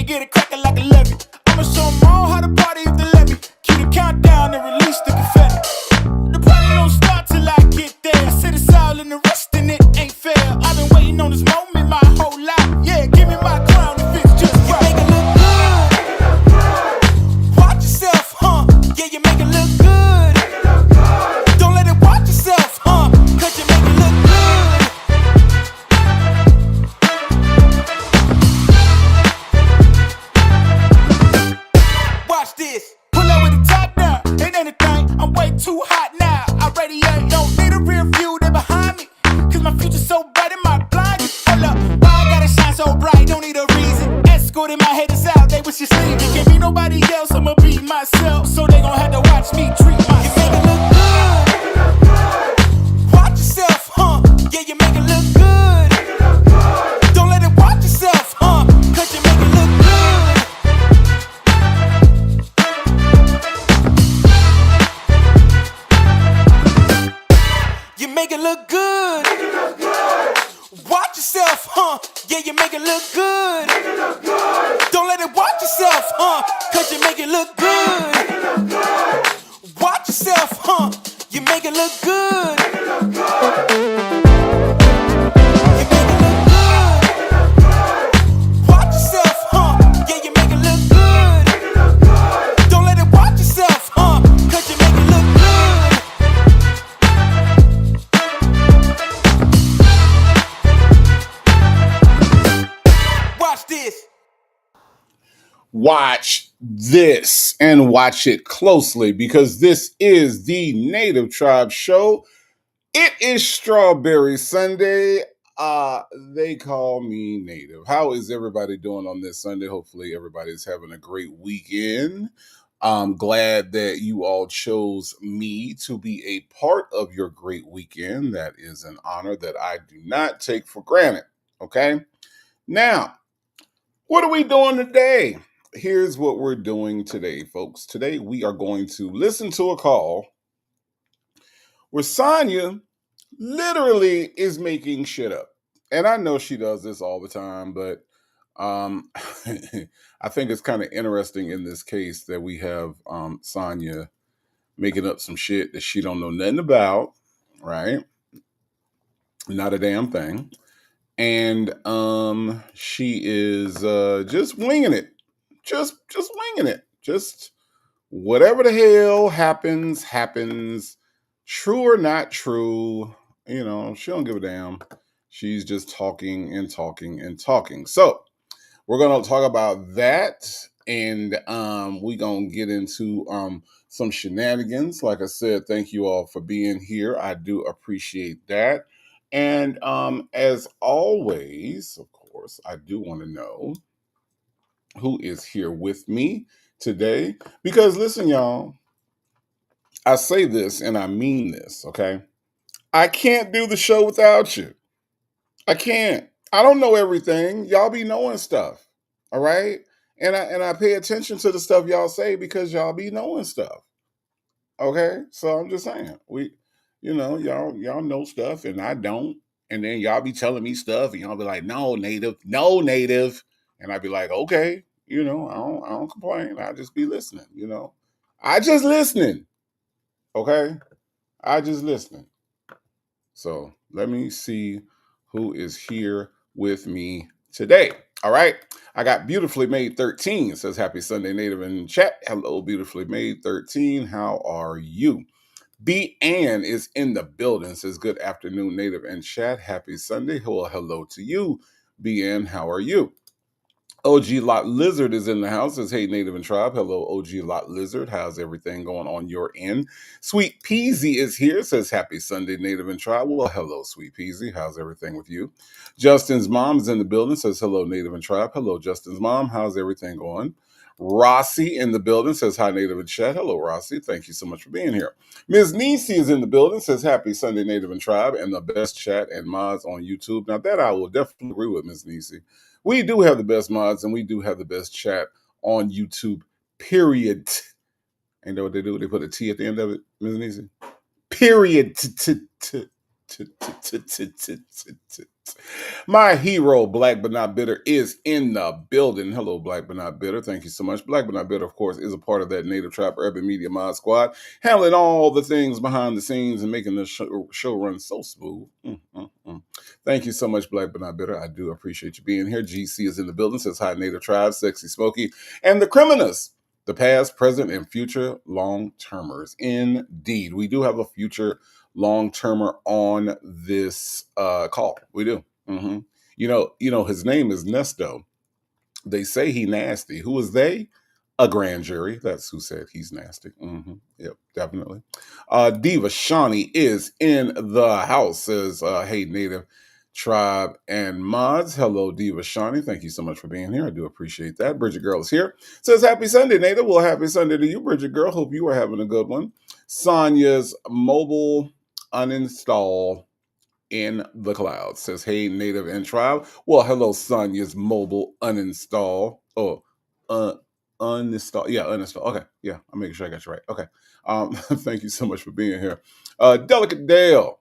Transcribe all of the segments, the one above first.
get it cracking like a levy. I'ma show them all how to party if they let me. Keep the countdown and release the confetti. The party don't start till I get there. I said it's all in the rest and it ain't fair. I've been waiting on this moment my whole life. Yeah, give me my crown if it's just right. You make it look good. Watch yourself, huh? Yeah, you make it look good. Don't let it watch yourself, huh? Cause you make it look good. Watch this. Pull up with the top down. Ain't anything. I'm way too hot now. I radiate. Don't need a rear view. They behind me. Cause my future's so bright in my blind. Hold up. Why I gotta shine so bright? Don't need a reason. Escort in my head is out. They wish you sleep. Can't be nobody else. I'ma be myself. So they gon' have to watch me treat myself. You make it look good. Watch yourself, huh? Yeah, you make it look good. Don't let it watch yourself, huh? Cause you make it look good. You make it look good. Watch yourself, huh? Yeah, you make it look good. Don't let it watch yourself, huh? Cause you make it look good. Watch yourself, huh? You make it look good. You make it look good. Watch yourself, huh? Yeah, you make it look good. Don't let it watch yourself, huh? Cause you make it look good. Watch this. Watch this and watch it closely because this is the Native Tribe Show. It is Strawberry Sunday. They call me Native. How is everybody doing on this Sunday? Hopefully everybody's having a great weekend. I'm glad that you all chose me to be a part of your great weekend. That is an honor that I do not take for granted. Okay? Now, what are we doing today? Here's what we're doing today, folks. Today we are going to listen to a call where Sonya literally is making shit up. And I know she does this all the time, but I think it's kind of interesting in this case that we have Sonya making up some shit that she don't know nothing about, right? Not a damn thing. And she is just winging it. Just winging it. Just whatever the hell happens. True or not true, you know, she don't give a damn. She's just talking and talking and talking. So we're gonna talk about that, and we're gonna get into some shenanigans. Like I said, thank you all for being here. I do appreciate that. And as always, of course, I do want to know who is here with me today. Because listen, y'all, I say this and I mean this, okay? I can't do the show without you. I can't. I don't know everything. Y'all be knowing stuff. All right? And I pay attention to the stuff y'all say because y'all be knowing stuff. Okay? So I'm just saying. Y'all know stuff and I don't. And then y'all be telling me stuff and y'all be like, no, native. And I'd be like, okay, I don't complain. I just be listening, I just listening. Okay? I just listening. So let me see who is here with me today. All right. I got Beautifully Made 13. It says happy Sunday Native in chat. Hello, Beautifully Made 13. How are you? B. Ann is in the building. Says good afternoon, Native in chat. Happy Sunday. Well, hello to you, B. Ann. How are you? OG Lot Lizard is in the house. Says, hey, Native and Tribe. Hello, OG Lot Lizard. How's everything going on your end? Sweet Peasy is here. Says, happy Sunday, Native and Tribe. Well, hello, Sweet Peasy. How's everything with you? Justin's mom is in the building. Says, hello, Native and Tribe. Hello, Justin's mom. How's everything going? Rossi in the building. Says, hi, Native and Chat. Hello, Rossi. Thank you so much for being here. Ms. Nisi is in the building. Says, happy Sunday, Native and Tribe, and the best chat and mods on YouTube. Now, that I will definitely agree with, Ms. Nisi. We do have the best mods and we do have the best chat on YouTube, period. Ain't that what they do? They put a T at the end of it, Ms. Nisi? Period. My hero, Black But Not Bitter, is in the building. Hello, Black But Not Bitter. Thank you so much. Black But Not Bitter, of course, is a part of that Native Trap Urban Media Mod Squad, handling all the things behind the scenes and making the show run so smooth. Thank you so much, Black But Not Bitter. I do appreciate you being here. GC is in the building, says hi, Native Tribe, Sexy Smokey, and the Criminals. The past, present, and future long-termers. Indeed. We do have a future long-termer on this call. We do. Mm-hmm. His name is Nesto. They say he nasty. Who is they? A grand jury. That's who said he's nasty. Yep, definitely. Diva Shawnee is in the house. Says, hey, Native Tribe and Mods. Hello, Diva Shawnee. Thank you so much for being here. I do appreciate that. Bridget Girl is here. Says, happy Sunday, Native. Well, happy Sunday to you, Bridget Girl. Hope you are having a good one. Sonya's mobile uninstall in the cloud. Says, hey, Native and Tribe. Well, hello, Sonya's mobile uninstall. Oh, uninstall. Yeah, uninstall. Okay. Yeah, I'm making sure I got you right. Okay. Thank you so much for being here. Delicate Dale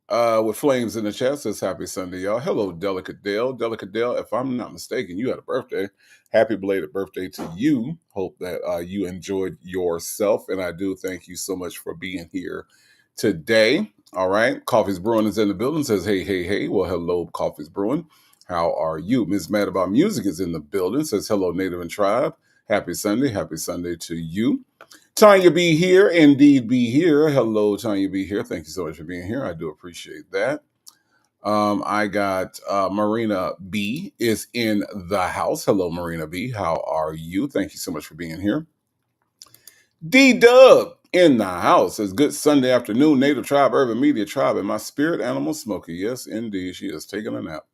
with flames in the chat says, happy Sunday, y'all. Hello, Delicate Dale. Delicate Dale, if I'm not mistaken, you had a birthday. Happy belated birthday to you. Hope that you enjoyed yourself. And I do thank you so much for being here today. All right. Coffee's Brewing is in the building. Says, hey, hey, hey. Well, hello, Coffee's Brewing. How are you? Ms. Mad About Music is in the building. Says, hello, Native and Tribe. Happy Sunday. Happy Sunday to you. Tanya B here. Indeed be here. Hello, Tanya B here. Thank you so much for being here. I do appreciate that. I got Marina B is in the house. Hello, Marina B. How are you? Thank you so much for being here. D-Dub in the house. Says, good Sunday afternoon, Native Tribe, Urban Media Tribe, and my spirit animal, Smokey. Yes, indeed. She is taking a nap.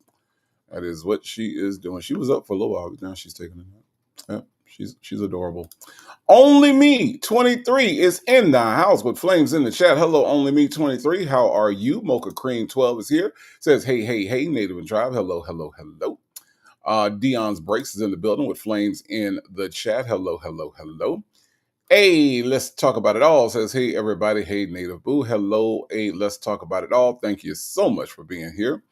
That is what she is doing. She was up for a little while, but now she's taking a nap. Yep, she's adorable. Only Me 23 is in the house with flames in the chat. Hello, Only Me 23. How are you? Mocha Cream 12 is here. Says, hey, hey, hey, Native and Tribe. Hello, hello, hello. Dion's Breaks is in the building with flames in the chat. Hello, hello, hello. Hey, let's talk about it all. Says, hey, everybody. Hey, Native Boo. Hello. Hey, let's talk about it all. Thank you so much for being here.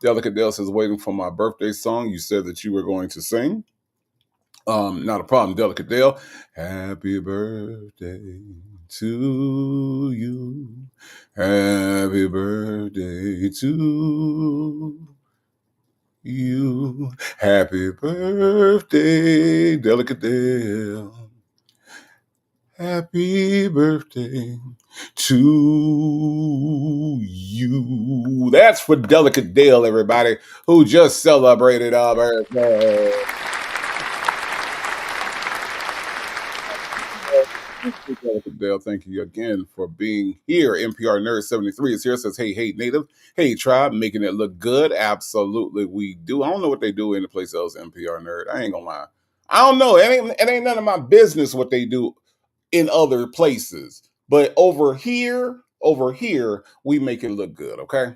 Delicate Dale says, waiting for my birthday song. You said that you were going to sing. Not a problem, Delicate Dale. Happy birthday to you. Happy birthday to you. Happy birthday, Delicate Dale. Happy birthday to you. That's for Delicate Dale, everybody, who just celebrated our birthday. Delicate Dale, thank you again for being here. NPR Nerd 73 is here. Says, hey, hey, Native. Hey, Tribe, making it look good. Absolutely, we do. I don't know what they do in the place else, NPR Nerd. I ain't gonna lie. I don't know. It ain't none of my business what they do in other places. But over here, we make it look good, okay?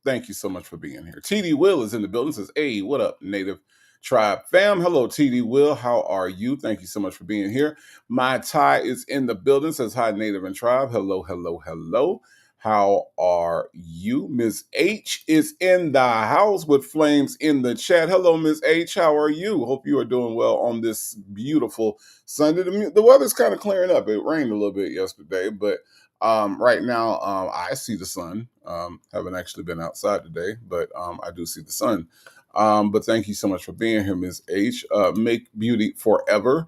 Thank you so much for being here. TD Will is in the building. Says, hey, what up, Native Tribe fam? Hello, TD Will. How are you? Thank you so much for being here. My Ty is in the building. Says, hi, Native and Tribe. Hello, hello, hello. How are you? Miss H is in the house with flames in the chat. Hello, Miss H. How are you? Hope you are doing well on this beautiful Sunday. The weather's kind of clearing up. It rained a little bit yesterday, but right now, I see the sun. Haven't actually been outside today, but I do see the sun. But thank you so much for being here, Ms. H. Make Beauty Forever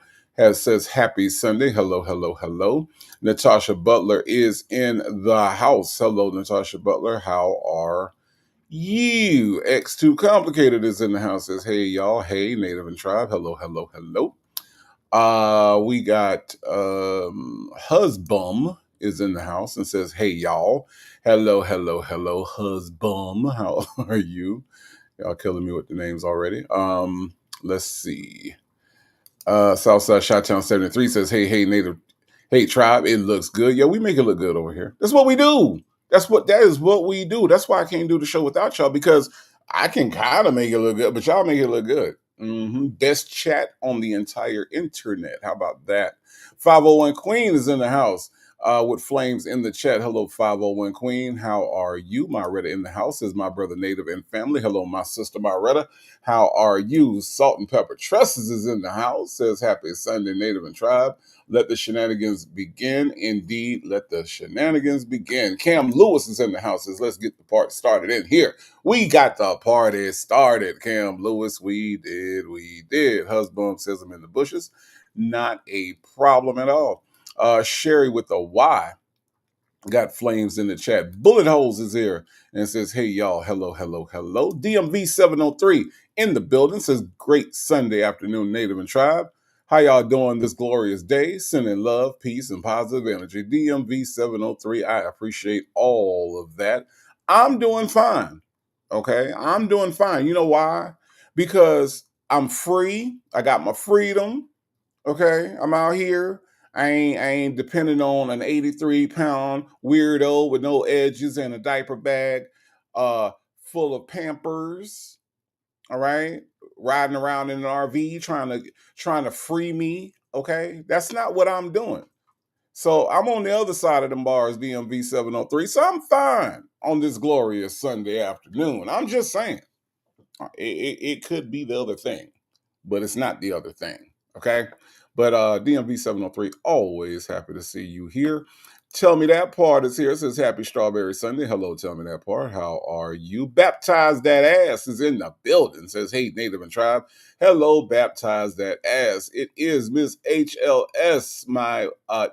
says happy Sunday. Hello, hello, hello. Natasha Butler is in the house. Hello, Natasha Butler. How are you? X2 Complicated is in the house. Says, hey, y'all. Hey, Native and Tribe. Hello, hello, hello. We got Husbum is in the house and says, hey, y'all. Hello, hello, hello, Husbum. How are you? Y'all killing me with the names already. Let's see. Southside Shottown 73 says, hey, hey, Native, hey, Tribe, it looks good. Yeah, we make it look good over here. That's what we do. That is what we do. That's why I can't do the show without y'all, because I can kind of make it look good, but y'all make it look good. Best chat on the entire internet. How about that? 501 Queen is in the house. with flames in the chat. Hello, 501 Queen. How are you? Myretta in the house is my brother Native and family. Hello, my sister Myretta. How are you? Salt and Pepper Tresses is in the house. Says happy Sunday, Native and Tribe. Let the shenanigans begin. Indeed, let the shenanigans begin. Cam Lewis is in the house. Says let's get the party started in here. We got the party started, Cam Lewis. We did. Husband says I'm in the bushes. Not a problem at all. Sherry with a Y got flames in the chat. Bullet Holes is here and says, hey, y'all, hello, hello, hello. DMV 703 in the building says, great Sunday afternoon, Native and Tribe. How y'all doing this glorious day? Sending love, peace, and positive energy. DMV 703, I appreciate all of that. I'm doing fine, okay? I'm doing fine. You know why? Because I'm free. I got my freedom. Okay, I'm out here. I ain't depending on an 83-pound weirdo with no edges and a diaper bag uh full of Pampers. All right. Riding around in an RV trying to free me. Okay. That's not what I'm doing. So I'm on the other side of the bars, DMV 703. So I'm fine on this glorious Sunday afternoon. I'm just saying. It could be the other thing, but it's not the other thing. Okay. But DMV 703, always happy to see you here. Tell me that part is here. It says happy Strawberry Sunday. Hello, tell me that part. How are you? Baptize that ass is in the building. Says, hey, Native and Tribe. Hello, baptize that ass. It is Miss HLS, my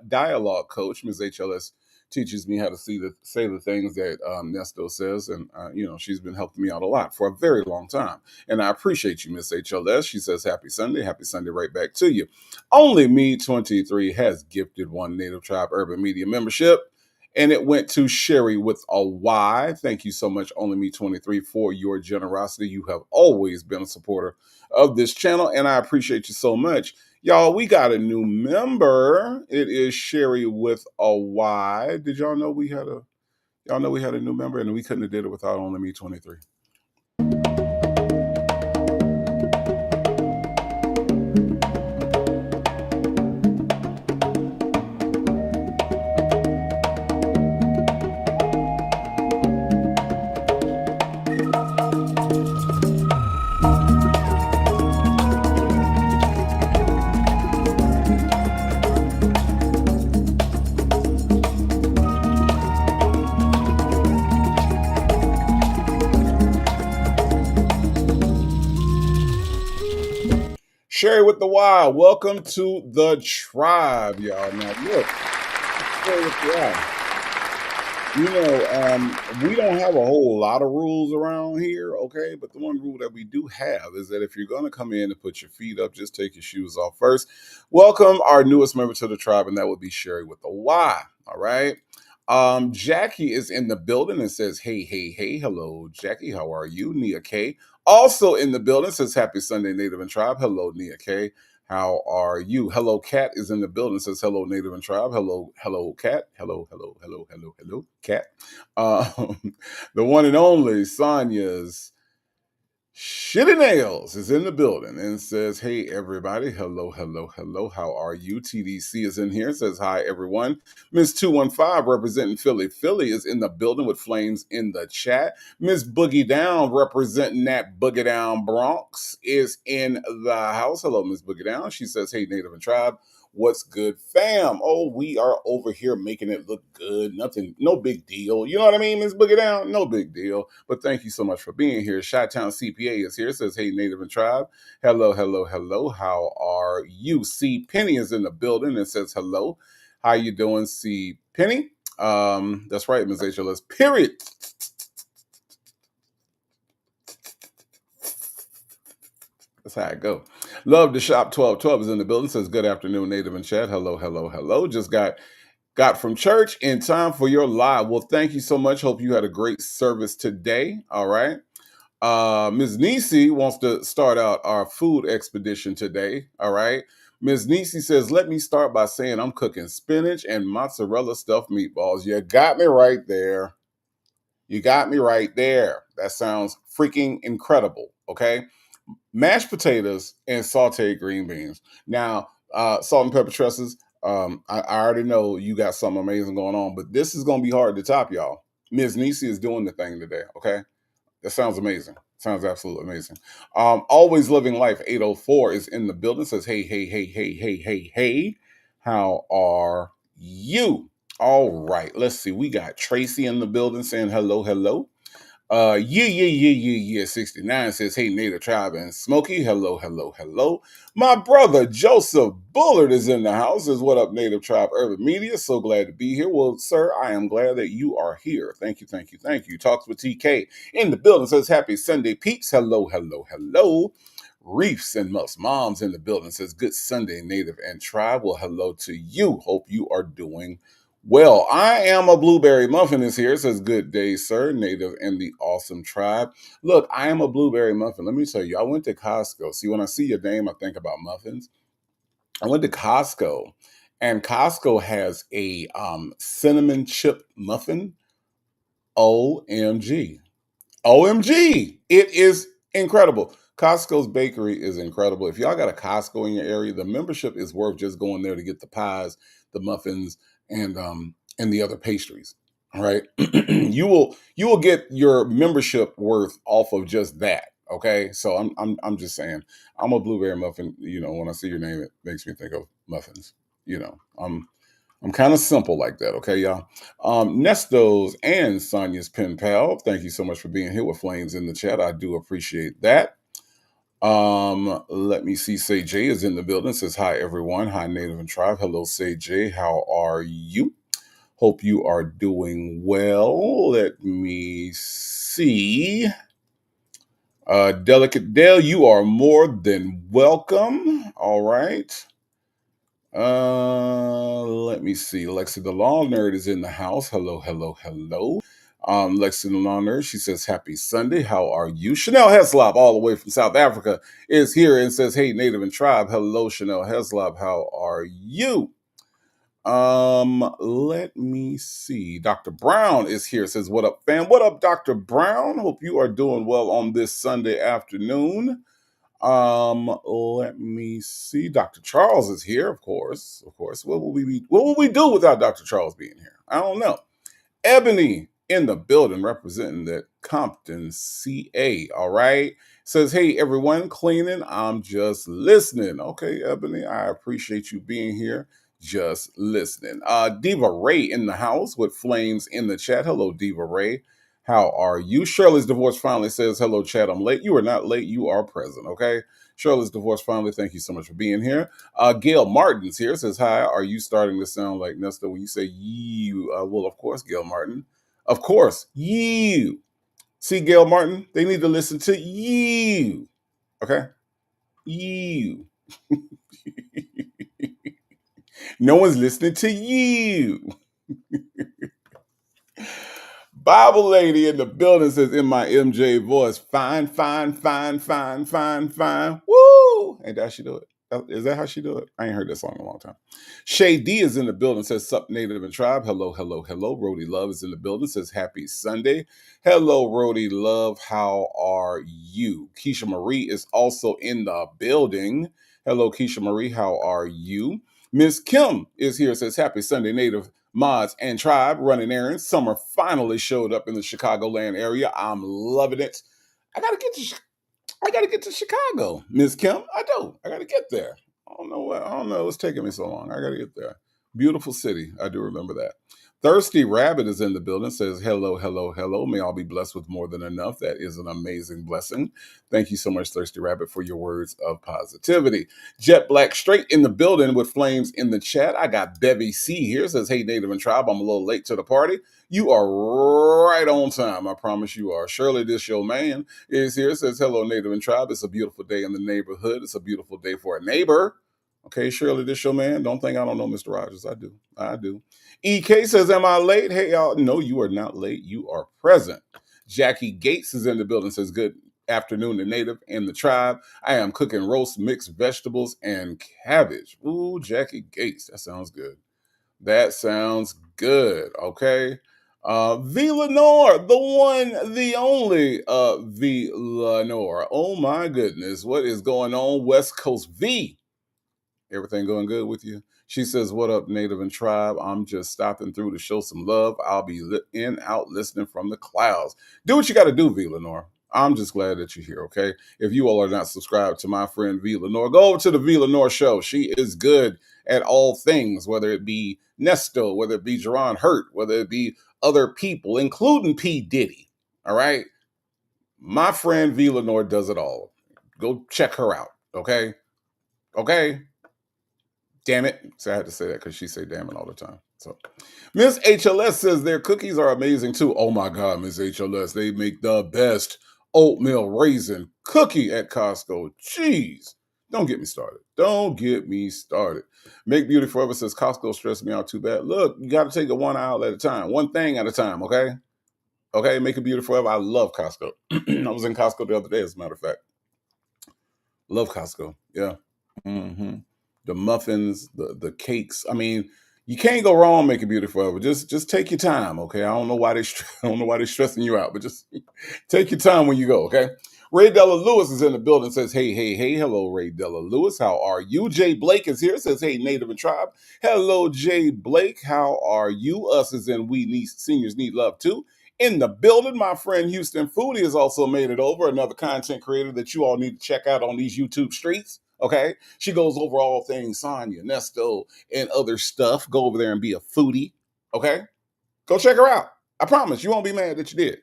dialogue coach. Miss HLS teaches me how to say the things that Nesto says, and she's been helping me out a lot for a very long time, and I appreciate you, Miss HLS. She says, happy Sunday, right back to you. Only Me 23 has gifted one Native Tribe Urban Media membership, and it went to Sherry with a Y. Thank you so much, Only Me 23, for your generosity. You have always been a supporter of this channel, and I appreciate you so much. Y'all, we got a new member. It is Sherry with a Y. Did y'all know we had a new member, and we couldn't have did it without Only Me 23. Sherry with the Y, welcome to the tribe, y'all. Now, look, Sherry with the Y. We don't have a whole lot of rules around here, okay? But the one rule that we do have is that if you're going to come in and put your feet up, just take your shoes off first. Welcome our newest member to the tribe, and that would be Sherry with the Y, all right? Jackie is in the building and says, hey, hey, hey, hello, Jackie, how are you? Nia K. Also in the building says, happy Sunday, Native and Tribe. Hello, Nia K. How are you? Hello, Cat is in the building. Says hello, Native and Tribe. Hello, Cat. Hello, Cat. The one and only Sonia's Shitty Nails is in the building and says, hey, everybody. Hello, hello. How are you? TDC is in here. Says, hi, everyone. Miss 215 representing Philly. Philly is in the building with flames in the chat. Miss Boogie Down representing that Boogie Down Bronx is in the house. Hello, Miss Boogie Down. She says, hey, Native and Tribe. What's good, fam? Oh, we are over here making it look good. Nothing, no big deal. You know what I mean, Miss Boogie Down? No big deal. But thank you so much for being here. Chi-Town CPA is here. Says, hey, Native and Tribe. Hello. How are you? C. Penny is in the building and says, hello. How you doing, C. Penny? That's right, Ms. HLS. Period. That's how I go. Love to Shop 1212 is in the building. Says, good afternoon, Native and Chat. Hello. Just got from church in time for your live. Well, thank you so much. Hope you had a great service today. All right. Ms. Nisi wants to start out our food expedition today. All right. Ms. Nisi says, let me start by saying I'm cooking spinach and mozzarella stuffed meatballs. You got me right there. That sounds freaking incredible. Okay. Mashed potatoes and sauteed green beans. Now, salt and pepper tresses, I already know you got something amazing going on, but this is going to be hard to top, y'all. Ms. Nisi is doing the thing today. Okay, that sounds amazing. Sounds absolutely amazing. Always living life. 804 is in the building. Says, hey, hey, hey, hey, hey, hey, hey. How are you? All right. Let's see. We got Tracy in the building saying hello, hello. Yeah. 69 says, hey, Native Tribe and Smokey. Hello, hello, hello. My brother Joseph Bullard is in the house. Says, what up, Native Tribe Urban Media? So glad to be here. Well, sir, I am glad that you are here. Thank you, thank you, thank you. Talks with TK in the building. Says, happy Sunday, peeps. Hello, hello, hello. Reefs and Most Moms in the building. Says, good Sunday, Native and Tribe. Well, hello to you. Hope you are doing well. I am a blueberry muffin is here. It says, good day, sir, Native and the awesome tribe. Look, I am a blueberry muffin. Let me tell you, I went to Costco. See, when I see your name, I think about muffins. I went to Costco, and Costco has a cinnamon chip muffin. OMG. OMG. It is incredible. Costco's bakery is incredible. If y'all got a Costco in your area, the membership is worth just going there to get the pies, the muffins, and the other pastries. All right. You will get your membership worth off of just that. Okay. So I'm just saying, I'm a blueberry muffin. You know, when I see your name, it makes me think of muffins. You know, I'm kind of simple like that, okay, y'all? Nesto's and Sonia's pen pal, thank you so much for being here with Flames in the chat. I do appreciate that. Let me see. Say J is in the building. Says hi everyone. Hi Native and Tribe. Hello, Say J. How are you? Hope you are doing well. Let me see. Delicate Dale, you are more than welcome. All right. Let me see. Lexi the Law Nerd is in the house. Hello, hello, hello. Lexi the Law Nerd, she says, happy Sunday. How are you? Chanel Heslop, all the way from South Africa, is here and says, hey, Native and Tribe. Hello, Chanel Heslop. How are you? Let me see. Dr. Brown is here. Says, what up, fam? What up, Dr. Brown? Hope you are doing well on this Sunday afternoon. Let me see. Dr. Charles is here, of course. Of course. What will we do without Dr. Charles being here? I don't know. Ebony in the building representing the Compton, CA. All right. Says, hey, everyone, cleaning. I'm just listening. Okay, Ebony, I appreciate you being here. Just listening. Diva Ray in the house with Flames in the chat. Hello, Diva Ray. How are you? Shirley's Divorce finally says, hello, chat. I'm late. You are not late. You are present. Okay. Shirley's Divorce finally. Thank you so much for being here. Gail Martin's here. Says, hi. Are you starting to sound like Nesto when you say you? Well, of course, Gail Martin. Of course, you. See, Gail Martin, they need to listen to you. Okay? You. No one's listening to you. Bible lady in the building says in my MJ voice, fine, fine, fine, fine, fine, fine. Woo! Ain't that how she do it? Is that how she do it? I ain't heard that song in a long time. Shay D is in the building, says sup Native and Tribe. Hello, hello, hello. Rhodey Love is in the building, says happy Sunday. Hello, Rhodey Love. How are you? Keisha Marie is also in the building. Hello, Keisha Marie. How are you? Miss Kim is here, says happy Sunday, Native Mods and Tribe running errands. Summer finally showed up in the Chicagoland area. I'm loving it. I gotta get to Chicago, Miss Kim. I do. I gotta get there. I don't know what. I don't know. It's taking me so long. I gotta get there. Beautiful city. I do remember that. Thirsty Rabbit is in the building. Says hello, hello, hello. May all be blessed with more than enough. That is an amazing blessing. Thank you so much, Thirsty Rabbit, for your words of positivity. Jet Black straight in the building with Flames in the chat. I got Bevy C here. Says, hey, Native and Tribe. I'm a little late to the party. You are right on time. I promise you are. Shirley, this your man, is here. Says, hello, Native and Tribe. It's a beautiful day in the neighborhood. It's a beautiful day for a neighbor. Okay, Shirley, this your man. Don't think I don't know Mr. Rogers. I do. I do. EK says, am I late? Hey, y'all. No, you are not late. You are present. Jackie Gates is in the building. Says, good afternoon to Native and the Tribe. I am cooking roast mixed vegetables and cabbage. Ooh, Jackie Gates. That sounds good. That sounds good. Okay. V Lenore, the one, the only V Lenore. Oh my goodness. What is going on? West Coast V. Everything going good with you? She says, "What up, Native and Tribe? I'm just stopping through to show some love. I'll be out listening from the clouds. Do what you got to do, V. Lenore. I'm just glad that you're here, okay? If you all are not subscribed to my friend V. Lenore, go over to the V. Lenore Show. She is good at all things, whether it be Nesto, whether it be Jerron Hurt, whether it be other people, including P. Diddy, all right? My friend V. Lenore does it all. Go check her out, okay? Okay? Damn it. So I had to say that because she say damn it all the time. So Miss HLS says their cookies are amazing too. Oh my God, Miss HLS. They make the best oatmeal raisin cookie at Costco. Jeez. Don't get me started. Don't get me started. Make Beauty Forever says Costco stressed me out too bad. Look, you got to take it one aisle at a time, one thing at a time, okay? Okay, make it Beauty Forever. I love Costco. I was in Costco the other day, as a matter of fact. Love Costco. Yeah. Mm-hmm. The muffins, the cakes. I mean, you can't go wrong making Beauty Forever. Just take your time, okay? I don't know why I don't know why they're stressing you out, but just take your time when you go, okay? Ray Della Lewis is in the building. Says, hey, hey, hey, hello, Ray Della Lewis. How are you? Jay Blake is here. Says, hey, Native and Tribe. Hello, Jay Blake. How are you? Us is in We Need Seniors Need Love Too. In the building, my friend Houston Foodie has also made it over. Another content creator that you all need to check out on these YouTube streets. Okay, she goes over all things Sonya, Nesto, and other stuff. Go over there and be a foodie. Okay, go check her out. I promise you won't be mad that you did.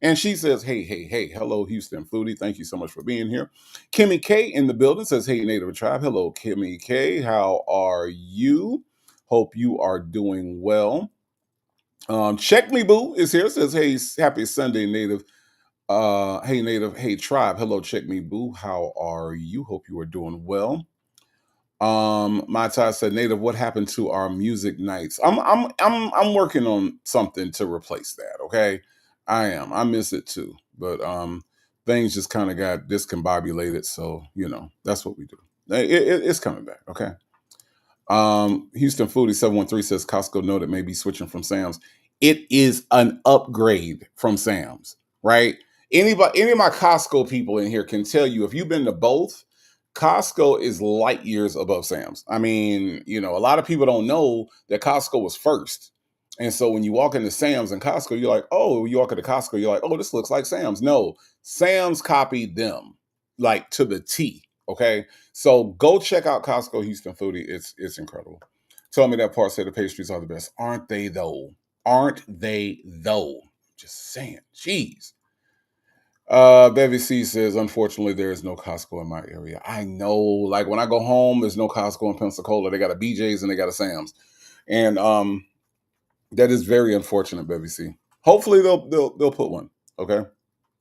And she says, hey, hey, hey, hello, Houston Foodie. Thank you so much for being here. Kimmy K in the building says, hey, Native Tribe. Hello, Kimmy K. How are you? Hope you are doing well. Check Me Boo is here. Says, hey, happy Sunday, Native. Hey, Native. Hey, Tribe. Hello, Check Me Boo. How are you? Hope you are doing well. My Ty said, Native, what happened to our music nights? I'm working on something to replace that. Okay, I am. I miss it too, but things just kind of got discombobulated. So that's what we do. It's coming back. Okay. Houston Foodie 713 says Costco noted may be switching from Sam's. It is an upgrade from Sam's, right? Any of my Costco people in here can tell you if you've been to both, Costco is light years above Sam's. I mean, a lot of people don't know that Costco was first. And so when you walk into Sam's and Costco, you're like, oh, you walk into Costco, you're like, oh, this looks like Sam's. No, Sam's copied them like to the T. Okay. So go check out Costco Houston Foodie. It's incredible. Tell me that part said the pastries are the best. Aren't they though? Aren't they though? Just saying. Jeez. Bevy C says, unfortunately, there is no Costco in my area. I know, like when I go home, there's no Costco in Pensacola. They got a BJ's and they got a Sam's. And that is very unfortunate, Bevy C. Hopefully they'll put one. Okay.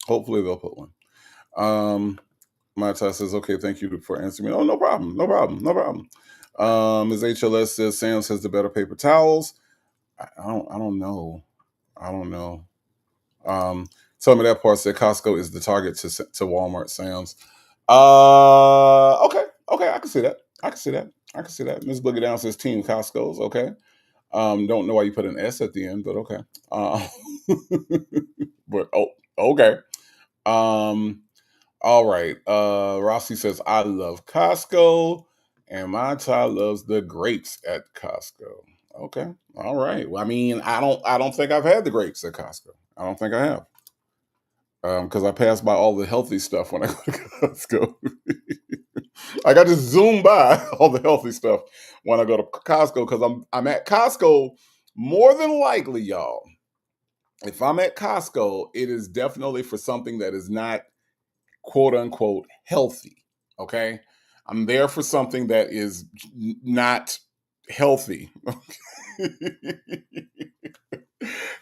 Hopefully they'll put one. Mata says, okay, thank you for answering me. Oh, no problem. No problem. No problem. Ms. HLS says Sam's has the better paper towels. I don't know. I don't know. Tell me that part said Costco is the target to Walmart, Sam's. Okay, I can see that. I can see that. Miss Boogie Down says Team Costco's. Okay. Don't know why you put an S at the end, but okay. But okay. All right. Rossi says I love Costco, and my child loves the grapes at Costco. Okay. All right. Well, I mean, I don't think I've had the grapes at Costco. I don't think I have. Because I pass by all the healthy stuff when I go to Costco. Like I just zoom by all the healthy stuff when I go to Costco because I'm at Costco more than likely, y'all. If I'm at Costco, it is definitely for something that is not quote unquote healthy. Okay. I'm there for something that is not healthy.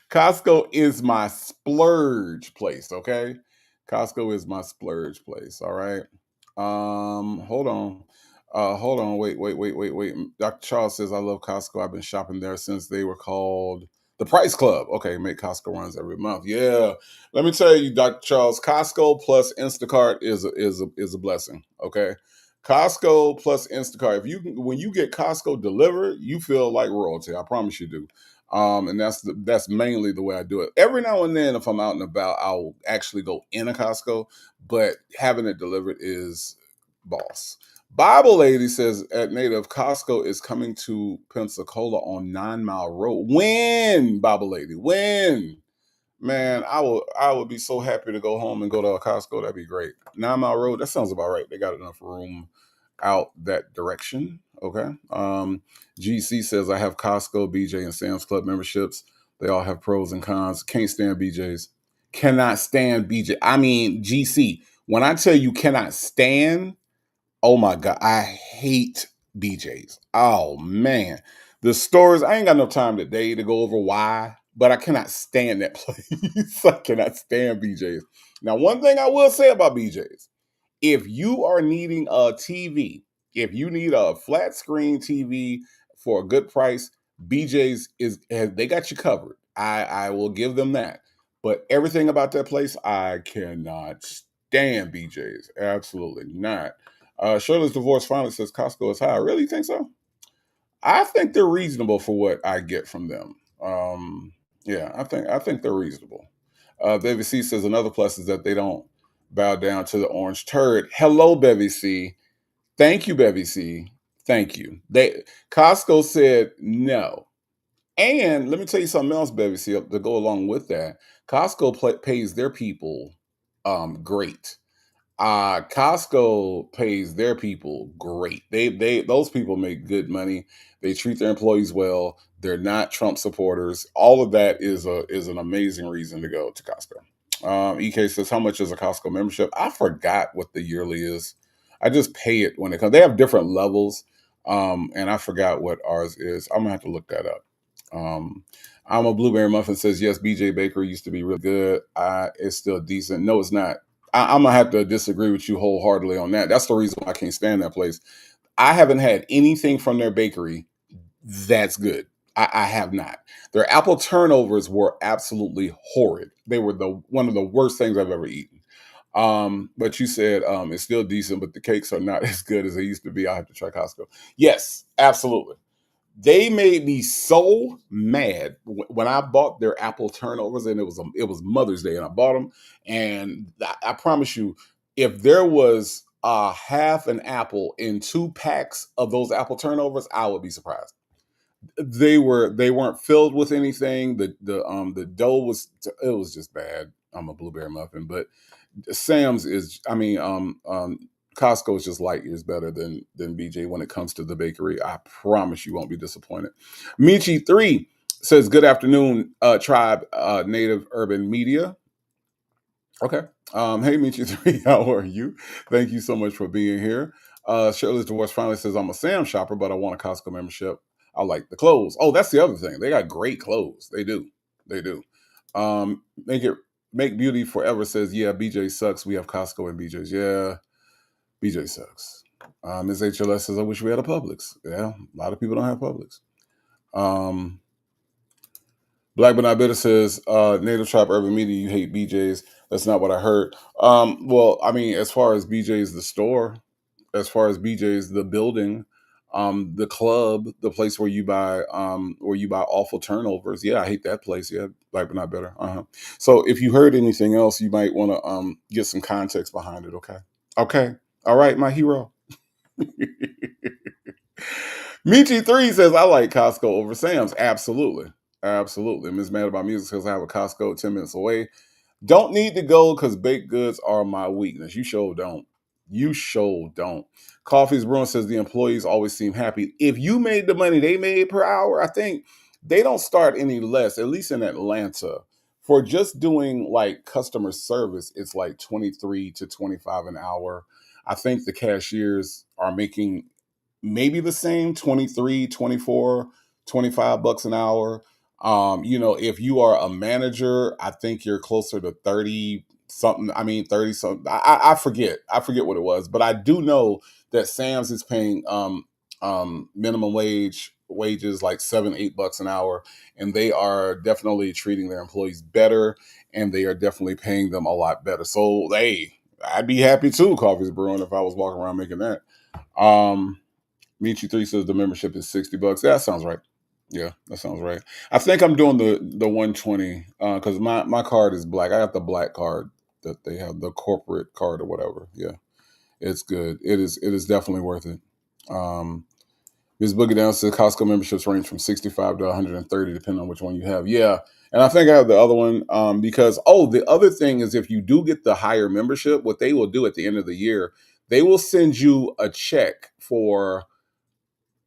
Costco is my splurge place, okay? Costco is my splurge place, all right? Hold on. Wait. Dr. Charles says, I love Costco. I've been shopping there since they were called the Price Club. Okay, make Costco runs every month. Yeah. Let me tell you, Dr. Charles, Costco plus Instacart is a blessing, okay? Costco plus Instacart. When you get Costco delivered, you feel like royalty. I promise you do. And that's mainly the way I do it. Every now and then, if I'm out and about, I'll actually go in a Costco, but having it delivered is boss. Bible Lady says at Native, Costco is coming to Pensacola on 9 Mile Road. When, Bible Lady? When? Man, I would be so happy to go home and go to a Costco. That'd be great. 9 Mile Road, that sounds about right. They got enough room out that direction. Okay. GC says I have Costco, BJ, and Sam's Club memberships. They all have pros and cons. Can't stand BJ's. Cannot stand BJ. I mean, GC. When I tell you cannot stand, oh my God, I hate BJ's. Oh man. The stores, I ain't got no time today to go over why, but I cannot stand that place. I cannot stand BJ's. Now, one thing I will say about BJ's, if you are needing a TV, if you need a flat screen TV for a good price, BJ's they got you covered. I will give them that. But everything about that place, I cannot stand BJ's. Absolutely not. Shirley's divorce finally says Costco is high. Really think so? I think they're reasonable for what I get from them. Yeah, I think they're reasonable. Bevy C says another plus is that they don't bow down to the orange turd. Hello, Bevy C. Thank you, Bevy C. Thank you. Costco said no. And let me tell you something else, Bevy C, to go along with that. Costco pays their people great. Costco pays their people great. They those people make good money. They treat their employees well. They're not Trump supporters. All of that is an amazing reason to go to Costco. EK says, how much is a Costco membership? I forgot what the yearly is. I just pay it when it comes. They have different levels, and I forgot what ours is. I'm gonna have to look that up. I'm a Blueberry Muffin says, yes, BJ Bakery used to be really good. It's still decent. No, it's not. I'm gonna have to disagree with you wholeheartedly on that. That's the reason why I can't stand that place. I haven't had anything from their bakery that's good. I have not. Their apple turnovers were absolutely horrid. They were one of the worst things I've ever eaten. But you said it's still decent, but the cakes are not as good as they used to be. I have to try Costco. Yes, absolutely. They made me so mad when I bought their apple turnovers, and it was Mother's Day, and I bought them. And I promise you, if there was half an apple in 2 packs of those apple turnovers, I would be surprised. They weren't filled with anything. The dough was just bad. I'm a blueberry muffin, but Sam's is, I mean, Costco is just light years better than BJ when it comes to the bakery. I promise you won't be disappointed. Michi3 says, good afternoon, Tribe Native Urban Media. Okay. Hey, Michi3, how are you? Thank you so much for being here. Shirley's Divorce finally says, I'm a Sam shopper, but I want a Costco membership. I like the clothes. Oh, that's the other thing. They got great clothes. They do. They do. Make Beauty Forever says, yeah, BJ sucks. We have Costco and BJ's. Yeah, BJ sucks. Ms. HLS says, I wish we had a Publix. Yeah, a lot of people don't have Publix. Black But Not Bitter says, Native Tribe Urban Media, you hate BJ's. That's not what I heard. Well, I mean, as far as BJ's the store, as far as BJ's the building, the club, the place where you buy awful turnovers. Yeah, I hate that place. Yeah, Black But Not Better. So if you heard anything else, you might want to get some context behind it. Okay. All right, my hero. Michi3 says, I like Costco over Sam's. Absolutely. Ms. Mad About Music says, I have a Costco 10 minutes away. Don't need to go because baked goods are my weakness. You sure don't. You sure don't. Coffee's Brewing says the employees always seem happy. If you made the money they made per hour, I think they don't start any less, at least in Atlanta. For just doing like customer service, it's like 23 to 25 an hour. I think the cashiers are making maybe the same, 23, 24, 25 bucks an hour. If you are a manager, I think you're closer to 30 something. I mean, 30 something. I forget. I forget what it was, but I do know that Sam's is paying minimum wages like 7-8 bucks an hour, and they are definitely treating their employees better, and they are definitely paying them a lot better. So hey, I'd be happy too, Coffee's Brewing, if I was walking around making that. Michi3 says the membership is 60 bucks. Yeah, that sounds right. Yeah, that sounds right. I think I'm doing the 120 because my card is black. I got the black card that they have, the corporate card or whatever. Yeah. It's good. It is definitely worth it. Um, Ms. Boogie Down says Costco memberships range from 65 to 130, depending on which one you have. Yeah. And I think I have the other one because, the other thing is if you do get the higher membership, what they will do at the end of the year, they will send you a check for,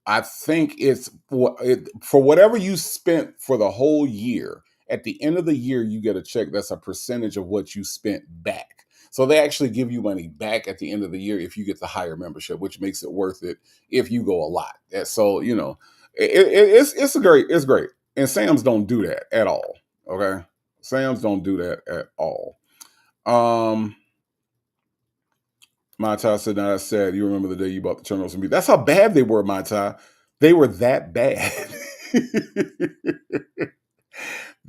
I think it's for whatever you spent for the whole year. At the end of the year, you get a check that's a percentage of what you spent back. So they actually give you money back at the end of the year if you get the higher membership, which makes it worth it if you go a lot. So it's great. And Sam's don't do that at all. Okay, Sam's don't do that at all. My Tai said, "Now that's sad. You remember the day you bought the turnips and beef? That's how bad they were, my Tai. They were that bad.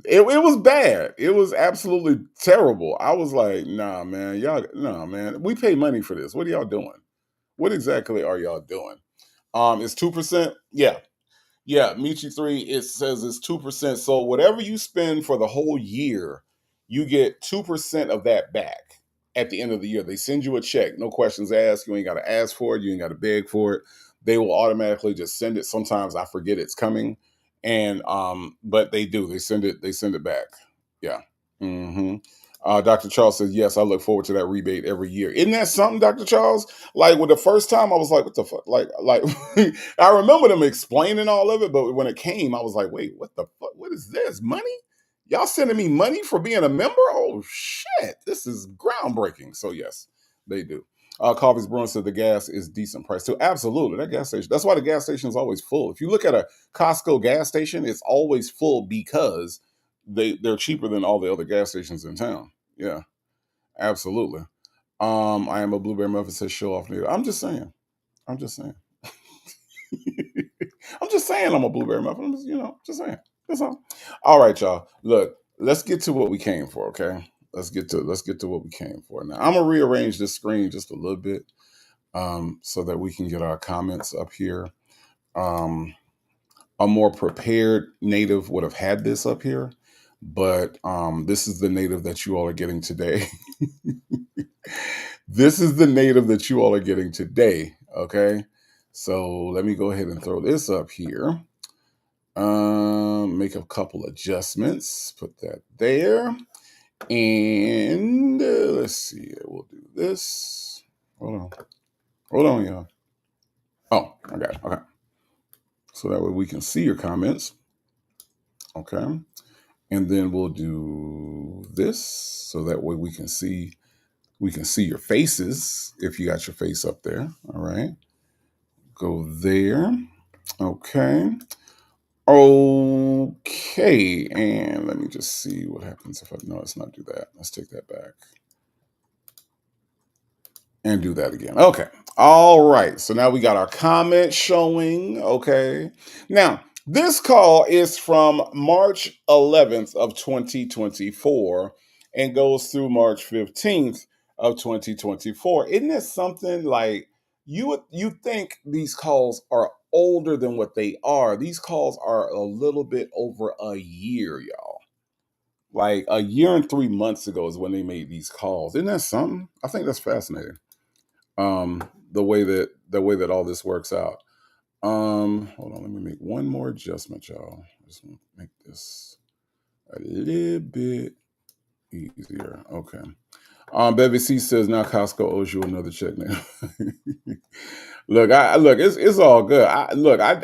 It was bad. It was absolutely terrible. I was like, nah, man, nah, man. We pay money for this. What are y'all doing? What exactly are y'all doing? It's 2%. Yeah, Michi 3, it says it's 2%. So whatever you spend for the whole year, you get 2% of that back at the end of the year. They send you a check, no questions asked. You ain't got to ask for it. You ain't got to beg for it. They will automatically just send it. Sometimes I forget it's coming. And but they do. They send it back. Yeah. hmm Dr. Charles says, yes, I look forward to that rebate every year. Isn't that something, Dr. Charles? Like with the first time, I was like, what the fuck? Like I remember them explaining all of it, but when it came, I was like, wait, what the fuck? What is this? Money? Y'all sending me money for being a member? Oh shit. This is groundbreaking. So yes, they do. Coffee's Brewing said the gas is decent price too. Absolutely. That gas station. That's why the gas station is always full. If you look at a Costco gas station, it's always full because they're cheaper than all the other gas stations in town. Yeah, absolutely. I am a blueberry muffin says show off nigga. I'm just saying. I'm just saying. I'm just saying I'm a blueberry muffin. Just saying. That's all. All right, y'all. Look, let's get to what we came for, okay? Let's get to what we came for. Now I'm gonna rearrange this screen just a little bit so that we can get our comments up here. A more prepared native would have had this up here, but this is the native that you all are getting today. This is the native that you all are getting today. Okay. So let me go ahead and throw this up here. Make a couple adjustments. Put that there. And let's see. We'll do this. Hold on. Hold on, y'all. Oh, I got it. Okay. So that way we can see your comments. Okay. And then we'll do this so that way we can see your faces if you got your face up there. All right. Go there. Okay. Okay. And let me just see what happens if no, let's not do that. Let's take that back. And do that again. Okay. All right. So now we got our comment showing. Okay. Now, this call is from March 11th of 2024 and goes through March 15th of 2024. Isn't this something like you think these calls are older than what they are? These calls are a little bit over a year, y'all. Like a year and 3 months ago is when they made these calls. Isn't that something? I think that's fascinating. The way that all this works out. Hold on, let me make one more adjustment, y'all. Just want to make this a little bit easier. Okay. Bevy C says now Costco owes you another check now. Look, it's all good. I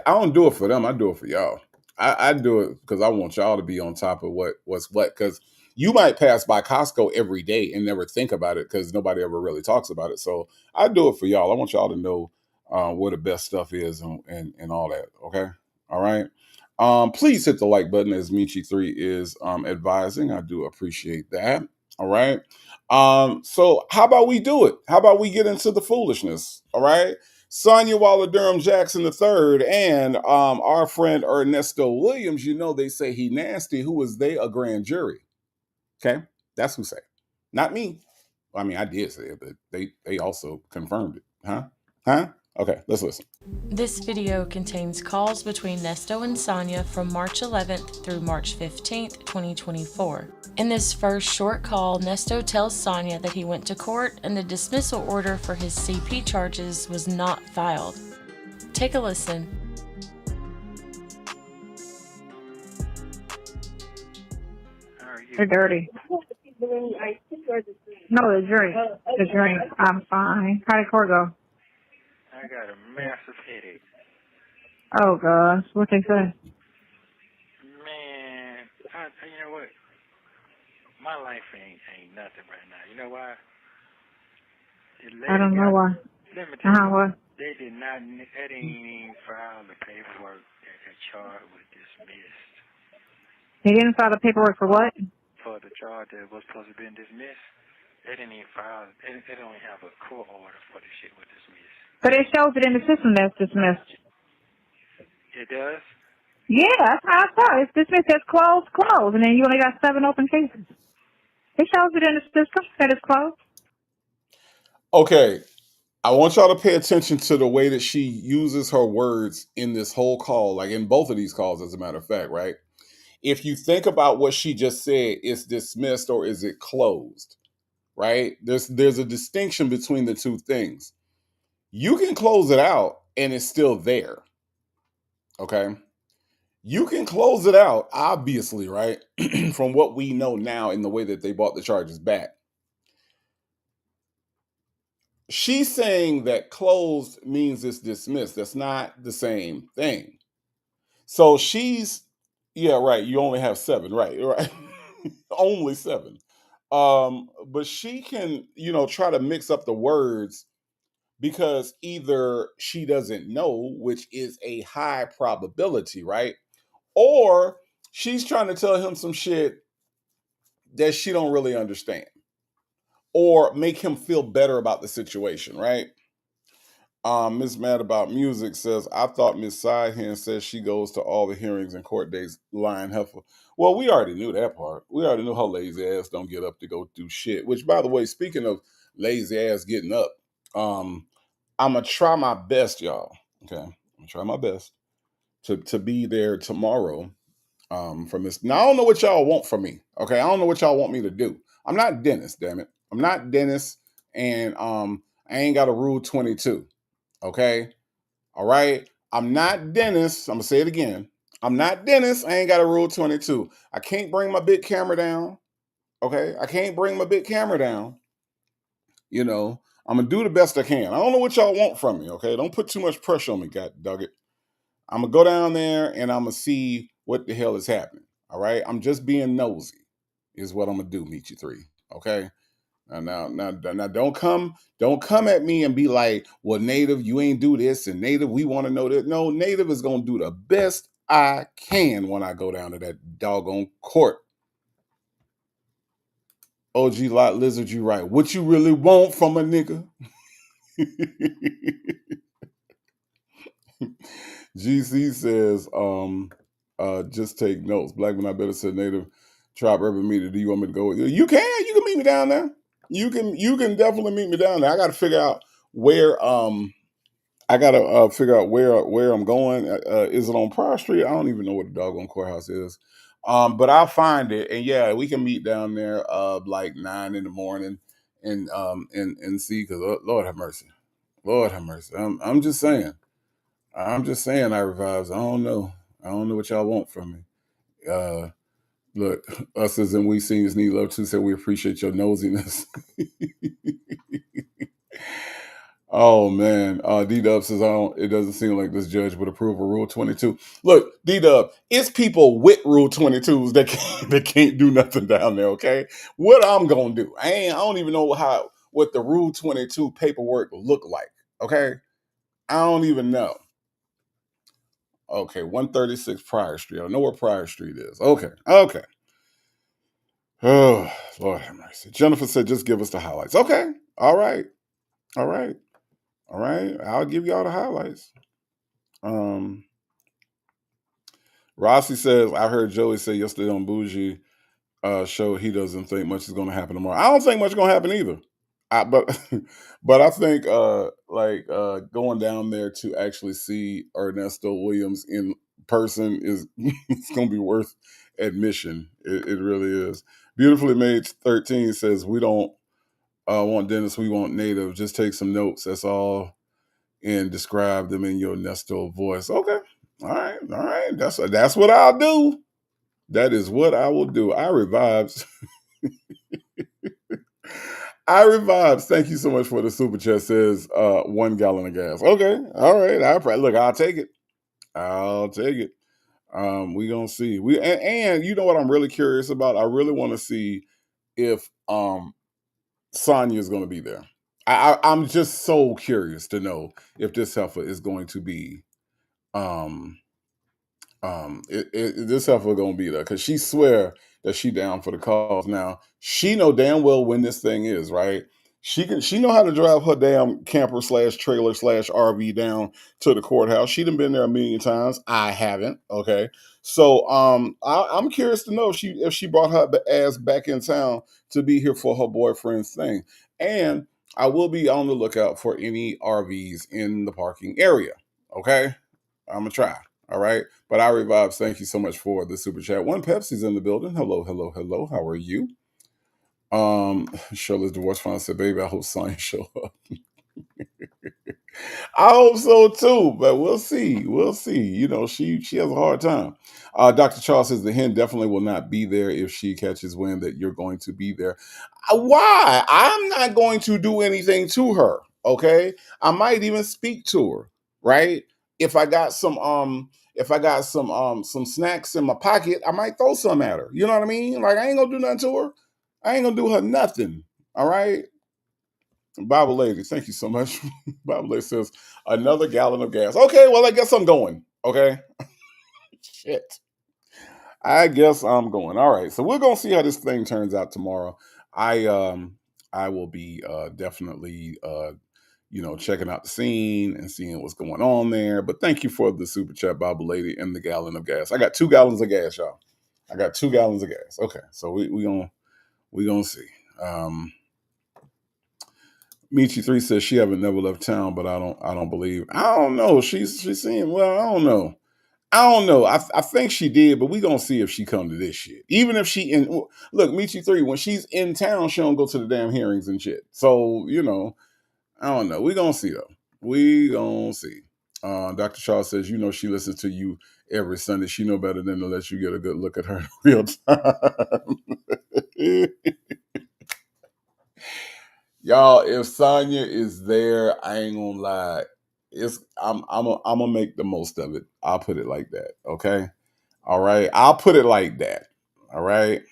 don't do it for them. I do it for y'all. I do it because I want y'all to be on top of what's what. Because you might pass by Costco every day and never think about it because nobody ever really talks about it. So I do it for y'all. I want y'all to know where the best stuff is and all that. Okay, all right. Please hit the like button as Michi3 is advising. I do appreciate that. All right. So how about we do it? How about we get into the foolishness? All right. Sonya Waller Durham Jackson III and our friend Ernesto Williams, they say he nasty. Who is they? A grand jury. Okay. That's who say. Not me. I mean, I did say it, but they also confirmed it. Huh? Okay, let's listen. This video contains calls between Nesto and Sonya from March 11th through March 15th, 2024. In this first short call, Nesto tells Sonya that he went to court and the dismissal order for his CP charges was not filed. Take a listen. They're dirty. No, the drink. The drink. I'm fine. How did court go? I got a massive headache. Oh, gosh. What they say? Man, you know what? My life ain't nothing right now. You know why? I don't know why. Let me tell you, What? they didn't even file the paperwork that the charge was dismissed. They didn't file the paperwork for what? For the charge that was supposed to be dismissed, they didn't even file. They don't even have a court order for the shit was dismissed. But it shows it in the system that's dismissed. It does? Yeah, that's how I saw it. It's dismissed as closed, and then you only got 7 open cases. It shows it in the system that it's closed. Okay, I want y'all to pay attention to the way that she uses her words in this whole call, like in both of these calls, as a matter of fact, right? If you think about what she just said, it's dismissed or is it closed, right? There's a distinction between the two things. You can close it out and it's still there, okay? You can close it out, obviously, right? From what we know now in the way that they bought the charges back. She's saying that closed means it's dismissed. That's not the same thing. So yeah, right. You only have 7, right. Only 7. But she can, try to mix up the words because either she doesn't know, which is a high probability, right? Or she's trying to tell him some shit that she don't really understand or make him feel better about the situation, right? Miss Mad About Music says, I thought Miss Sidehand says she goes to all the hearings and court dates lying heifer. Well, we already knew that part. We already knew how lazy ass don't get up to go do shit. Which, by the way, speaking of lazy ass getting up, I'm going to try my best, y'all. Okay. I'm going to try my best to be there tomorrow for Miss. Now, I don't know what y'all want from me. Okay. I don't know what y'all want me to do. I'm not Dennis, damn it. I'm not Dennis. And I ain't got a Rule 22. Okay. All right. I'm not Dennis. I'm going to say it again. I'm not Dennis. I ain't got a Rule 22. I can't bring my big camera down. Okay. I can't bring my big camera down. I'm going to do the best I can. I don't know what y'all want from me. Okay. Don't put too much pressure on me, God dug it. I'm going to go down there and I'm going to see what the hell is happening. All right. I'm just being nosy is what I'm going to do, Meet You 3. Okay. Now, don't come at me and be like, well, Native, you ain't do this, and Native, we want to know that. No, Native is gonna do the best I can when I go down to that doggone court. OG Lot Lizard, you right. What you really want from a nigga? GC says, just take notes. Black man, I better say Native Tribe Urban Media. Do you want me to go with you? You can meet me down there. You can definitely meet me down there. I got to figure out where where I'm going. Is it on Prior Street? I don't even know what the doggone courthouse is. But I'll find it, and yeah, we can meet down there like 9 in the morning and see. Because Lord have mercy, Lord have mercy. I'm just saying. I revives. I don't know what y'all want from me. Look, us as in we seniors need love too. Said we appreciate your nosiness. Oh man, D-Dub says it doesn't seem like this judge would approve of Rule 22. Look, D-Dub, it's people with Rule 22s that can't do nothing down there. Okay, what I'm gonna do? I don't even know what the Rule 22 paperwork look like. Okay, I don't even know. Okay, 136 Prior Street. I know where Prior Street is. Okay. Oh, Lord have mercy. Jennifer said, just give us the highlights. Okay. All right. I'll give y'all the highlights. Rossi says, I heard Joey say yesterday on Bougie show he doesn't think much is going to happen tomorrow. I don't think much is going to happen either. but but I think going down there to actually see Ernesto Williams in person is it's gonna be worth admission. It really is. Beautifully Made 13 says we don't want Dennis, we want native. Just take some notes. That's all, and describe them in your Nesto voice. Okay. All right. All right. That's what I'll do. That is what I will do. I revives. I revives. Thank you so much for the super chat. Says 1 gallon of gas. Okay. All right. Look, I'll take it. I'll take it. We gonna see. And you know what I'm really curious about? I really want to see if Sonya is gonna be there. I'm just so curious to know if this heifer is going to be um this heifer gonna be there because she swear that she down for the cause. Now she know damn well when this thing is, right? She know how to drive her damn camper slash trailer slash RV down to the courthouse. She done been there a million times. I haven't. Okay, so I'm curious to know if she brought her ass back in town to be here for her boyfriend's thing. And I will be on the lookout for any RVs in the parking area. Okay, I'm gonna try. All right. But I revives. Thank you so much for the super chat. One Pepsi's in the building. Hello, hello, hello. How are you? Shirley's divorce fund said, baby, I hope Sonya show up. I hope so too, but we'll see. We'll see. You know, she has a hard time. Dr. Charles says the hen definitely will not be there if she catches wind that you're going to be there. Why? I'm not going to do anything to her. Okay. I might even speak to her, right? If I got some snacks in my pocket, I might throw some at her. You know what I mean? Like I ain't gonna do nothing to her. I ain't gonna do her nothing. All right. Bible lady, thank you so much. Bible lady says another gallon of gas. Okay, well, I guess I'm going. Okay. Shit. I guess I'm going. All right. So we're gonna see how this thing turns out tomorrow. I will be definitely checking out the scene and seeing what's going on there. But thank you for the super chat, Bible lady, and the gallon of gas. I got 2 gallons of gas, y'all. I got 2 gallons of gas. Okay, so we gonna see. Michi3 says she haven't never left town, but I don't believe. I don't know. She's saying, well, I don't know. I think she did, but we gonna see if she come to this shit. Even if she look, Michi3, when she's in town, she don't go to the damn hearings and shit. So, I don't know. We gonna see though. We gonna see. Dr. Shaw says, she listens to you every Sunday. She know better than to let you get a good look at her in real time. Y'all, if Sonya is there, I ain't gonna lie. I'm gonna make the most of it. I'll put it like that. Okay. All right. I'll put it like that. All right.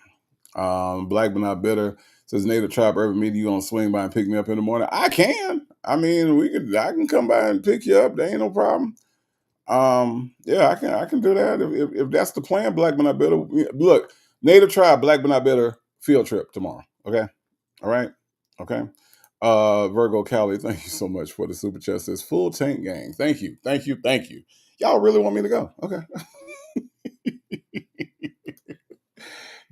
Black but not bitter says Native Tribe Urban Media, you gonna swing by and pick me up in the morning? I can. I mean, I can come by and pick you up. There ain't no problem. Yeah, I can do that if that's the plan. Black but not bitter. Look, Native Tribe, Black but not bitter field trip tomorrow. Okay. All right. Okay. Virgo Cali, thank you so much for the super chat. Says full tank gang. Thank you. Thank you. Thank you. Y'all really want me to go? Okay.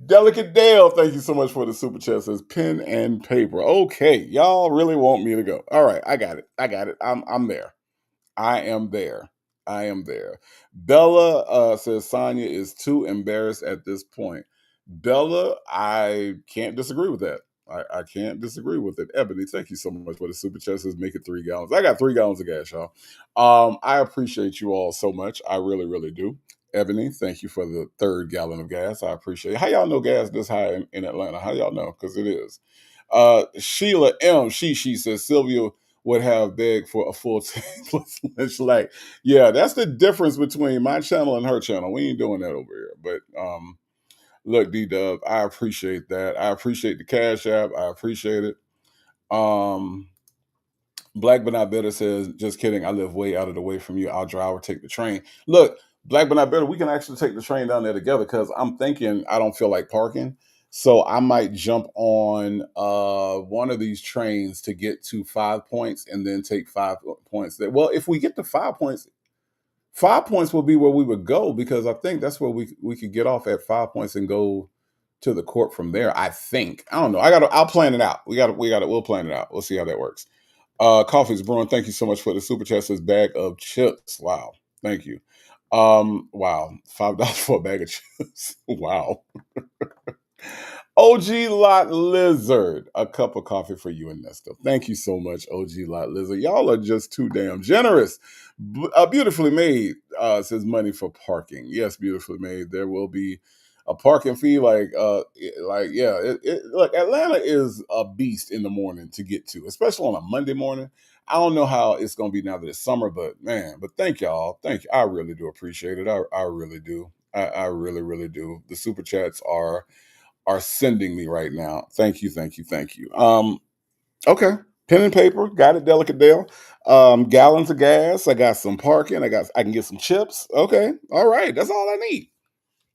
Delicate Dale, thank you so much for the super chat. Says pen and paper. Okay, y'all really want me to go. All right, I got it. I'm there. I am there. I am there. Bella says Sonya is too embarrassed at this point. Bella, I can't disagree with that. I can't disagree with it. Ebony, thank you so much for the super chat. Says make it 3 gallons. I got 3 gallons of gas, y'all. I appreciate you all so much. I really, really do. Ebony, thank you for the 3rd gallon of gas. I appreciate it. How y'all know gas this high in Atlanta? How y'all know? Because it is. Sheila M. She says Sylvia would have begged for a full tank plus lunch. Like, yeah, that's the difference between my channel and her channel. We ain't doing that over here. But look, D-Dub, I appreciate that. I appreciate the Cash App. I appreciate it. Black but not bitter says, just kidding. I live way out of the way from you. I'll drive or take the train. Look, Black but not bitter, we can actually take the train down there together because I'm thinking I don't feel like parking. So I might jump on one of these trains to get to 5 points and then take 5 points there. Well, if we get to 5 points, 5 points will be where we would go because I think that's where we could get off at 5 points and go to the court from there. I think. I don't know. I'll plan it out. We'll plan it out. We'll see how that works. Coffee's brewing. Thank you so much for the super chat. Says bag of chips. Wow. Thank you. Wow. $5 for a bag of chips. Wow. OG Lot Lizard, a cup of coffee for you and Nesto. Thank you so much, OG Lot Lizard. Y'all are just too damn generous. Beautifully made says money for parking. Yes, beautifully made. There will be a parking fee. Look, Atlanta is a beast in the morning to get to, especially on a Monday morning. I don't know how it's going to be now that it's summer, but thank y'all. Thank you. I really do appreciate it. I really do. I really, really do. The super chats are sending me right now. Thank you. Okay. Pen and paper. Got it, Delicate Dale. Gallons of gas. I got some parking. I can get some chips. Okay. All right. That's all I need.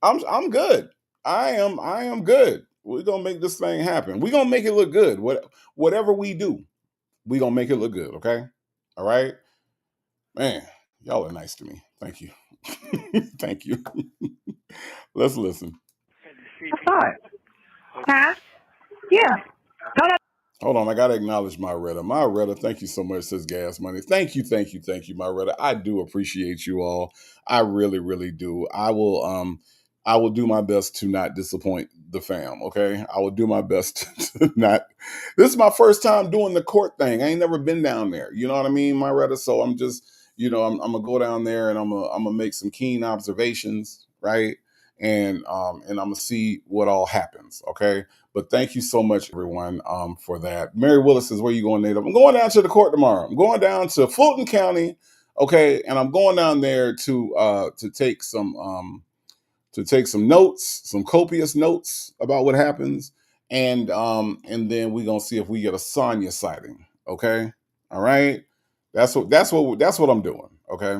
I'm good. I am good. We're gonna make this thing happen. We're gonna make it look good. Whatever we do, we're gonna make it look good. Okay. All right. Man, y'all are nice to me. Thank you. Thank you. Let's listen. I saw it. Huh? Yeah. No, no. Hold on, I gotta acknowledge Myretta. Myretta, thank you so much, says gas money. Thank you, Myretta. I do appreciate you all. I really, really do. I will do my best to not disappoint the fam, okay? I will do my best to not. This is my first time doing the court thing. I ain't never been down there. You know what I mean, Myretta? So I'm just, I'm gonna go down there and I'm gonna make some keen observations, right? And I'm gonna see what all happens, okay? But thank you so much, everyone, for that. Mary Willis says, where are you going, Nate? I'm going down to the court tomorrow. I'm going down to Fulton County, okay, and I'm going down there to take some notes, some copious notes about what happens, and then we're gonna see if we get a Sonya sighting. Okay, all right. That's what I'm doing. Okay.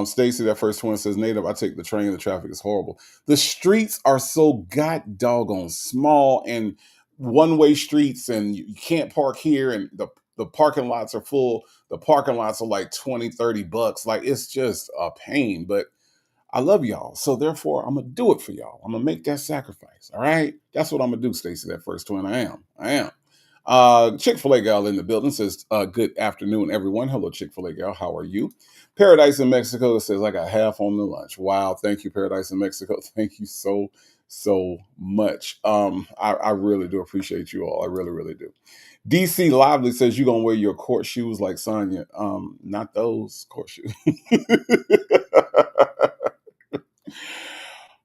Stacy, that first one says, Native, I take the train. The traffic is horrible. The streets are so god doggone small and one-way streets, and you can't park here, and the parking lots are full. The parking lots are like $20-$30. Like, it's just a pain, but I love y'all. So therefore, I'm going to do it for y'all. I'm going to make that sacrifice. All right. That's what I'm going to do, Stacy, that first twin. I am. Chick-fil-A gal in the building says, good afternoon, everyone. Hello, Chick-fil-A gal. How are you? Paradise in Mexico says, I got half on the lunch. Wow. Thank you, Paradise in Mexico. Thank you so much. I really do appreciate you all. I really, really do. DC Lively says, you going to wear your court shoes like Sonya. Not those court shoes.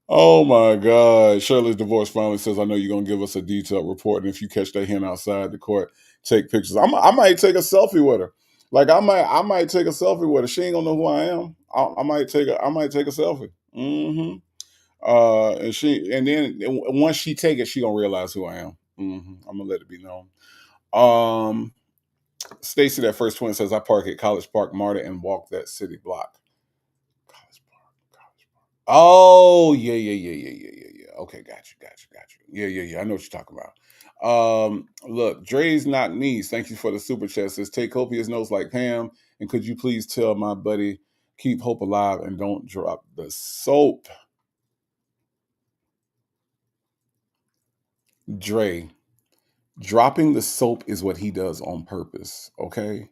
Oh my God. Shirley's divorce finally says, I know you're going to give us a detailed report. And if you catch that hen outside the court, take pictures. I might take a selfie with her. Like I might take a selfie with her. She ain't gonna know who I am. I might take a selfie. Mm-hmm. And then once she take it, she gonna realize who I am. Mm-hmm. I'm gonna let it be known. Stacy, that first twin says, I park at College Park, MARTA, and walk that city block. College Park. Oh, yeah. Okay, got you. Yeah. I know what you're talking about. Look, Dre's not knees. Thank you for the super chat. Says, take copious notes like Pam, and could you please tell my buddy keep hope alive and don't drop the soap. Dre, dropping the soap is what he does on purpose. Okay,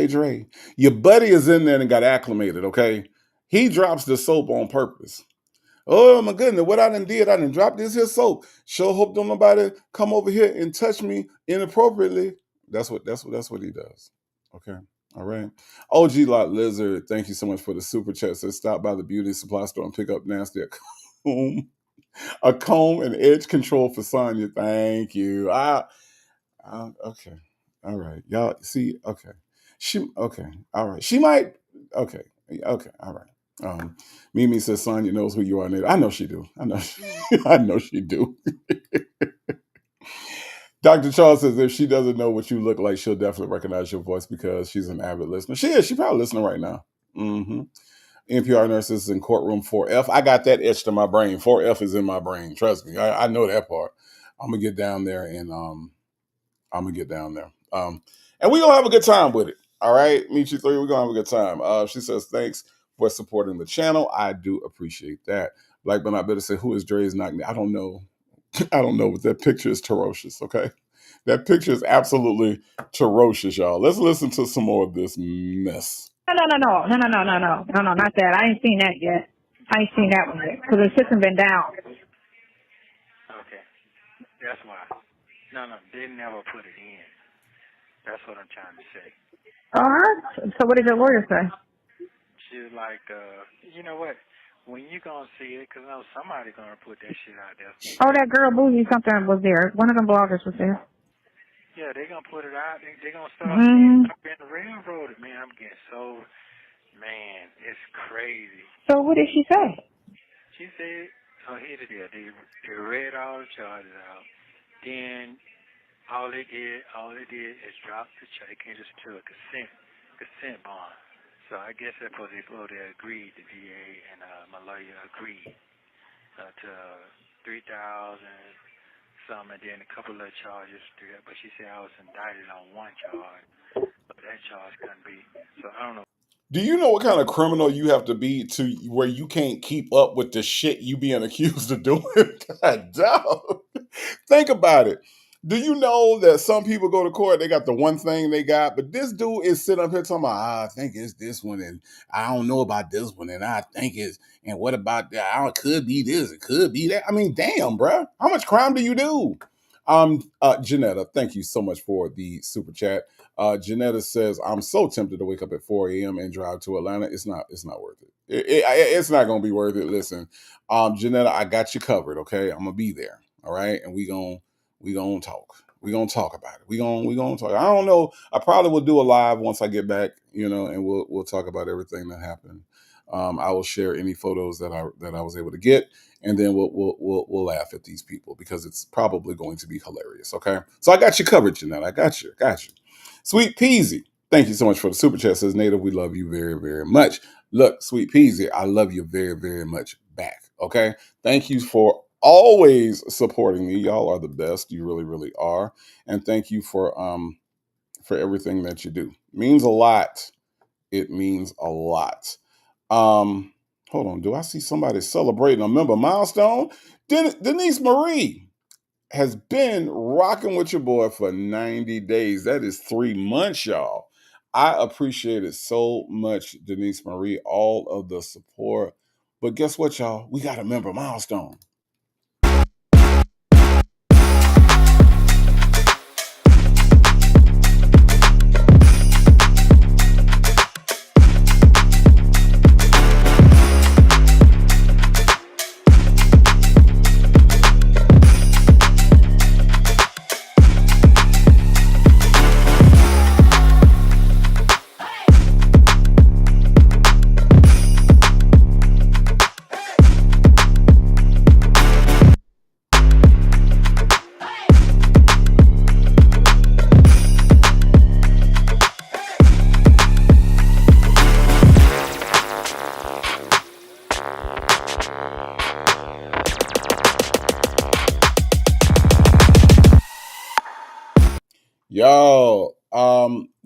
Dre, your buddy is in there and got acclimated. Okay, he drops the soap on purpose. Oh my goodness, what I done dropped this here soap. Sure hope don't nobody come over here and touch me inappropriately. That's what he does. Okay. All right. OG Lot Lizard, thank you so much for the super chat. Says stop by the beauty supply store and pick up nasty a comb and edge control for Sonya. Thank you. Okay. All right. Y'all see, okay. Okay. All right. She might, okay. All right. Mimi says Sonya knows who you are. I know she do. I know she do. Dr. Charles says if she doesn't know what you look like, she'll definitely recognize your voice because she's an avid listener. She is. She's probably listening right now. Mm-hmm. NPR nurses in courtroom 4F. I got that etched in my brain. 4F is in my brain. Trust me. I know that part. I'm gonna get down there and and we're gonna have a good time with it. All right, meet you three. We're gonna have a good time. She says thanks for supporting the channel. I do appreciate that. Black but not better said, who is Dre's knock? I don't know. I don't know, but that picture is ferocious, okay? That picture is absolutely ferocious, y'all. Let's listen to some more of this mess. No, not that. I ain't seen that yet. I ain't seen that one yet because the system been down. Okay. That's why. No, they never put it in. That's what I'm trying to say. All right. So what did your lawyer say? She was like, you know what? When you gonna see it, because I know somebody gonna put that shit out there. Oh, that girl Bougie something was there. One of them bloggers was there. Yeah, they gonna put it out. They gonna start seeing up in the railroad. Man, I'm getting so, man, it's crazy. So what did she say? She said, oh, here it is. They read all the charges out. Then all they did is drop the check. They came just to a consent bond. So I guess that's what they agreed. The DA and my lawyer agreed to 3,000 some, and then a couple of charges. But she said I was indicted on one charge, but that charge couldn't be. So I don't know. Do you know what kind of criminal you have to be to where you can't keep up with the shit you being accused of doing? God damn. Think about it. Do you know that some people go to court, they got the one thing they got, but this dude is sitting up here talking about, I think it's this one, and I don't know about this one, and I think it's, and what about that? It could be this, it could be that. I mean, damn, bro. How much crime do you do? Janetta, thank you so much for the super chat. Janetta says, I'm so tempted to wake up at 4 a.m. and drive to Atlanta. It's not worth it. It's not going to be worth it. Listen, Janetta, I got you covered. Okay. I'm going to be there. All right. And we going to talk. We're going to talk about it. We're going to talk. I don't know. I probably will do a live once I get back, and we'll talk about everything that happened. I will share any photos that I was able to get, and then we'll laugh at these people because it's probably going to be hilarious. Okay, so I got you covered, Jeanette. I got you. Sweet Peasy, thank you so much for the super chat. Says Native, we love you very, very much. Look, Sweet Peasy, I love you very, very much back. Okay, thank you for always supporting me. Y'all are the best. You really, really are, and thank you for everything that you do. It means a lot. It means a lot. Hold on. Do I see somebody celebrating a member milestone? Denise Marie has been rocking with your boy for 90 days. That is 3 months, y'all. I appreciate it so much, Denise Marie, all of the support. But guess what, y'all? We got a member milestone. Yo,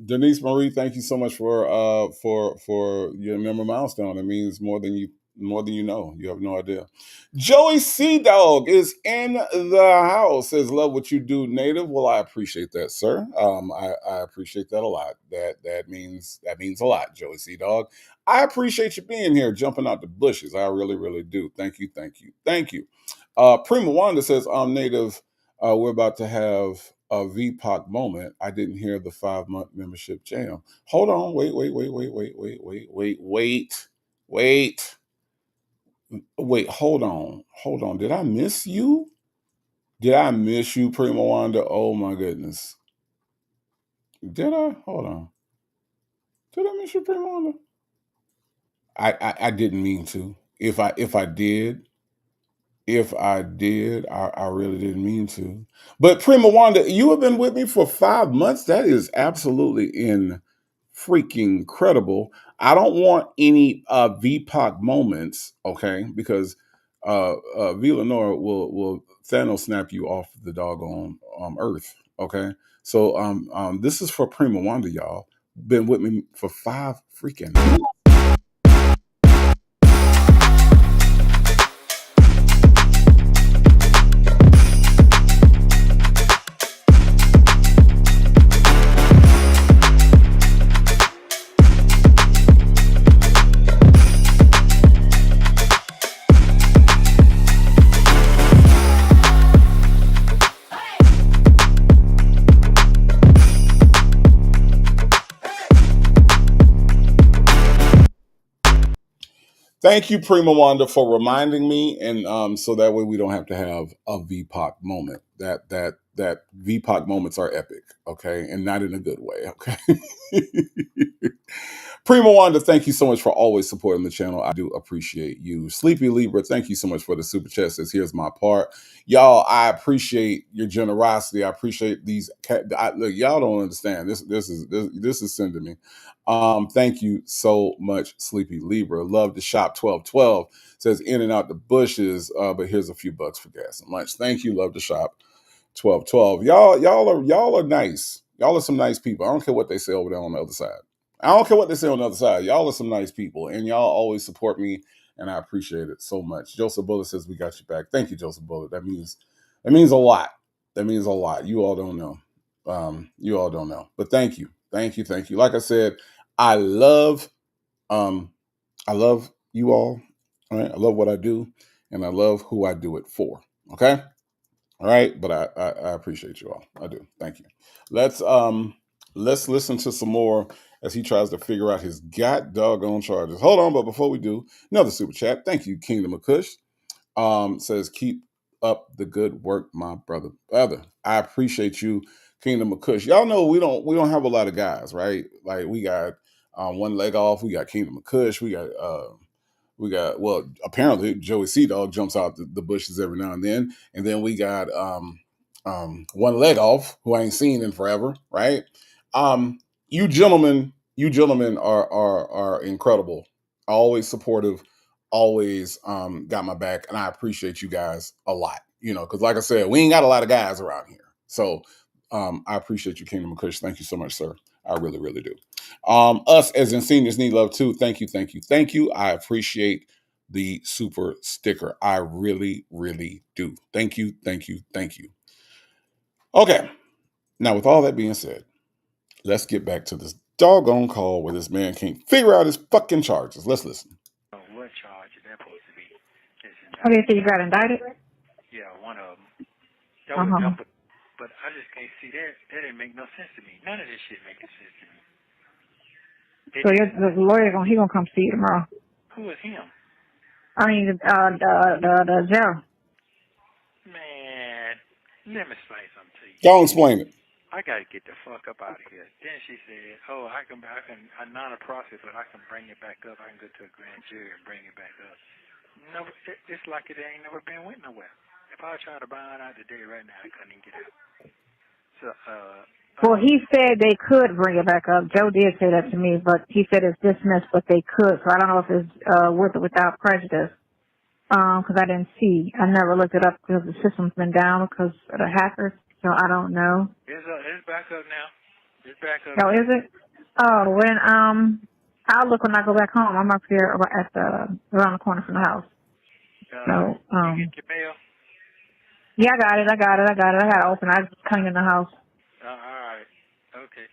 Denise Marie, thank you so much for your member milestone. It means more than you know. You have no idea. Joey Sea Dog is in the house. Says, love what you do, Native. Well, I appreciate that, sir. I appreciate that a lot. That means a lot, Joey Sea Dog. I appreciate you being here, jumping out the bushes. I really, really do. Thank you. Prima Wanda says, I'm Native. We're about to have a VPOC moment. I didn't hear the 5-month membership jam. Hold on. Wait. Hold on. Did I miss you? Prima Wanda? Oh my goodness. Did I? Hold on. Did I miss you, Prima Wanda? I didn't mean to. If I did, I really didn't mean to. But Prima Wanda, you have been with me for 5 months. That is absolutely freaking incredible. I don't want any VPOC moments, okay? Because Villanora will Thanos snap you off the doggone earth, okay? So this is for Prima Wanda, y'all. Been with me for 5 freaking months. Thank you, Prima Wanda, for reminding me, and so that way we don't have to have a VPOC moment. That VPOC moments are epic, okay, and not in a good way, okay. Prima Wanda, thank you so much for always supporting the channel. I do appreciate you. Sleepy Libra, thank you so much for the super chat. Says, here's my part. Y'all, I appreciate your generosity. I appreciate these. Look, y'all don't understand. This is sending me. Thank you so much, Sleepy Libra. Love to shop 1212. Says in and out the bushes, but here's a few bucks for gas and lunch. Thank you. Love to shop 1212. Y'all are nice. Y'all are some nice people. I don't care what they say over there on the other side. I don't care what they say on the other side. Y'all are some nice people, and y'all always support me, and I appreciate it so much. Joseph Bullet says we got you back. Thank you, Joseph Bullet. That means a lot. That means a lot. You all don't know. But thank you. Like I said, I love you all. All right. I love what I do, and I love who I do it for. Okay. All right, but I appreciate you all. I do. Thank you. Let's listen to some more as he tries to figure out his god doggone charges. Hold on, but before we do, another super chat. Thank you, Kingdom of Kush. Says keep up the good work, my brother. I appreciate you, Kingdom of Kush. Y'all know we don't have a lot of guys, right? Like we got one leg off. We got Kingdom of Kush. We got, well, apparently Joey Sea Dog jumps out the bushes every now and then we got one leg off who I ain't seen in forever, right? You gentlemen are incredible, always supportive, always got my back, and I appreciate you guys a lot. You know, because like I said, we ain't got a lot of guys around here, so I appreciate you, Kingdom of Kush. Thank you so much, sir. I really, really do. Us as in seniors need love too. Thank you. I appreciate the super sticker. I really, really do. Thank you. Okay. Now, with all that being said, let's get back to this doggone call where this man can't figure out his fucking charges. Let's listen. What charge is that supposed to be? Okay, so you got indicted? Yeah, one of them. That was, but I just can't see that. That didn't make no sense to me. None of this shit making sense to me. So the lawyer gonna come see you tomorrow. Who is him? I mean, the jail. Man, let me explain something to you. Don't explain it. I gotta get the fuck up out of here. Then she said, "Oh, I'm not a process, but I can bring it back up. I can go to a grand jury and bring it back up." No, it's like it ain't never been went nowhere. If I tried to bind out today, right now, I couldn't even get out. So, well, he said they could bring it back up. Joe did say that to me, but he said it's dismissed, but they could. So I don't know if it's with or without prejudice. Because I didn't see. I never looked it up because the system's been down because of the hackers. So I don't know. It's back up now. It's back up. Oh, is it? Oh, when I'll look when I go back home. I'm up here at around the corner from the house. So you get your mail? Yeah, I got it. I got it open. I was cleaning in the house. All right. Okay.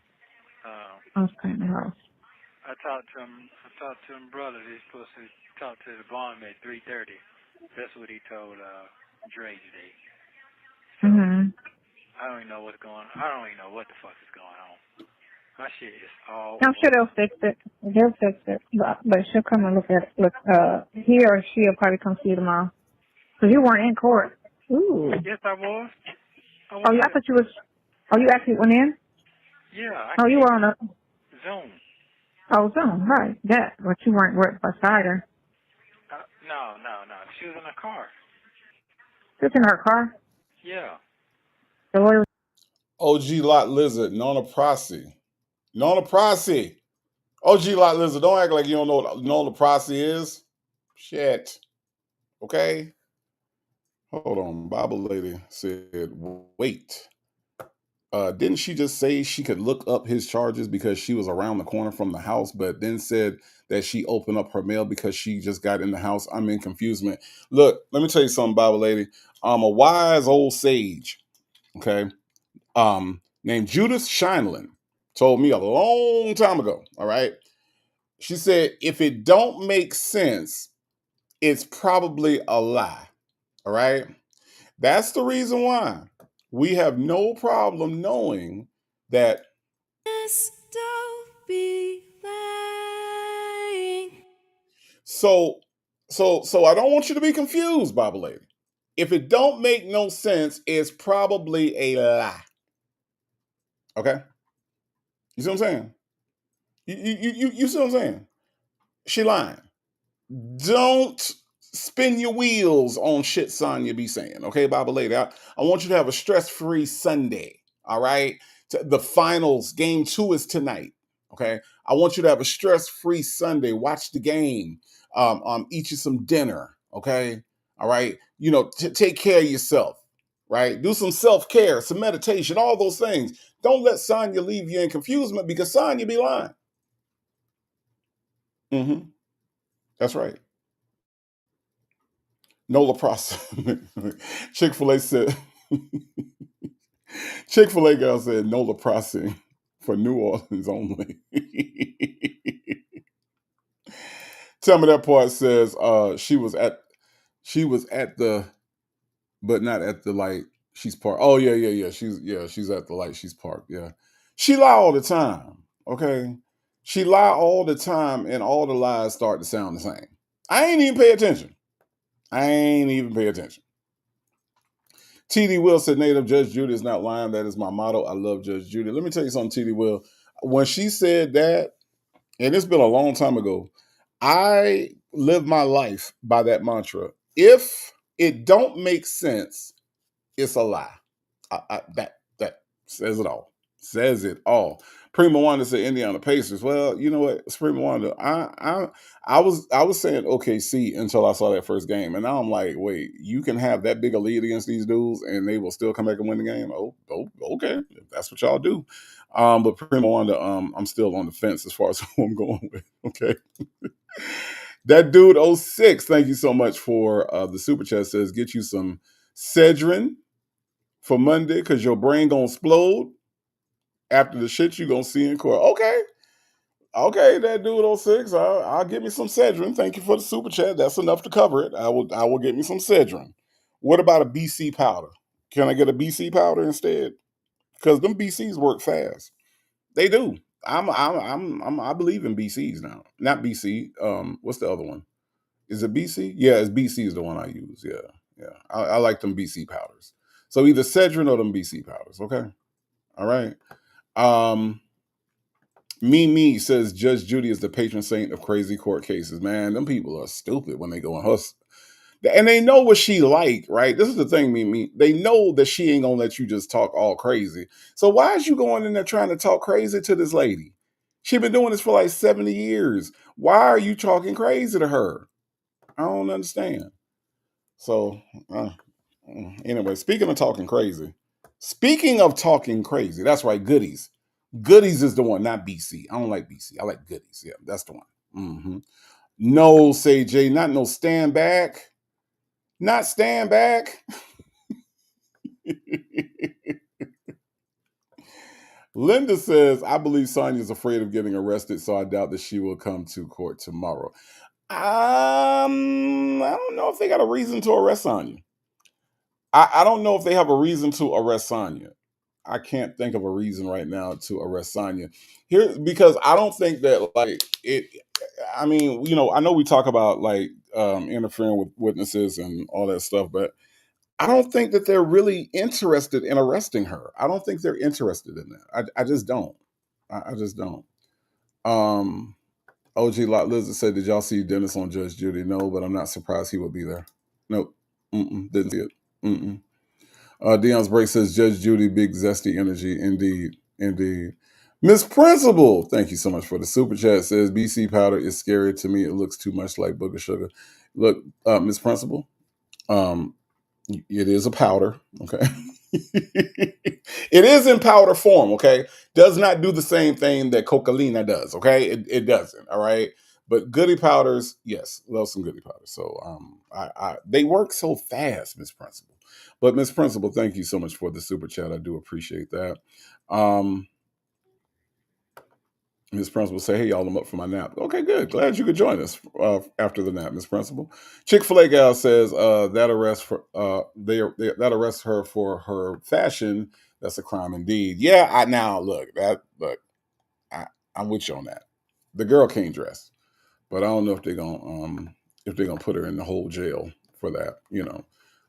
I was cleaning the house. I talked to him brother. He's supposed to talk to the bond at 3:30. That's what he told Dre today. So I don't even know what's going on. I don't even know what the fuck is going on. My shit is all. I'm sure they'll fix it. But she'll come and look at it. He or she'll probably come see you tomorrow. Because you weren't in court. Ooh. Yes, I was. I thought you was. Oh, you actually went in? Yeah. You were on a Zoom. Oh, Zoom, right. That, but you weren't beside her. No. She was in a car. She was in her car? Yeah. The lawyer was OG Lot Lizard, Nona Prasi. OG Lot Lizard, don't act like you don't know what Nona Prasi is. Shit. Okay? Hold on. Bible lady said, wait. Didn't she just say she could look up his charges because she was around the corner from the house, but then said that she opened up her mail because she just got in the house? I'm in confusement. Look, let me tell you something, Bible lady. A wise old sage, okay, named Judith Shineland told me a long time ago, all right? She said, if it don't make sense, it's probably a lie, all right? That's the reason why we have no problem knowing that. So So I don't want you to be confused, Bible lady. If it don't make no sense, it's probably a lie. Okay? You see what I'm saying? You see what I'm saying? She lying. Don't spin your wheels on shit Sonya be saying. Okay, Bible lady. I want you to have a stress-free Sunday. All right. The finals, game 2 is tonight. Okay. I want you to have a stress-free Sunday. Watch the game. Eat you some dinner. Okay. All right. Take care of yourself. Right. Do some self-care, some meditation, all those things. Don't let Sonya leave you in confusement because Sonya be lying. Mm-hmm. That's right. Nola Process. Chick-fil-A said, Chick-fil-A girl said Nola Processing for New Orleans only. Tell me that part says she was at the but not at the light. She's parked. Oh yeah. She's at the light. She's parked. Yeah. She lie all the time. Okay. She lie all the time and all the lies start to sound the same. I ain't even pay attention. TD Will said, Native Judge Judy is not lying. That is my motto. I love Judge Judy. Let me tell you something, TD Will. When she said that, and it's been a long time ago, I live my life by that mantra. If it don't make sense, it's a lie. That says it all. Says it all. Prima Wanda said Indiana Pacers. Well, you know what, Prima Wanda, I was saying OKC until I saw that first game, and now I'm like, wait, you can have that big a lead against these dudes, and they will still come back and win the game. Oh, okay, if that's what y'all do. But Prima Wanda, I'm still on the fence as far as who I'm going with. Okay. That dude 06, thank you so much for the super chat. Says get you some Cedrin for Monday because your brain gonna explode after the shit you gonna see in court. Okay, that dude 06. I'll get me some Cedrin. Thank you for the super chat. That's enough to cover it. I will get me some Cedrin. What about a BC powder? Can I get a BC powder instead? Because them BCs work fast. They do. I believe in BCs now. Not BC. What's the other one? Is it BC? Yeah, it's BC is the one I use. Yeah. I like them BC powders. So either Cedrin or them BC powders. Okay. All right. Me says Judge Judy is the patron saint of crazy court cases. Man, them people are stupid when they go and hustle. And they know what she like, right? This is the thing, me. They know that she ain't gonna let you just talk all crazy. So why is you going in there trying to talk crazy to this lady? She been doing this for like 70 years. Why are you talking crazy to her? I don't understand. So, anyway, speaking of talking crazy, that's right, Goodies. Goodies is the one, not BC. I don't like BC. I like Goodies. Yeah, that's the one. Mm-hmm. No, say Jay, not no stand back. Not stand back. Linda says, I believe Sonia's afraid of getting arrested, so I doubt that she will come to court tomorrow. I don't know if they got a reason to arrest Sonya. I don't know if they have a reason to arrest Sonya. I can't think of a reason right now to arrest Sonya here because I don't think that like it. I mean, I know we talk about like interfering with witnesses and all that stuff, but I don't think that they're really interested in arresting her. I don't think they're interested in that. I just don't. I just don't. OG Lot Lizard said, "Did y'all see Dennis on Judge Judy?" No, but I'm not surprised he would be there. Nope. Didn't see it. Dion's Break says Judge Judy, big zesty energy. Indeed. Miss Principal, thank you so much for the super chat. Says BC powder is scary to me. It looks too much like booger sugar. Look, Miss Principal, it is a powder. Okay, it is in powder form. Okay, does not do the same thing that Cocalina does. Okay, it doesn't. All right. But goody powders, yes, love some goody powders. So they work so fast, Miss Principal. But Miss Principal, thank you so much for the super chat. I do appreciate that. Miss Principal say, "Hey y'all, I'm up for my nap." Okay, good. Glad you could join us after the nap, Miss Principal. Chick-fil-A gal says that arrests her for her fashion. That's a crime indeed. Yeah, I'm with you on that. The girl can't dress. But I don't know if they're gonna if they're gonna put her in the whole jail for that.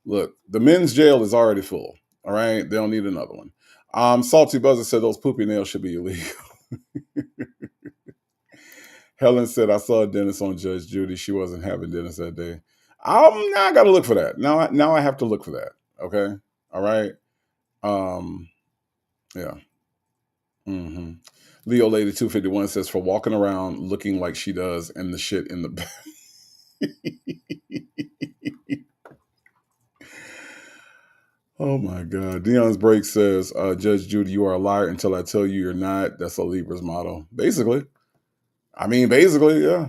Look, the men's jail is already full. All right, they don't need another one. Salty Buzzer said those poopy nails should be illegal. Helen said, I saw Dennis on Judge Judy. She wasn't having Dennis that day. Now I got to look for that. Now I have to look for that. Okay. All right. Yeah. Mm-hmm. Leo Lady 251 says, for walking around looking like she does and the shit in the back. Oh my God. Dion's Break says, Judge Judy, you are a liar until I tell you you're not. That's a Libra's motto. Basically. Yeah.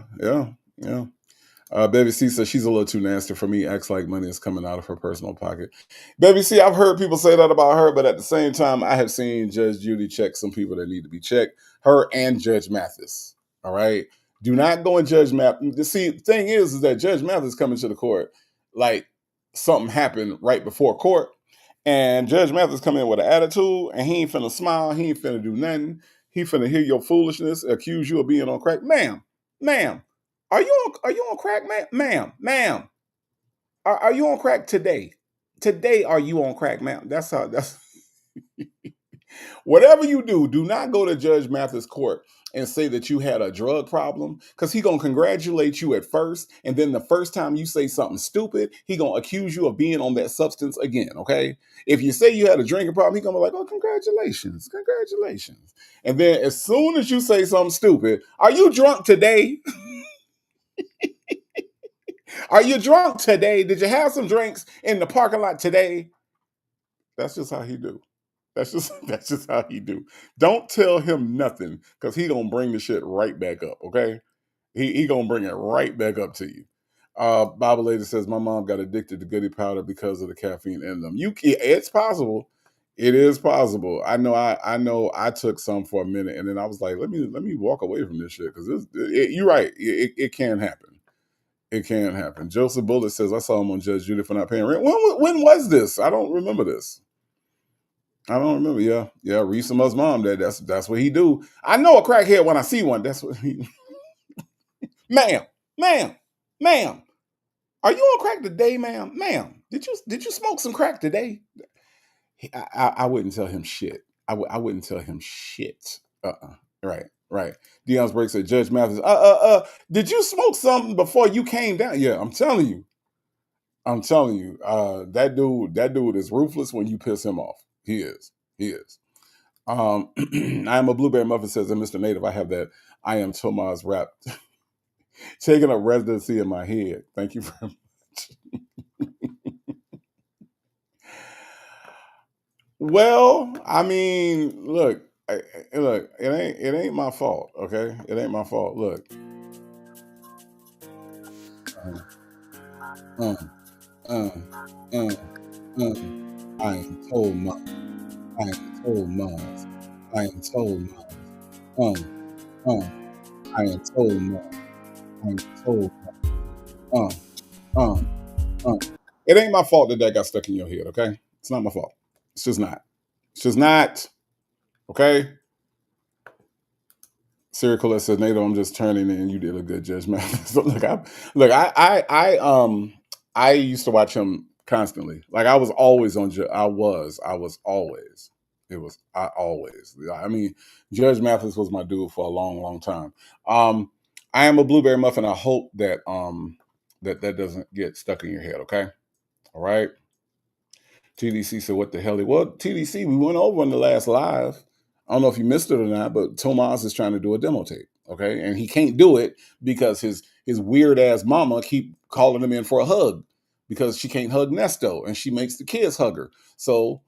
Baby C says she's a little too nasty for me. Acts like money is coming out of her personal pocket. Baby C, I've heard people say that about her, but at the same time, I have seen Judge Judy check some people that need to be checked. Her and Judge Mathis. All right. Do not go and Judge Mathis. See, the thing is that Judge Mathis coming to the court like something happened right before court. And Judge Mathis come in with an attitude, and he ain't finna smile. He ain't finna do nothing. He finna hear your foolishness, accuse you of being on crack. Ma'am. Are you on crack, ma'am? Are you on crack today? Today, are you on crack, ma'am? That's whatever you do, do not go to Judge Mathis court and say that you had a drug problem, because he gonna congratulate you at first, and then the first time you say something stupid, he gonna accuse you of being on that substance again. Okay, if you say you had a drinking problem, he gonna be like, oh, congratulations, and then as soon as you say something stupid, are you drunk today? Are you drunk today? Did you have some drinks in the parking lot today? That's just how he do. That's just how he do. Don't tell him nothing, because he gonna bring the shit right back up. Okay, he gonna bring it right back up to you. Bible Lady says my mom got addicted to goody powder because of the caffeine in them. It's possible. It is possible. I know. I took some for a minute, and then I was like, let me walk away from this shit, because you're right. It can happen. It can happen. Joseph Bullitt says, I saw him on Judge Judy for not paying rent. When was this? I don't remember this. I don't remember. Yeah. Reese Summer's mom. That's what he do. I know a crackhead when I see one. That's what he. Ma'am. Are you on crack today, ma'am? Ma'am, did you smoke some crack today? I wouldn't tell him shit. I wouldn't tell him shit. Right. Dion's Break said, Judge Mathis, did you smoke something before you came down? Yeah, I'm telling you. That dude is ruthless when you piss him off. He is. I am a Blueberry Muffin says, and Mr. Native, I have that I am Tomas rap taking a residency in my head. Thank you very much. Well, I mean, look, it ain't my fault, okay? It ain't my fault. Look. I am told mom. I am told mom. I am told mom. I am told mom. I am told mom. It ain't my fault that got stuck in your head, okay? It's not my fault. It's just not. Okay? Siri Colette says, Nato, I'm just turning in. You did a good judgment. So I used to watch him constantly. Like I was always on. I mean, Judge Mathis was my dude for a long, long time. I am a Blueberry Muffin. I hope that that doesn't get stuck in your head. Okay, all right. TDC said, "What the hell?" Well, TDC, we went over in the last live. I don't know if you missed it or not, but Tomas is trying to do a demo tape. Okay, and he can't do it because his weird ass mama keep calling him in for a hug because she can't hug Nesto, and she makes the kids hug her. So,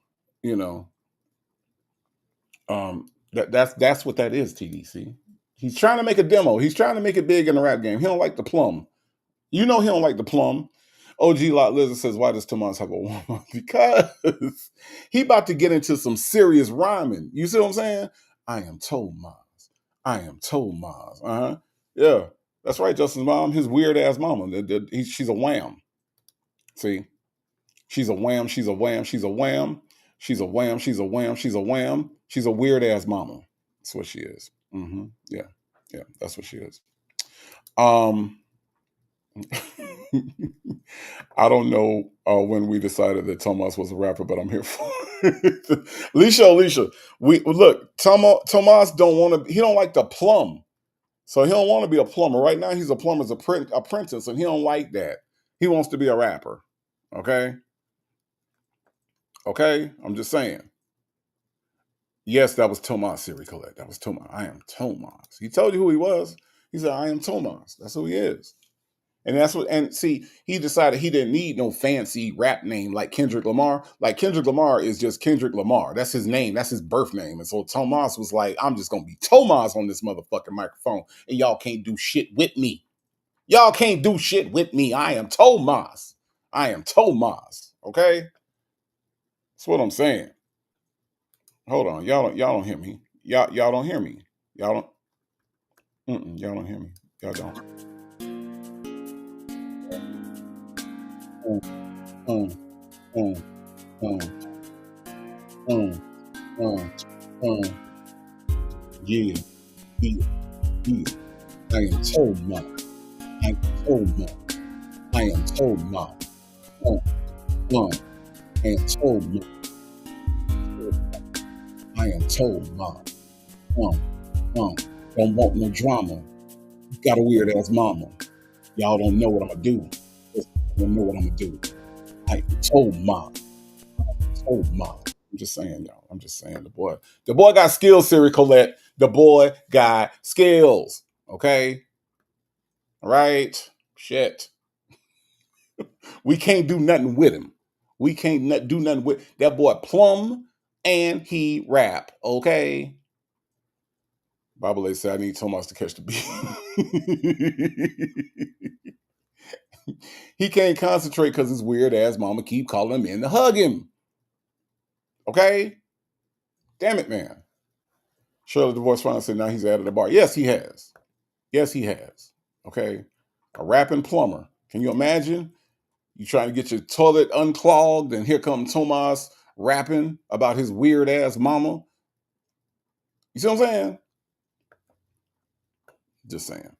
that's what that is. TDC. He's trying to make a demo. He's trying to make it big in the rap game. He don't like the plum. He don't like the plum. OG Lot Lizard says, why does Tomas have a woman? Because he about to get into some serious rhyming. You see what I'm saying? I am Tomas. Uh-huh. Yeah. That's right, Justin's mom. His weird ass mama. She's a wham. See? She's a wham. She's a wham. She's a wham. She's a wham. She's a wham. She's a wham. She's a weird ass mama. That's what she is. Mm-hmm. Yeah. That's what she is. I don't know when we decided that Tomas was a rapper, but I'm here for it. Alicia, we look. Tomas don't want to. He don't like to plumb, so he don't want to be a plumber. Right now, he's a plumber's apprentice, and he don't like that. He wants to be a rapper. Okay, I'm just saying. Yes, that was Tomas, Siri Colette. That was Tomas. I am Tomas. He told you who he was. He said, I am Tomas. That's who he is. And that's what, and see, he decided he didn't need no fancy rap name like Kendrick Lamar. Like Kendrick Lamar is just Kendrick Lamar. That's his name. That's his birth name. And so Tomas was like, I'm just going to be Tomas on this motherfucking microphone. And y'all can't do shit with me. Y'all can't do shit with me. I am Tomas. I am Tomas. Okay? That's what I'm saying. Hold on. Y'all don't hear me. Y'all don't hear me. Y'all don't hear me. Y'all don't. Mm, mm, mm, mm, mm. Yeah, yeah, yeah. I am Tomas. I am Tomas. I am Tomas. I am Tomas. I am Tomas. Don't want no drama. Got a weird ass mama. Y'all don't know what I'm gonna do. Don't know what I'm gonna do. I am Tomas. Tomas. I'm just saying, y'all. I'm just saying, the boy got skills, Siri Colette. The boy got skills. Okay. All right. Shit. We can't do nothing with him. We can't do nothing with that boy. Plum and he rap. Okay. Bible said, I need Tomas to catch the beat. He can't concentrate because his weird ass mama keep calling him in to hug him. Okay? Damn it, man. Shirley Divorce finally said now he's added a bar. Yes, he has. Yes, he has. Okay? A rapping plumber. Can you imagine? You trying to get your toilet unclogged, and here comes Tomas rapping about his weird ass mama. You see what I'm saying? Just saying.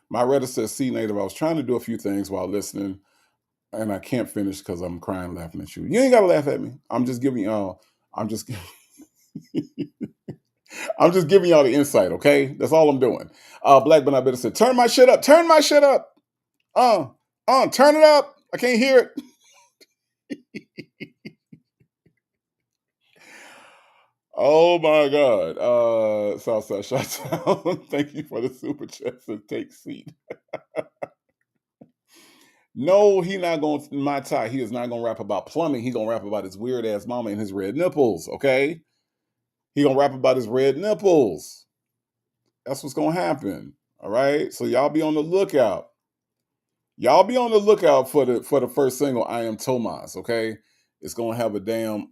My Reddit says, see, Native, I was trying to do a few things while listening, and I can't finish because I'm crying laughing at you. You ain't got to laugh at me. I'm just giving y'all, I'm just giving y'all the insight, okay? That's all I'm doing. Black But I Better said, turn my shit up. Turn my shit up. Turn it up. I can't hear it. Oh my God. Southside Shot Thank you for the super chats and take seat. No, he not going to my tie. He is not going to rap about plumbing. He going to rap about his weird ass mama and his red nipples. Okay. He going to rap about his red nipples. That's what's going to happen. All right. So y'all be on the lookout. Y'all be on the lookout for the first single, I Am Tomas. Okay. It's going to have a damn,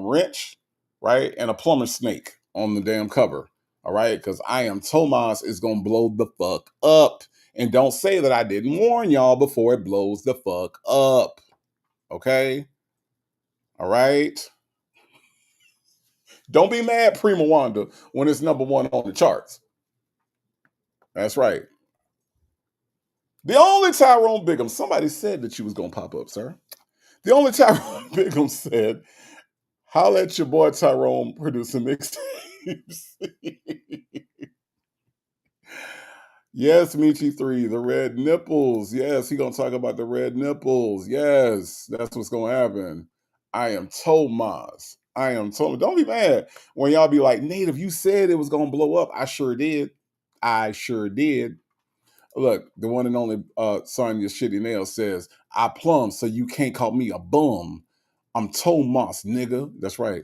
wrench, right? And a plumber snake on the damn cover. All right. Cause I Am Tomas is going to blow the fuck up. And don't say that I didn't warn y'all before it blows the fuck up. Okay? All right? Don't be mad, Prima Wanda, when it's number one on the charts. That's right. The only Tyrone Bigham, somebody said that you was going to pop up, sir. The only Tyrone Bigham said, holla at your boy Tyrone producing mixtapes. Yes, Michi3, the red nipples. Yes, he gonna talk about the red nipples. Yes, that's what's gonna happen. I am Tomas. I am Tomas. Don't be mad when y'all be like, Native, you said it was gonna blow up. I sure did. I sure did. Look, the one and only Sonya Shitty Nail says, I plumb, so you can't call me a bum. I'm Tomas, nigga. That's right.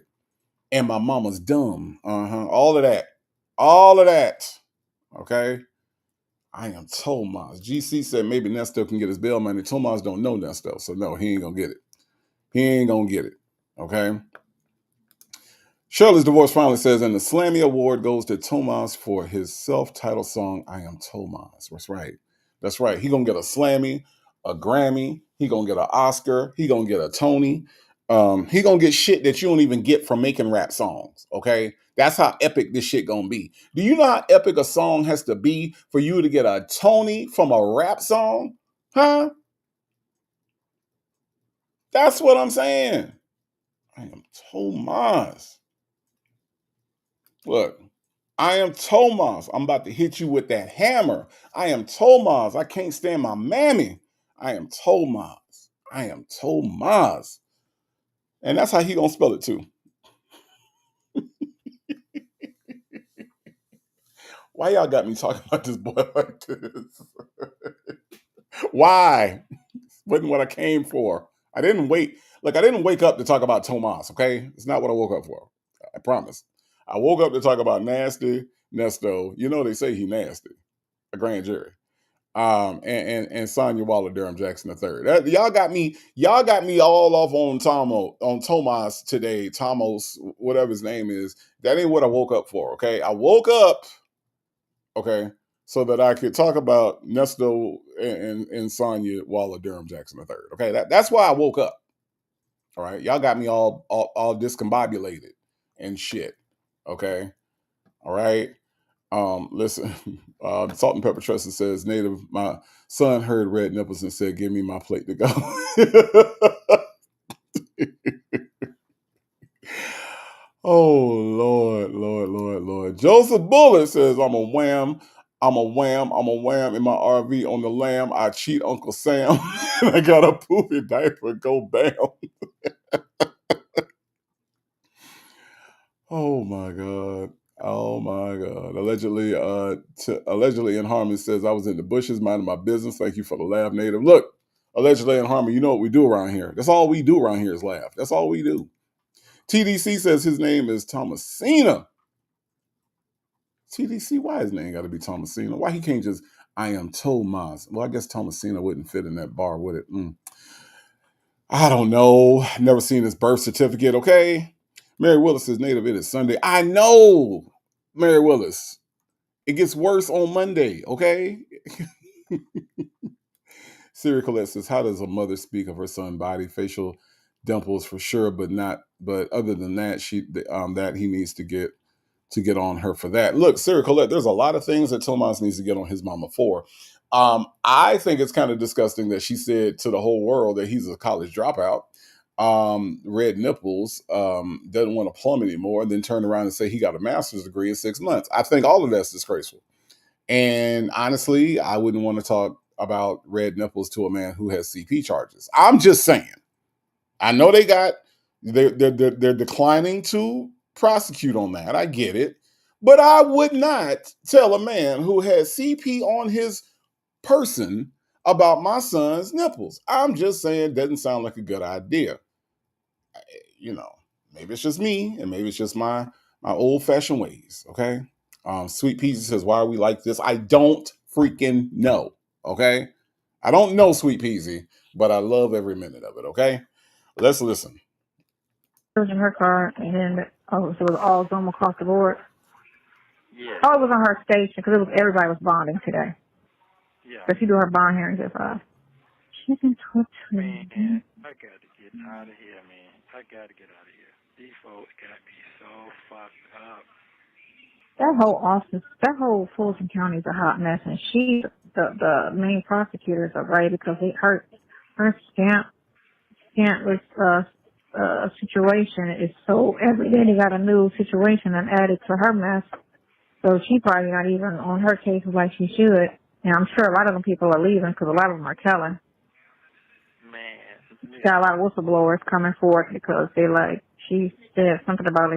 And my mama's dumb. All of that. All of that. Okay. I am Tomas. GC said maybe Nesto can get his bail money. Tomas don't know Nesto, so no, he ain't gonna get it. He ain't gonna get it. Okay. Shirley's Divorce finally says, and the Slammy Award goes to Tomas for his self-titled song, I Am Tomas. That's right. That's right. He gonna get a Slammy, a Grammy. He gonna get an Oscar. He gonna get a Tony. He gonna get shit that you don't even get from making rap songs. Okay, that's how epic this shit gonna be. Do you know how epic a song has to be for you to get a Tony from a rap song? Huh? That's what I'm saying. I am Tomas. Look, I am Tomas. I'm about to hit you with that hammer. I am Tomas. I can't stand my mammy. I am Tomas. I am Tomas. And that's how he gonna spell it too. Why y'all got me talking about this boy like this? Why? Wasn't what I came for. I didn't wait. Look, I didn't wake up to talk about Tomas, okay? It's not what I woke up for. I promise. I woke up to talk about nasty Nesto. You know they say he nasty. A grand jury. And Sonya Waller Durham Jackson III. Y'all got me all off on Tomas today. Tomos, whatever his name is. That ain't what I woke up for, okay? I woke up, okay, so that I could talk about Nesto and Sonya Waller Durham Jackson III. Okay, that's why I woke up. All right, y'all got me all discombobulated and shit. Okay, all right. Listen, the Salt and Pepper Trust says, Native, my son heard red nipples and said, give me my plate to go. Oh, Lord. Joseph Bullet says, I'm a wham in my RV on the lam. I cheat Uncle Sam. And I got a poopy diaper, go bam. Oh my God. Allegedly, in Harmony says, I was in the bushes minding my business. Thank you for the laugh, Native. Look, allegedly in Harmony, you know what we do around here. That's all we do around here is laugh. That's all we do. TDC says his name is Thomasina. TDC, why his name got to be Thomasina? Why he can't just, I am Tomas? Well, I guess Thomasina wouldn't fit in that bar, would it? I don't know. Never seen his birth certificate, okay? Mary Willis says, Native, it is Sunday. I know, Mary Willis. It gets worse on Monday, okay? Siri Colette says, how does a mother speak of her son's body? Facial dimples for sure, but other than that, that he needs to get on her for that. Look, Siri Colette, there's a lot of things that Tomas needs to get on his mama for. I think it's kind of disgusting that she said to the whole world that he's a college dropout, red nipples, doesn't want to plumb anymore, and then turn around and say he got a master's degree in 6 months. I think all of that's disgraceful. And honestly, I wouldn't want to talk about red nipples to a man who has CP charges. I'm just saying. I know they're declining to prosecute on that. I get it. But I would not tell a man who has CP on his person about my son's nipples. I'm just saying it doesn't sound like a good idea. Maybe it's just me, and maybe it's just my old-fashioned ways, okay? Sweet Peasy says, why are we like this? I don't freaking know, okay? I don't know, Sweet Peasy, but I love every minute of it, okay? Let's listen. It was in her car, and then so it was all Zoom across the board. Yeah. Oh, it was on her station because everybody was bonding today. Yeah. So she do her bond hearings at 5. Chicken Man, I got to get out of here, man. I got to get out of here. These folks got me so fucked up. That whole office, that whole Fulton County is a hot mess, and the main prosecutors are right because her scantless situation is so every day they got a new situation and added to her mess. So she probably not even on her cases like she should. And I'm sure a lot of them people are leaving because a lot of them are telling. Man. Got a lot of whistleblowers coming forward because she said something about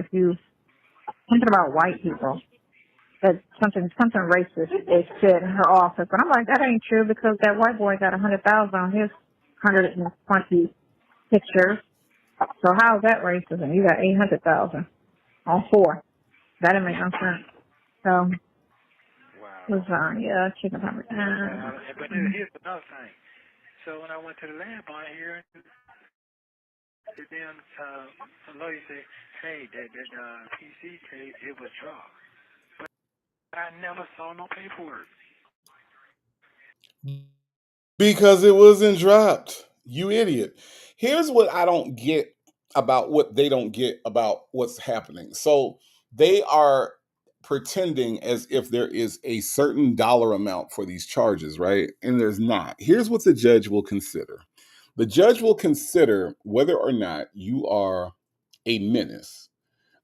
white people. That something racist they said in her office. But I'm like, that ain't true because that white boy got 100,000 on his 120 pictures. So how is that racism? You got 800,000 on 4. That didn't make no sense. So, wow. lasagna, chicken pepper. But here's another thing. So when I went to the lab on here, the damn lawyer said, hey, that PC case, it was dropped. But I never saw no paperwork. Because it wasn't dropped. You idiot. Here's what I don't get about what they don't get about what's happening. So they are pretending as if there is a certain dollar amount for these charges, right? And there's not. Here's what the judge will consider. The judge will consider whether or not you are a menace.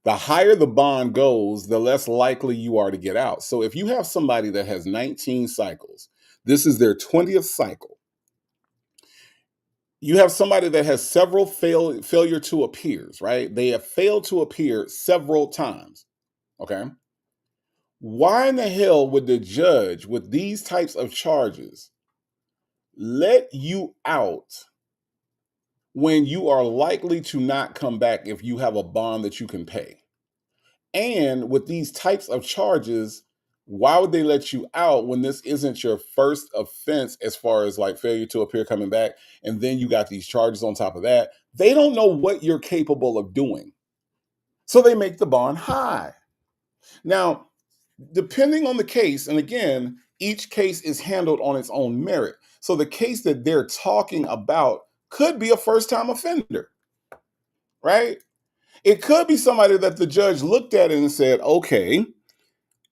The higher the bond goes, the less likely you are to get out. So if you have somebody that has 19 cycles, this is their 20th cycle. You have somebody that has several failure to appears, right? They have failed to appear several times. Okay. Why in the hell would the judge with these types of charges let you out when you are likely to not come back if you have a bond that you can pay? And with these types of charges, why would they let you out when this isn't your first offense as far as like failure to appear coming back? And then you got these charges on top of that. They don't know what you're capable of doing. So they make the bond high. Now, depending on the case, and again, each case is handled on its own merit. So the case that they're talking about could be a first time offender, right? It could be somebody that the judge looked at and said, okay,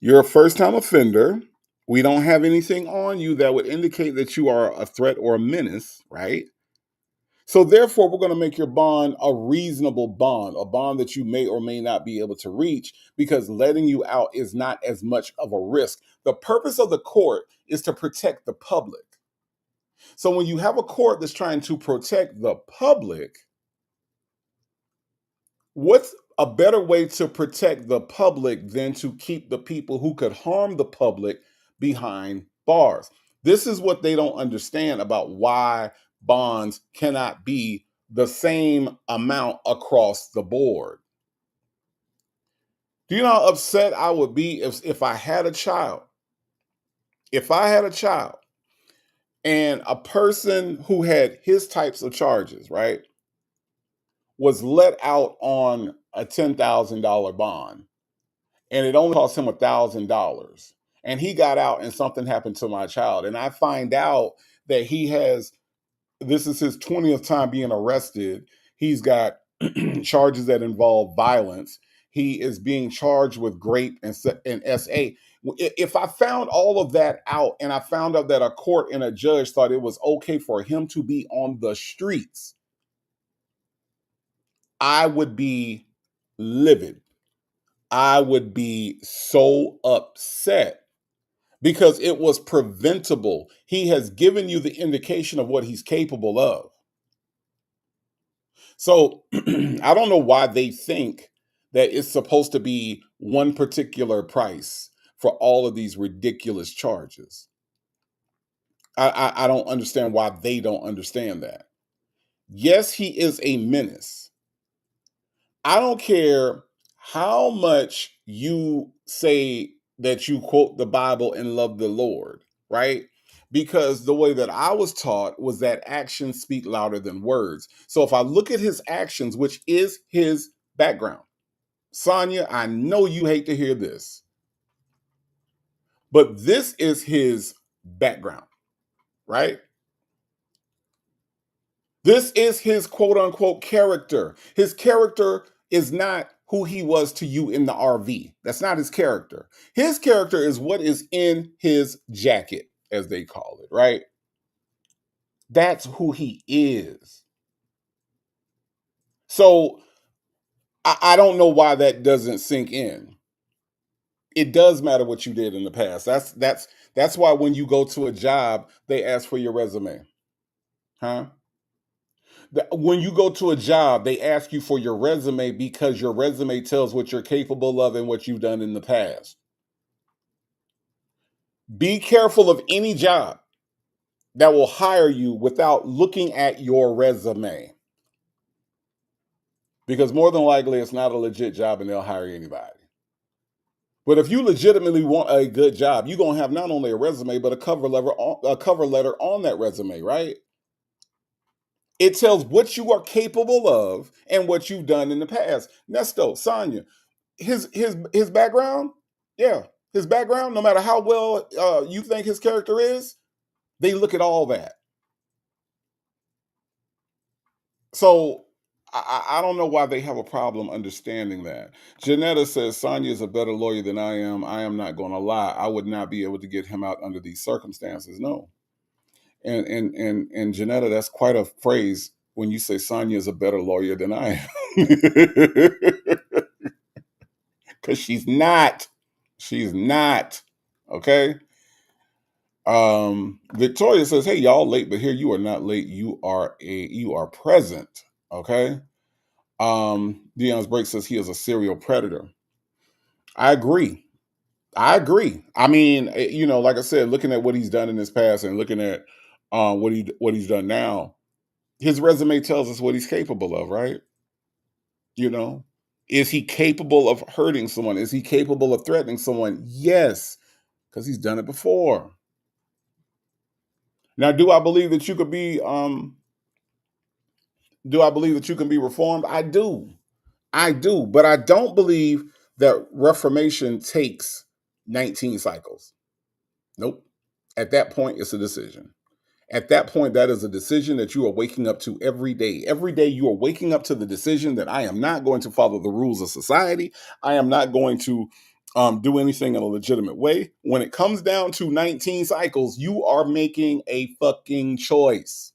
you're a first time offender. We don't have anything on you that would indicate that you are a threat or a menace, right? So therefore, we're going to make your bond a reasonable bond, a bond that you may or may not be able to reach because letting you out is not as much of a risk. The purpose of the court is to protect the public. So when you have a court that's trying to protect the public, what's a better way to protect the public than to keep the people who could harm the public behind bars? This is what they don't understand about why bonds cannot be the same amount across the board. Do you know how upset I would be if I had a child? If I had a child and a person who had his types of charges, right, was let out on a $10,000 bond and it only cost him $1,000 and he got out and something happened to my child and I find out that this is his 20th time being arrested. He's got charges that involve violence. He is being charged with grape and SA. If I found all of that out and I found out that a court and a judge thought it was okay for him to be on the streets, I would be livid. I would be so upset because it was preventable. He has given you the indication of what he's capable of. So I don't know why they think that it's supposed to be one particular price for all of these ridiculous charges. I don't understand why they don't understand that. Yes, he is a menace. I don't care how much you say that you quote the Bible and love the Lord, right? Because the way that I was taught was that actions speak louder than words. So if I look at his actions, which is his background, Sonya, I know you hate to hear this, but this is his background, right? This is his quote unquote character. His character is not who he was to you in the RV. That's not his character. His character is what is in his jacket, as they call it, right? That's who he is. So I don't know why that doesn't sink in. It does matter what you did in the past. That's why when you go to a job, they ask for your resume. Huh? When you go to a job, they ask you for your resume because your resume tells what you're capable of and what you've done in the past. Be careful of any job that will hire you without looking at your resume. Because more than likely, it's not a legit job and they'll hire anybody. But if you legitimately want a good job, you're going to have not only a resume, but a cover letter on that resume, right? It tells what you are capable of and what you've done in the past. Nesto, Sonya, his background, yeah, his background, no matter how well you think his character is, they look at all that. So I don't know why they have a problem understanding that. Janetta says Sonya is a better lawyer than I am. I am not going to lie. I would not be able to get him out under these circumstances. No. And Janetta, that's quite a phrase when you say Sonya is a better lawyer than I am. Because she's not. She's not. Okay. Victoria says, "Hey, y'all late, but here you are not late. You are present." Okay. Dion's break says he is a serial predator. I agree. I agree. I mean, like I said, looking at what he's done in his past and looking at what he's done now, his resume tells us what he's capable of, right? You know, is he capable of hurting someone? Is he capable of threatening someone? Yes, because he's done it before. Now, do I believe that you could be do I believe that you can be reformed? I do. I do, but I don't believe that reformation takes 19 cycles. Nope. At that point, it's a decision. At that point, that is a decision that you are waking up to every day. Every day, you are waking up to the decision that I am not going to follow the rules of society. I am not going to do anything in a legitimate way. When it comes down to 19 cycles, you are making a fucking choice,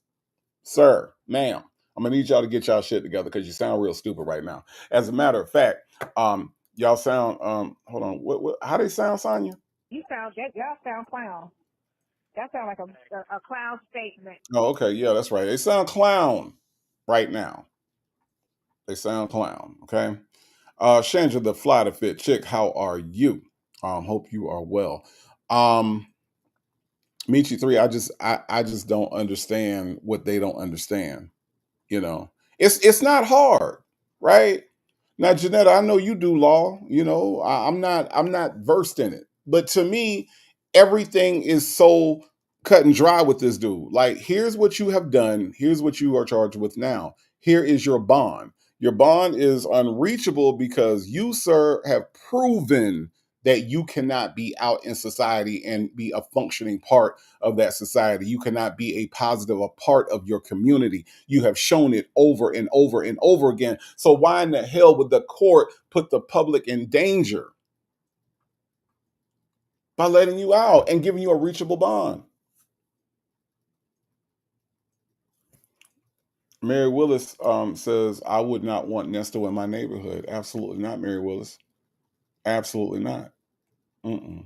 sir, ma'am. I'm gonna need y'all to get y'all shit together because you sound real stupid right now. As a matter of fact, y'all sound hold on, what how they sound, Sonya? Y'all sound clown. That sounds like a clown statement. Oh, okay, yeah, that's right. They sound clown right now. They sound clown. Okay. Chandra, the fly to fit chick, how are you? Hope you are well. Michi 3, I just don't understand what they don't understand. It's not hard, right? Now, Janetta, I know you do law. I'm not versed in it, but to me, everything is so cut and dry with this dude. Like, here's what you have done. Here's what you are charged with now. Here is your bond. Your bond is unreachable because you, sir, have proven that you cannot be out in society and be a functioning part of that society. You cannot be a positive a part of your community. You have shown it over and over and over again. So why in the hell would the court put the public in danger by letting you out and giving you a reachable bond? Mary Willis says, I would not want Nesto in my neighborhood. Absolutely not, Mary Willis. Absolutely not. Mm-mm.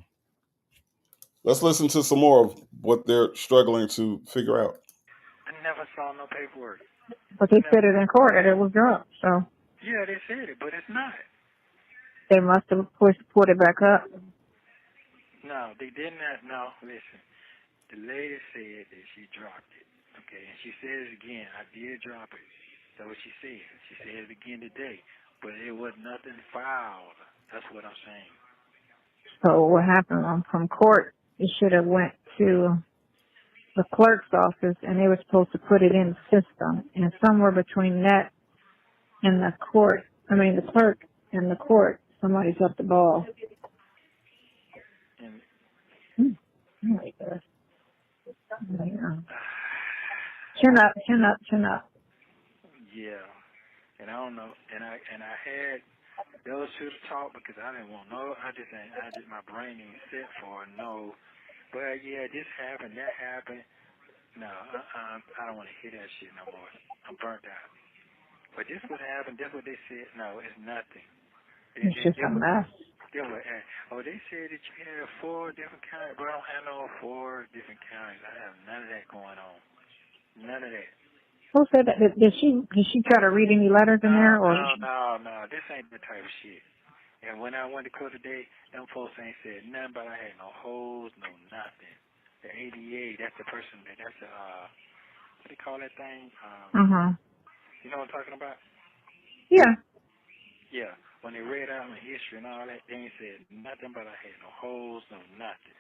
Let's listen to some more of what they're struggling to figure out. I never saw no paperwork. But they said it in court that it was dropped, so. Yeah, they said it, but it's not. They must have put it back up. No, they did not. No, listen. The lady said that she dropped it. Okay, and she says again, I did drop it. That's what she said. She said it again today. But it was nothing filed. That's what I'm saying. So what happened from court, it should have went to the clerk's office, and they were supposed to put it in the system. And somewhere between that and the clerk and the court, somebody dropped the ball. And Oh my gosh. Yeah. Chin up, chin up, chin up. yeah, and I don't know. And I had those two to talk because I didn't want no. My brain ain't set for it. No. But yeah, this happened, that happened. No, I don't want to hear that shit no more. I'm burnt out. But this what happened. That's what they said. No, it's nothing. It's just a mess. They said that you had 4 different counties, but I don't have no 4 different counties. I have none of that going on. None of that. Who said that? Did she try to read any letters in there? Or? No. This ain't the type of shit. And when I went to court today, them folks ain't said nothing, but I had no hoes, no nothing. The ADA, that's the person, that's what do you call that thing? You know what I'm talking about? Yeah. Yeah. When they read out my history and all that, they ain't said nothing, but I had no hoes, no nothing.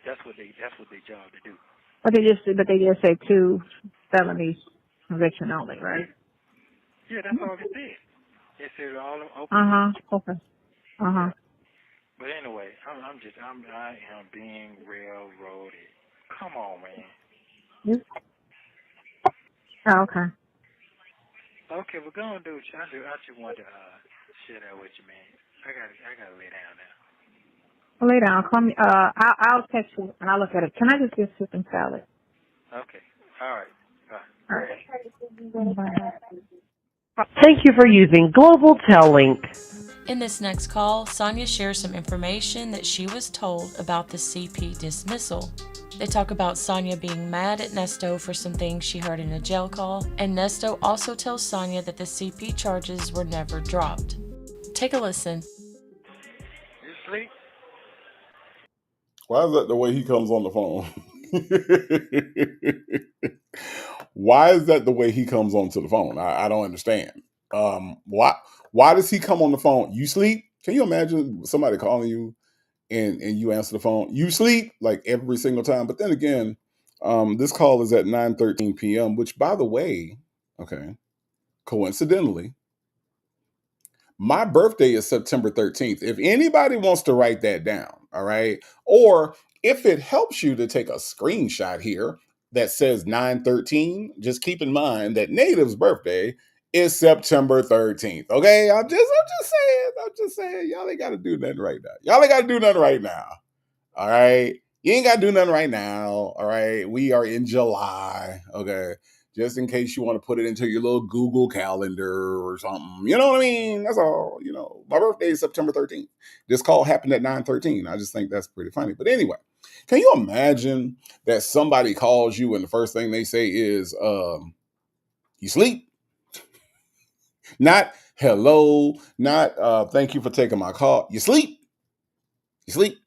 That's what they job to do. But they just say 2 felonies conviction only, right? Yeah, that's all they did. They said all open. Okay. Yeah. But anyway, I am being railroaded. Come on, man. Yes. Oh, okay. Okay, we're gonna do. I just want to share that with you, man. I gotta lay down now. Lay down. Call me. I'll text you and I'll look at it. Can I just get soup and salad? Okay. All right. Bye. All right. Bye. Thank you for using Global Tel Link. In this next call, Sonya shares some information that she was told about the CP dismissal. They talk about Sonya being mad at Nesto for some things she heard in a jail call, and Nesto also tells Sonya that the CP charges were never dropped. Take a listen. You sleep? Why is that the way he comes on the phone? Why is that the way he comes onto the phone? I don't understand. Why does he come on the phone? You sleep? Can you imagine somebody calling you and you answer the phone? You sleep? Like every single time. But then again, this call is at 9:13 p.m., which by the way, okay, coincidentally, my birthday is September 13th. If anybody wants to write that down, all right? Or if it helps you to take a screenshot here that says 913, just keep in mind that Native's birthday is September 13th. Okay? I'm just saying, y'all ain't gotta do nothing right now. Y'all ain't gotta do nothing right now. All right. You ain't got to do nothing right now. All right. We are in July. Okay. Just in case you want to put it into your little Google calendar or something. You know what I mean? That's all. You know, my birthday is September 13th. This call happened at 9:13. I just think that's pretty funny. But anyway, can you imagine that somebody calls you and the first thing they say is, you sleep? Not hello, not thank you for taking my call. You sleep? You sleep?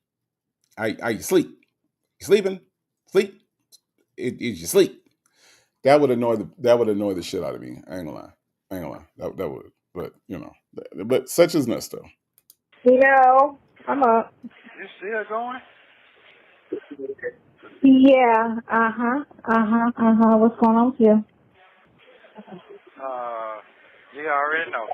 Are you sleep? You sleeping? Sleep? You sleep? That would annoy the shit out of me. I ain't gonna lie. That would. But you know. But such is Nesto. No, I'm up. You still going? Yeah. What's going on with you? You already know.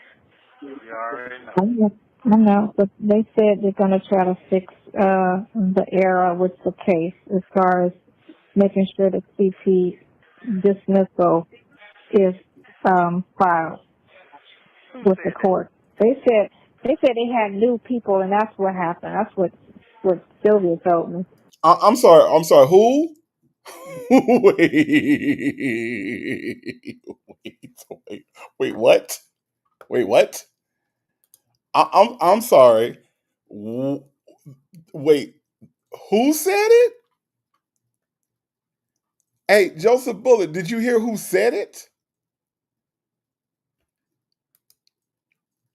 You already know. I know, but they said they're going to try to fix the error with the case as far as making sure the CP dismissal is filed Who with the said that? court. They said they had new people, and that's what happened. That's what Sylvia told me. I'm sorry. I'm sorry. Who? wait, wait. What? Wait, what? I'm sorry. Wait. Who said it? Hey, Joseph Bullitt, did you hear who said it?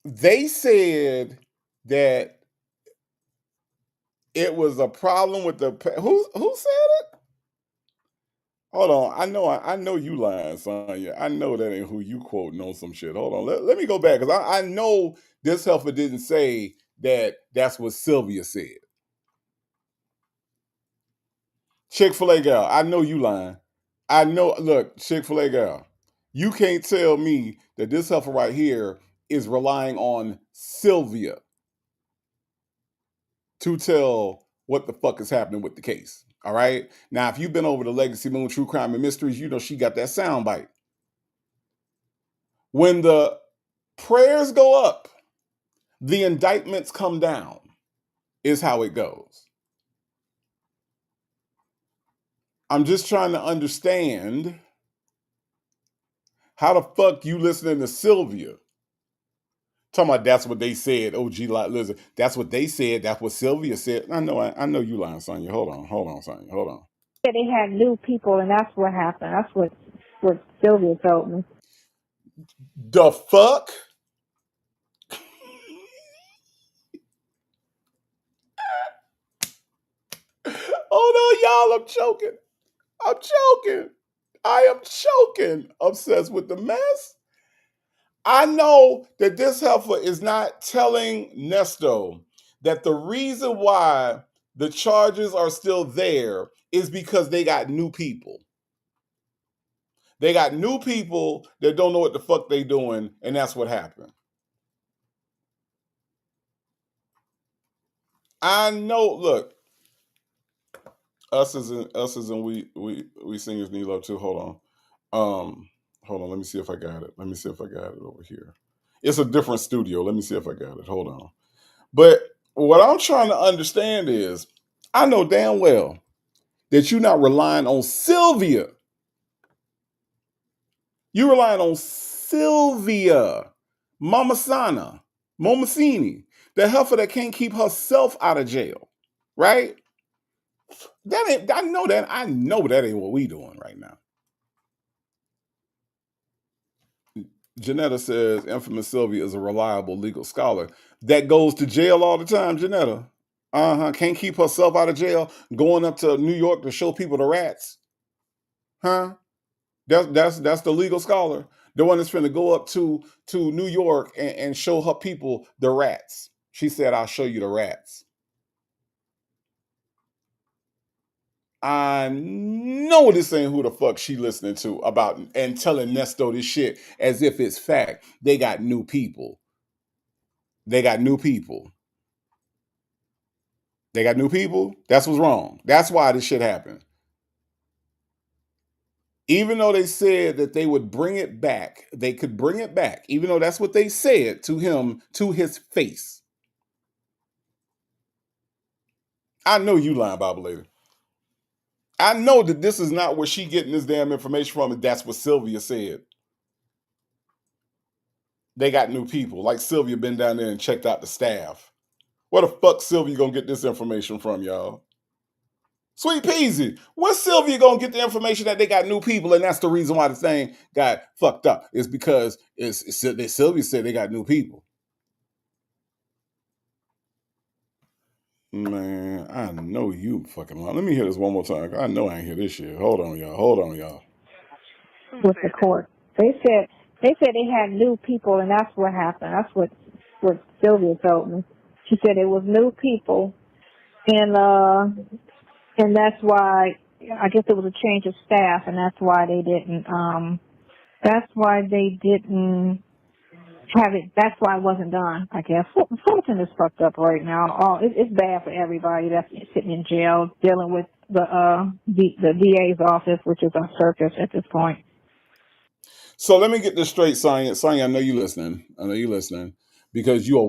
They said that it was a problem with the who said it? Hold on, I know you lying, Sonya. I know that ain't who you quoting on some shit. Hold on, let me go back because I know this helper didn't say that. That's what Sylvia said. Chick-fil-A gal, I know you lying. I know. Look, Chick-fil-A gal, you can't tell me that this helper right here is relying on Sylvia to tell what the fuck is happening with the case. All right. Now, if you've been over to Legacy Moon True Crime and Mysteries, you know she got that sound bite. When the prayers go up, the indictments come down, is how it goes. I'm just trying to understand how the fuck you listening to Sylvia. Talking about that's what they said. OG listen, that's what they said. That's what Sylvia said. I know you lying, Sonya. Hold on, Sonya. Hold on. They had new people, and that's what happened. That's what Sylvia told me. The fuck? Oh no, y'all, I'm choking. I am choking. Obsessed with the mess. I know that this heifer is not telling Nesto that the reason why the charges are still there is because they got new people. They got new people that don't know what the fuck they doing, and that's what happened. I know. Look, us as in we singers need love too. Hold on. Hold on, let me see if I got it. Let me see if I got it over here. It's a different studio. Let me see if I got it. Hold on. But what I'm trying to understand is, I know damn well that you're not relying on Sylvia. You're relying on Sylvia, Mama Sana, Momasini, the heifer that can't keep herself out of jail, right? That ain't. I know that. I know that ain't what we doing right now. Janetta says infamous Sylvia is a reliable legal scholar that goes to jail all the time. Janetta, can't keep herself out of jail, going up to New York to show people the rats, huh? That's the legal scholar, the one that's finna go up to New York and show her people the rats. She said, "I'll show you the rats." I know this ain't who the fuck she listening to about and telling Nesto this shit as if it's fact. They got new people. They got new people. They got new people. That's what's wrong. That's why this shit happened. Even though they said that they would bring it back, they could bring it back, even though that's what they said to him, to his face. I know you lying, Bible lady. I know that this is not where she getting this damn information from, and that's what Sylvia said. They got new people. Like Sylvia been down there and checked out the staff. Where the fuck Sylvia gonna get this information from, y'all? Sweet peasy. Where's Sylvia gonna get the information that they got new people, and that's the reason why the thing got fucked up? It's because Sylvia said they got new people. Man, I know you fucking lying. Let me hear this one more time. I know I ain't hear this shit. Hold on, y'all. With the court, they said they had new people, and that's what happened. That's what Sylvia told me. She said it was new people, and that's why I guess it was a change of staff, and that's why they didn't. That's why they didn't have it. That's why it wasn't done. I guess something is fucked up right now. It's bad for everybody that's sitting in jail dealing with the DA's office, which is a circus at this point. So let me get this straight, Sonya. Sonya, I know you listening. Because you a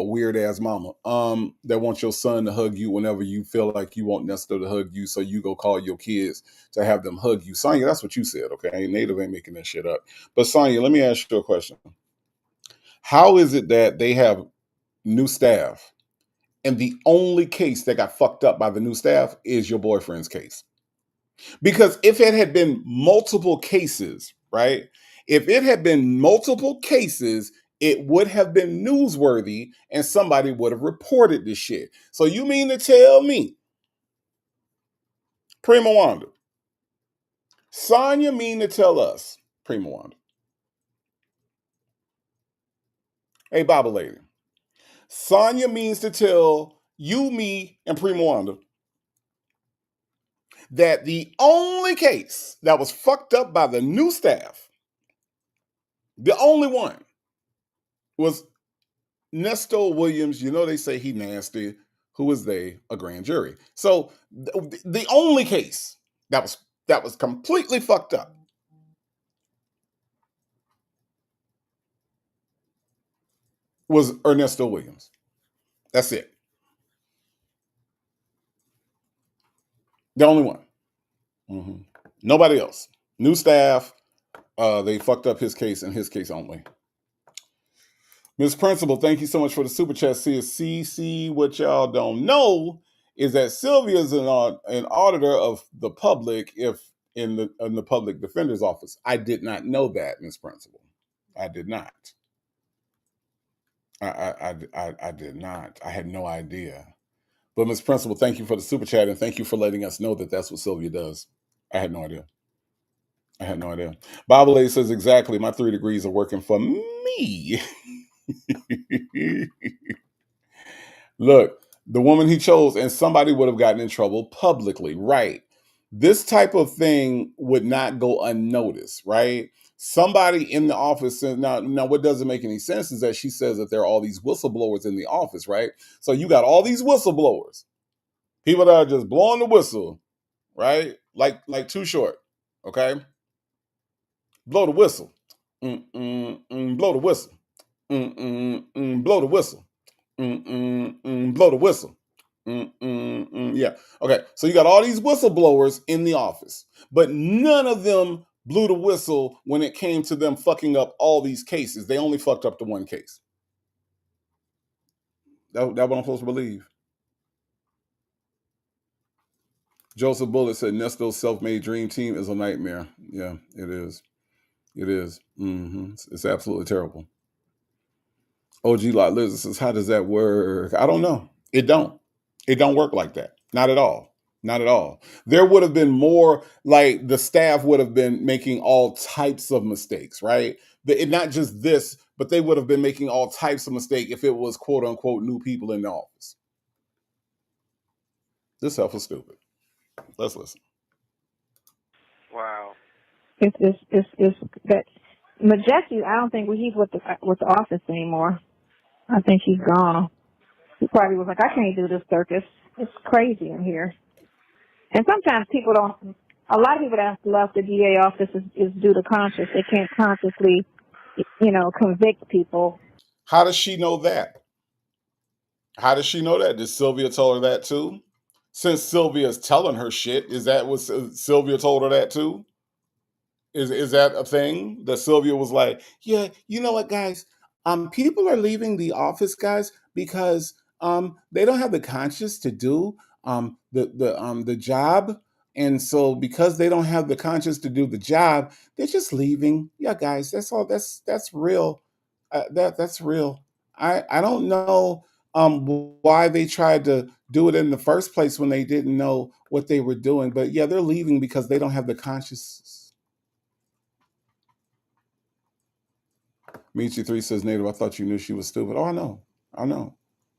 weird ass mama. That wants your son to hug you whenever you feel like you want Nesto to hug you, so you go call your kids to have them hug you. Sonya, that's what you said, okay? Native ain't making that shit up. But Sonya, let me ask you a question. How is it that they have new staff, and the only case that got fucked up by the new staff is your boyfriend's case? Because if it had been multiple cases, right? If it had been multiple cases, it would have been newsworthy and somebody would have reported this shit. So you mean to tell me, Prima Wanda, Sonya mean to tell us, Prima Wanda, hey, Baba lady, Sonya means to tell you, me, and Prima Wanda that the only case that was fucked up by the new staff, the only one, was Nesto Williams. You know they say he nasty. Who is they? A grand jury. So the only case that was completely fucked up was Ernesto Williams. That's it. The only one. Mm-hmm. Nobody else. New staff. They fucked up his case and his case only. Ms. Principal, thank you so much for the super chat. See, what y'all don't know is that Sylvia is an auditor of the public in the public defender's office. I did not know that, Ms. Principal. I did not. I did not. I had no idea. But Ms. Principal, thank you for the super chat, and thank you for letting us know that that's what Sylvia does. I had no idea. Bible Lady says, exactly, my 3 degrees are working for me. Look, the woman he chose, and somebody would have gotten in trouble publicly, right? This type of thing would not go unnoticed, right? Somebody in the office says, now what doesn't make any sense is that she says that there are all these whistleblowers in the office, right? So you got all these whistleblowers, people that are just blowing the whistle, right? Like Too Short, okay? Blow the whistle. Blow the whistle. Blow the whistle. Blow the whistle. Yeah. Okay. So you got all these whistleblowers in the office, but none of them blew the whistle when it came to them fucking up all these cases. They only fucked up the one case. That what I'm supposed to believe. Joseph Bullitt said Nesto's self-made dream team is a nightmare. Yeah, it is. It is. It's absolutely terrible. OG Lot Lizard says, how does that work? I don't know. It don't. It don't work like that. Not at all. Not at all. There would have been more, like the staff would have been making all types of mistakes, right? Not just this, but they would have been making all types of mistakes if it was quote unquote new people in the office. This stuff was stupid. Let's listen. Wow. It's that Majesty. I don't think he's with the office anymore. I think he's gone. He probably was like, I can't do this circus. It's crazy in here. And sometimes people don't. A lot of people that left the DA office is due to conscience. They can't consciously, convict people. How does she know that? How does she know that? Did Sylvia tell her that too? Since Sylvia's telling her shit, is that what Sylvia told her that too? Is that a thing that Sylvia was like, yeah, you know what, guys? People are leaving the office, guys, because they don't have the conscience to do the job. And so because they don't have the conscience to do the job, they're just leaving. Yeah, guys, that's all. That's real. That's real. I don't know why they tried to do it in the first place when they didn't know what they were doing. But yeah, they're leaving because they don't have the conscience. Michi3 says, Native, I thought you knew she was stupid. Oh, I know.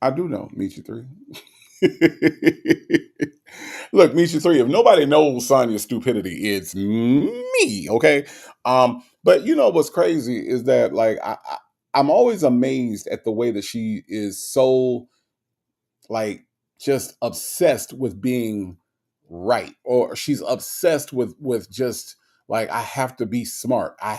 I do know, Michi3. Look, Michi3, if nobody knows Sonia's stupidity, it's me, okay? But you know what's crazy is that, like, I'm always amazed at the way that she is so, like, just obsessed with being right, or she's obsessed with just like, I have to be smart. I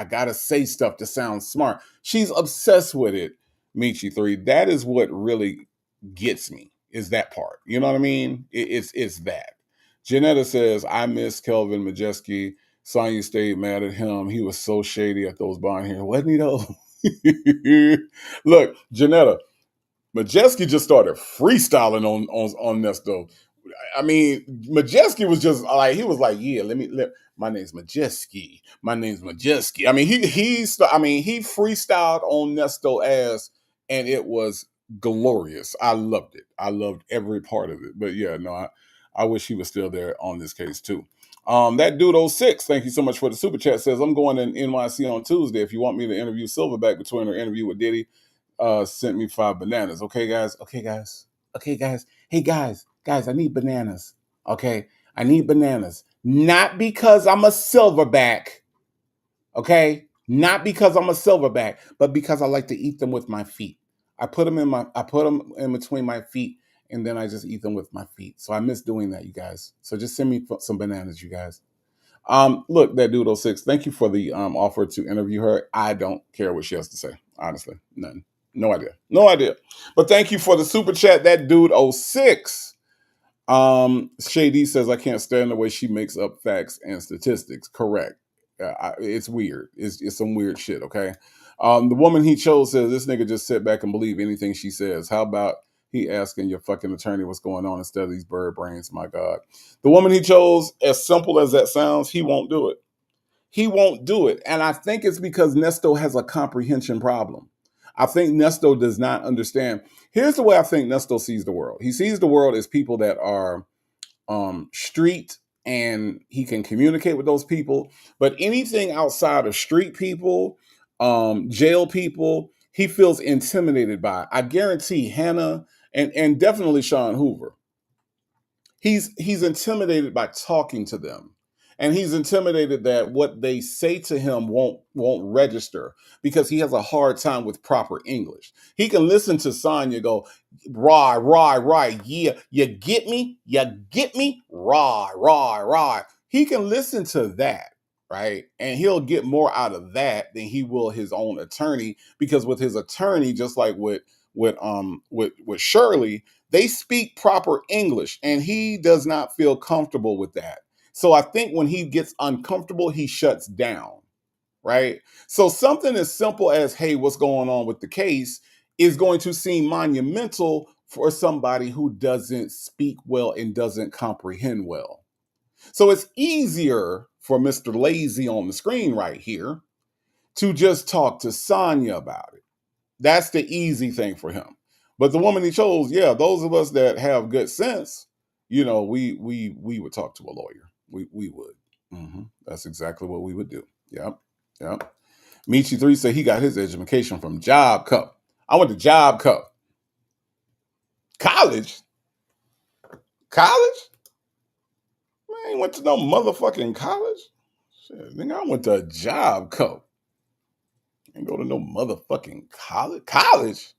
gotta say stuff to sound smart. She's obsessed with it. Michi3, that is what really gets me, is that part. You know what I mean? It's that. Janetta says, I miss Kelvin Majeski. Sonya stayed mad at him. He was so shady at those bond hearings, wasn't he though? Look, Janetta, Majeski just started freestyling on Nesto. I mean, Majeski was just like, he was like, yeah, my name's Majeski. My name's Majeski. I mean, he freestyled on Nesto ass, and it was glorious. I loved it. I loved every part of it. But yeah, no, I wish he was still there on this case too. That dude 06, thank you so much for the super chat, says, I'm going in NYC on Tuesday. If you want me to interview Silverback between her interview with Diddy, sent me 5 bananas. Okay, guys. Hey, guys, I need bananas. Okay, I need bananas. Not because I'm a silverback. Okay, not because I'm a silverback, but because I like to eat them with my feet. I put them in between my feet, and then I just eat them with my feet. So I miss doing that, you guys. So just send me some bananas, you guys. Look, that dude 06, thank you for the offer to interview her. I don't care what she has to say. Honestly, none. No idea. But thank you for the super chat, that dude 06. Shady says, I can't stand the way she makes up facts and statistics. Correct. It's weird. It's some weird shit, okay? The woman he chose says, this nigga just sit back and believe anything she says. How about he asking your fucking attorney what's going on instead of these bird brains? My God. The woman he chose, as simple as that sounds, he won't do it. He won't do it. And I think it's because Nesto has a comprehension problem. I think Nesto does not understand. Here's the way I think Nesto sees the world. He sees the world as people that are street, and he can communicate with those people. But anything outside of street people, jail people, he feels intimidated by. I guarantee Hannah and definitely Sean Hoover. He's intimidated by talking to them. And he's intimidated that what they say to him won't register because he has a hard time with proper English. He can listen to Sonya go, right, yeah, you get me, rah. He can listen to that. right? And he'll get more out of that than he will his own attorney, because with his attorney, just like with Shirley, they speak proper English, and he does not feel comfortable with that. So I think when he gets uncomfortable, he shuts down, right? So something as simple as, hey, what's going on with the case, is going to seem monumental for somebody who doesn't speak well and doesn't comprehend well. So it's easier for Mr. Lazy on the screen right here to just talk to Sonya about it. That's the easy thing for him. But the woman he chose, yeah, those of us that have good sense, we would talk to a lawyer. We would. That's exactly what we would do. Yep. Michi3 said he got his education from Job Cup. I went to Job Cup. College? College? Man, I ain't went to no motherfucking college. Shit, nigga, I went to a Job Cup. Ain't go to no motherfucking college. College?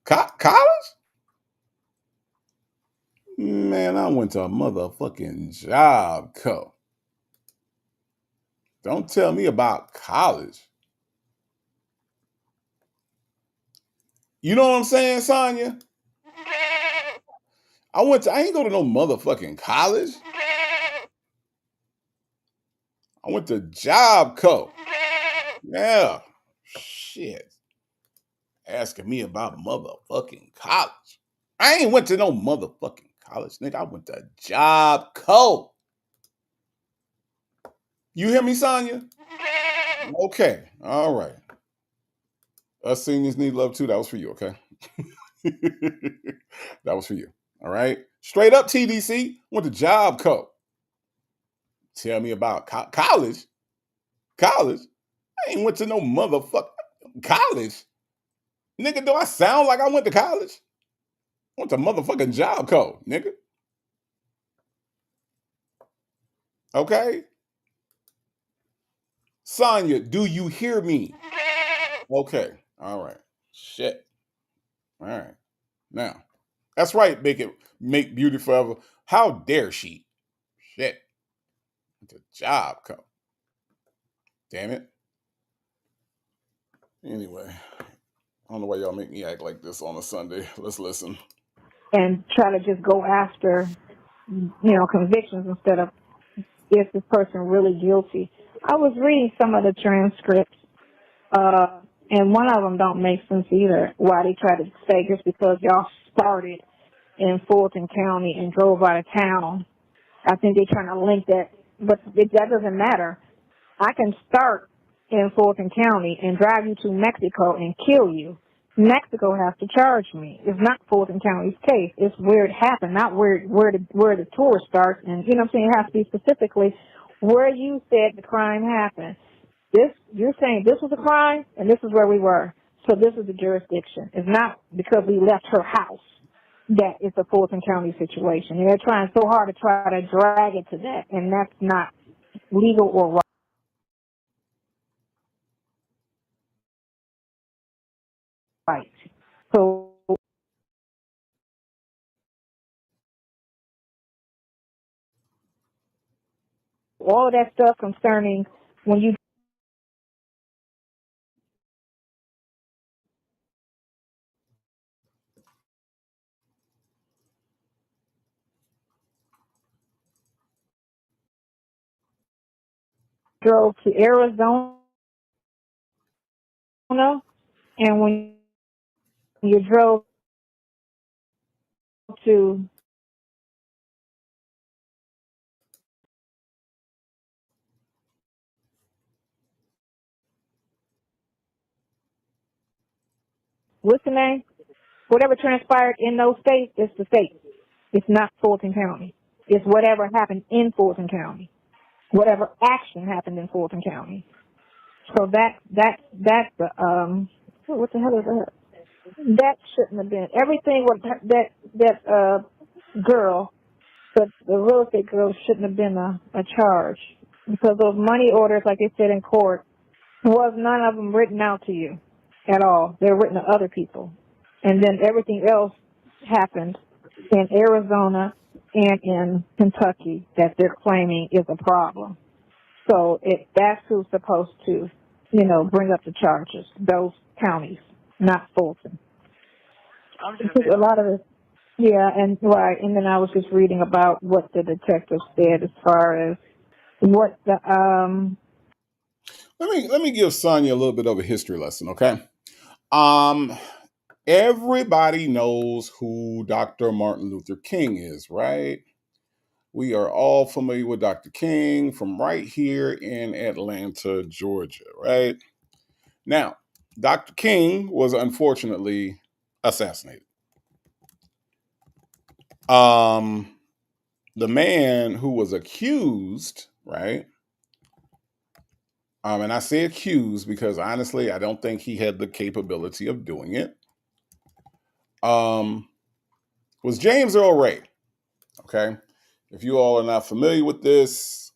College? Man, I went to a motherfucking Job Cup. Don't tell me about college. You know what I'm saying, Sonya? I ain't go to no motherfucking college. I went to Job Cup. Yeah. Shit. Asking me about motherfucking college. I ain't went to no motherfucking college, nigga. I went to Job Cup. You hear me, Sonya? Okay. All right. Us seniors need love too. That was for you, okay? That was for you. All right. Straight up TDC. Went to Job Cup. Tell me about college. College? I ain't went to no motherfucker college. Nigga, do I sound like I went to college? I went to motherfucking Job Cup, nigga. Okay? Sonya, do you hear me? Okay. All right. Shit. All right. Now, that's right. Make beauty forever. How dare she? Shit. The Job Cup. Damn it. Anyway, I don't know why y'all make me act like this on a Sunday. Let's listen. And try to just go after, convictions instead of, is this person really guilty? I was reading some of the transcripts, and one of them don't make sense either. Why they try to say just because y'all started in Fulton County and drove out of town, I think they're trying to link that, but that doesn't matter. I can start in Fulton County and drive you to Mexico and kill you. Mexico has to charge me. It's not Fulton County's case. It's where it happened, not where the tour starts. And you know what I'm saying? It has to be specifically where you said the crime happened. You're saying this was a crime and this is where we were. So this is the jurisdiction. It's not because we left her house that it's a Fulton County situation. And they're trying so hard to try to drag it to that, and that's not legal or right. So all of that stuff concerning when you drove to Arizona and when you drove to what's the name? Whatever transpired in those states, it's the state. It's not Fulton County. It's whatever happened in Fulton County. Whatever action happened in Fulton County. So that's what the hell is that? That shouldn't have been everything with that girl, but the real estate girl shouldn't have been a charge because those money orders, like they said in court, was none of them written out to you at all. They're written to other people, and then everything else happened in Arizona and in Kentucky that they're claiming is a problem. So that's who's supposed to, bring up the charges, those counties, not Fulton. I'm just Because a lot of it, yeah, and right, and then I was just reading about what the detective said as far as what the Let me give Sonya a little bit of a history lesson, okay? Everybody knows who Dr. Martin Luther King is, right? We are all familiar with Dr. King from right here in Atlanta, Georgia, right? Now, Dr. King was unfortunately assassinated. The man who was accused, right? And I say accused because honestly, I don't think he had the capability of doing it. Was James Earl Ray. Okay. If you all are not familiar with this,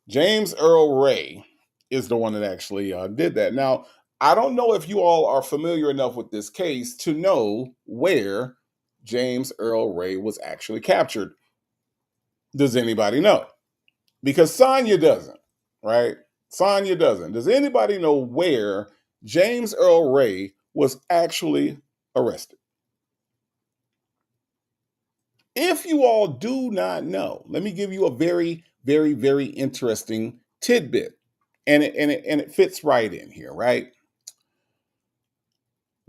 James Earl Ray is the one that actually did that. Now, I don't know if you all are familiar enough with this case to know where James Earl Ray was actually captured. Does anybody know? Because Sonya doesn't, right? Sonya doesn't. Does anybody know where James Earl Ray was actually arrested? If you all do not know, let me give you a very, very, very interesting tidbit. And it fits right in here, right?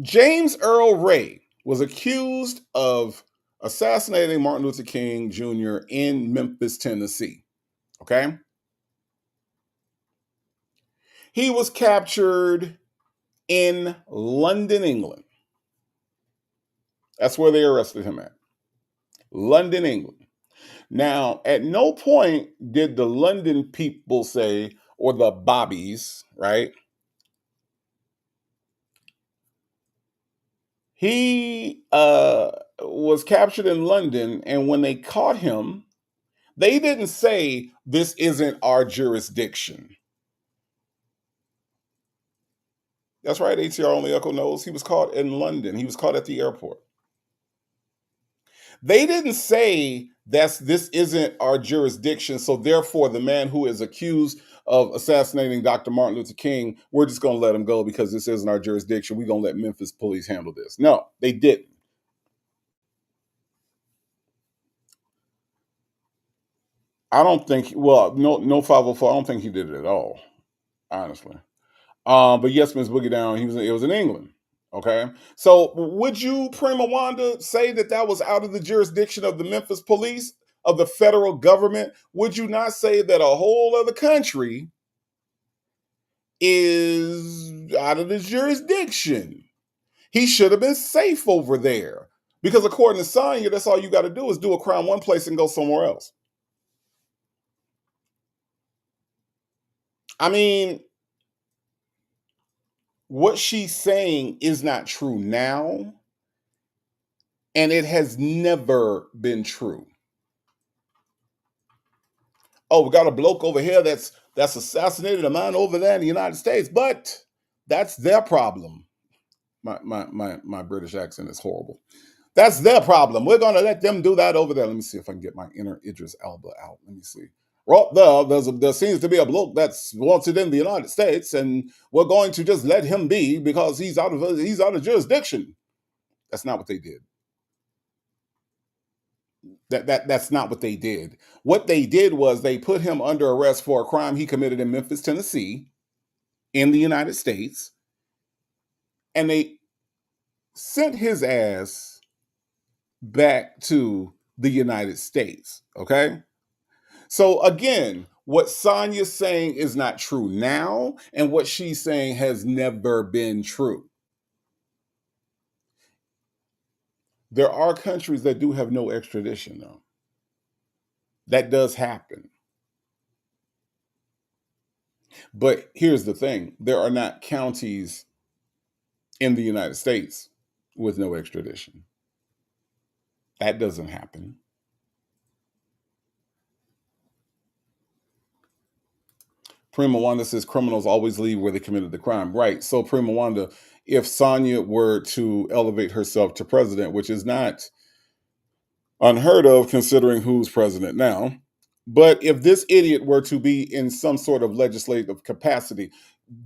James Earl Ray was accused of assassinating Martin Luther King Jr. in Memphis, Tennessee. Okay? He was captured in London, England. That's where they arrested him at. London, England. Now, at no point did the London people say, or the bobbies, right? He was captured in London, and when they caught him, they didn't say, this isn't our jurisdiction. That's right, ATR Only Echo knows. He was caught in London. He was caught at the airport. They didn't say this isn't our jurisdiction, so therefore the man who is accused of assassinating Dr. Martin Luther King, we're just going to let him go because this isn't our jurisdiction. We're going to let Memphis police handle this. No, they didn't. I don't think, well, no 504. I don't think he did it at all, honestly. But yes, Miss Boogie Down, it was in England. Okay. So would you, Prima Wanda, say that was out of the jurisdiction of the Memphis police, of the federal government? Would you not say that a whole other country is out of the jurisdiction? He should have been safe over there. Because according to Sonya, that's all you got to do is do a crime one place and go somewhere else. I mean, what she's saying is not true now, and it has never been true. Oh, we got a bloke over here that's assassinated a man over there in the United States, but that's their problem. My British accent is horrible. That's their problem. We're gonna let them do that over there. Let me see if I can get my inner Idris Elba out. Let me see. Right there seems to be a bloke that's wanted in the United States, and we're going to just let him be because he's out of jurisdiction. That's not what they did. That's not what they did. What they did was they put him under arrest for a crime he committed in Memphis, Tennessee, in the United States, and they sent his ass back to the United States. Okay? So again, what Sonya's saying is not true now, and what she's saying has never been true. There are countries that do have no extradition, though. That does happen. But here's the thing. There are not counties in the United States with no extradition. That doesn't happen. Prima Wanda says criminals always leave where they committed the crime. Right. So Prima Wanda, if Sonya were to elevate herself to president, which is not unheard of considering who's president now, But if this idiot were to be in some sort of legislative capacity,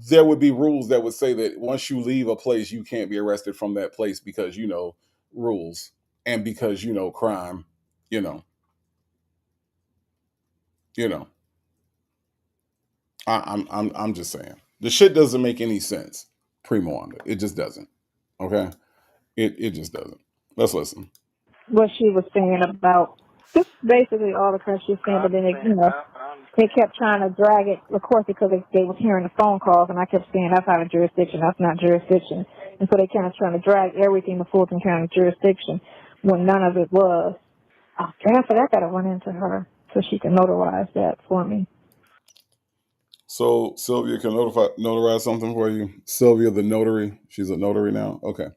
there would be rules that would say that once you leave a place, you can't be arrested from that place because, rules and because, crime, you know, you know. I'm just saying. The shit doesn't make any sense. Primo on it. It just doesn't. Okay? It just doesn't. Let's listen. What she was saying about just basically all the crap she was saying, but then they kept trying to drag it, of course, because they was hearing the phone calls, and I kept saying that's out of jurisdiction, that's not jurisdiction, and so they kind of trying to drag everything to Fulton County jurisdiction when none of it was. Oh, after that, I gotta run into her so she can notarize that for me. So Sylvia can notarize something for you. Sylvia, the notary. She's a notary now. Okay.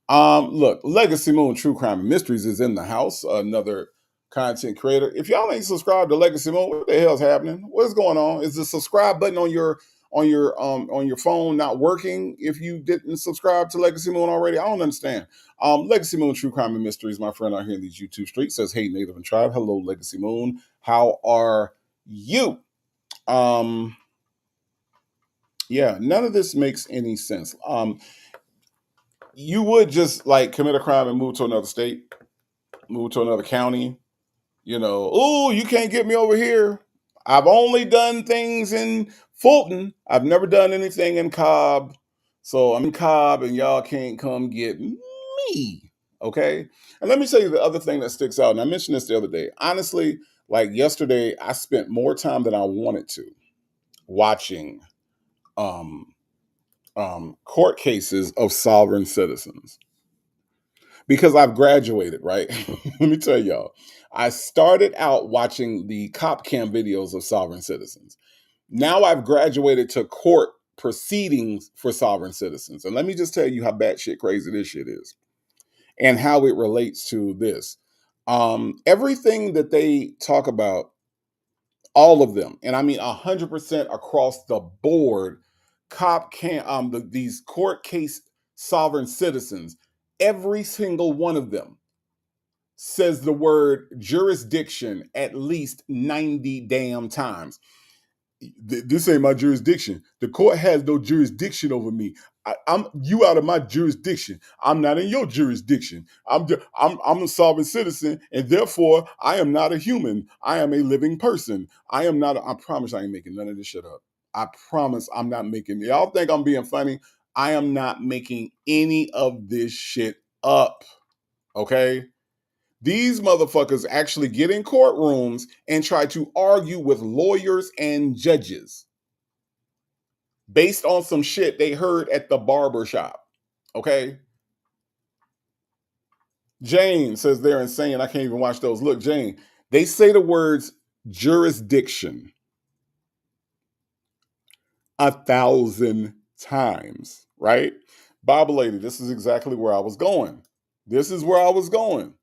Look, Legacy Moon True Crime and Mysteries is in the house. Another content creator. If y'all ain't subscribed to Legacy Moon, what the hell's happening? What's going on? Is the subscribe button on your phone not working? If you didn't subscribe to Legacy Moon already, I don't understand. Legacy Moon True Crime and Mysteries, my friend out here in these YouTube streets, says, "Hey, Native and Tribe. Hello, Legacy Moon. How are you?" Yeah, none of this makes any sense. You would just like commit a crime and move to another state, move to another county. Oh, you can't get me over here. I've only done things in Fulton. I've never done anything in Cobb. So I'm in Cobb and y'all can't come get me. Okay. And let me tell you the other thing that sticks out. And I mentioned this the other day. Honestly, like yesterday, I spent more time than I wanted to watching um, court cases of sovereign citizens because I've graduated, right? Let me tell y'all, I started out watching the cop cam videos of sovereign citizens. Now I've graduated to court proceedings for sovereign citizens. And let me just tell you how batshit crazy this shit is and how it relates to this. Everything that they talk about, all of them, and I mean 100% across the board, these court case sovereign citizens, every single one of them says the word jurisdiction at least 90 damn times. This ain't my jurisdiction. The court has no jurisdiction over me. I'm you out of my jurisdiction. I'm not in your jurisdiction. I'm a sovereign citizen, and therefore I am not a human. I am a living person. I am not. I promise I ain't making none of this shit up. I promise I'm not making. Y'all think I'm being funny? I am not making any of this shit up. Okay. These motherfuckers actually get in courtrooms and try to argue with lawyers and judges based on some shit they heard at the barber shop. Okay. Jane says they're insane. I can't even watch those. Look, Jane, they say the words jurisdiction 1,000 times, right? Bible lady, this is exactly where I was going. This is where I was going.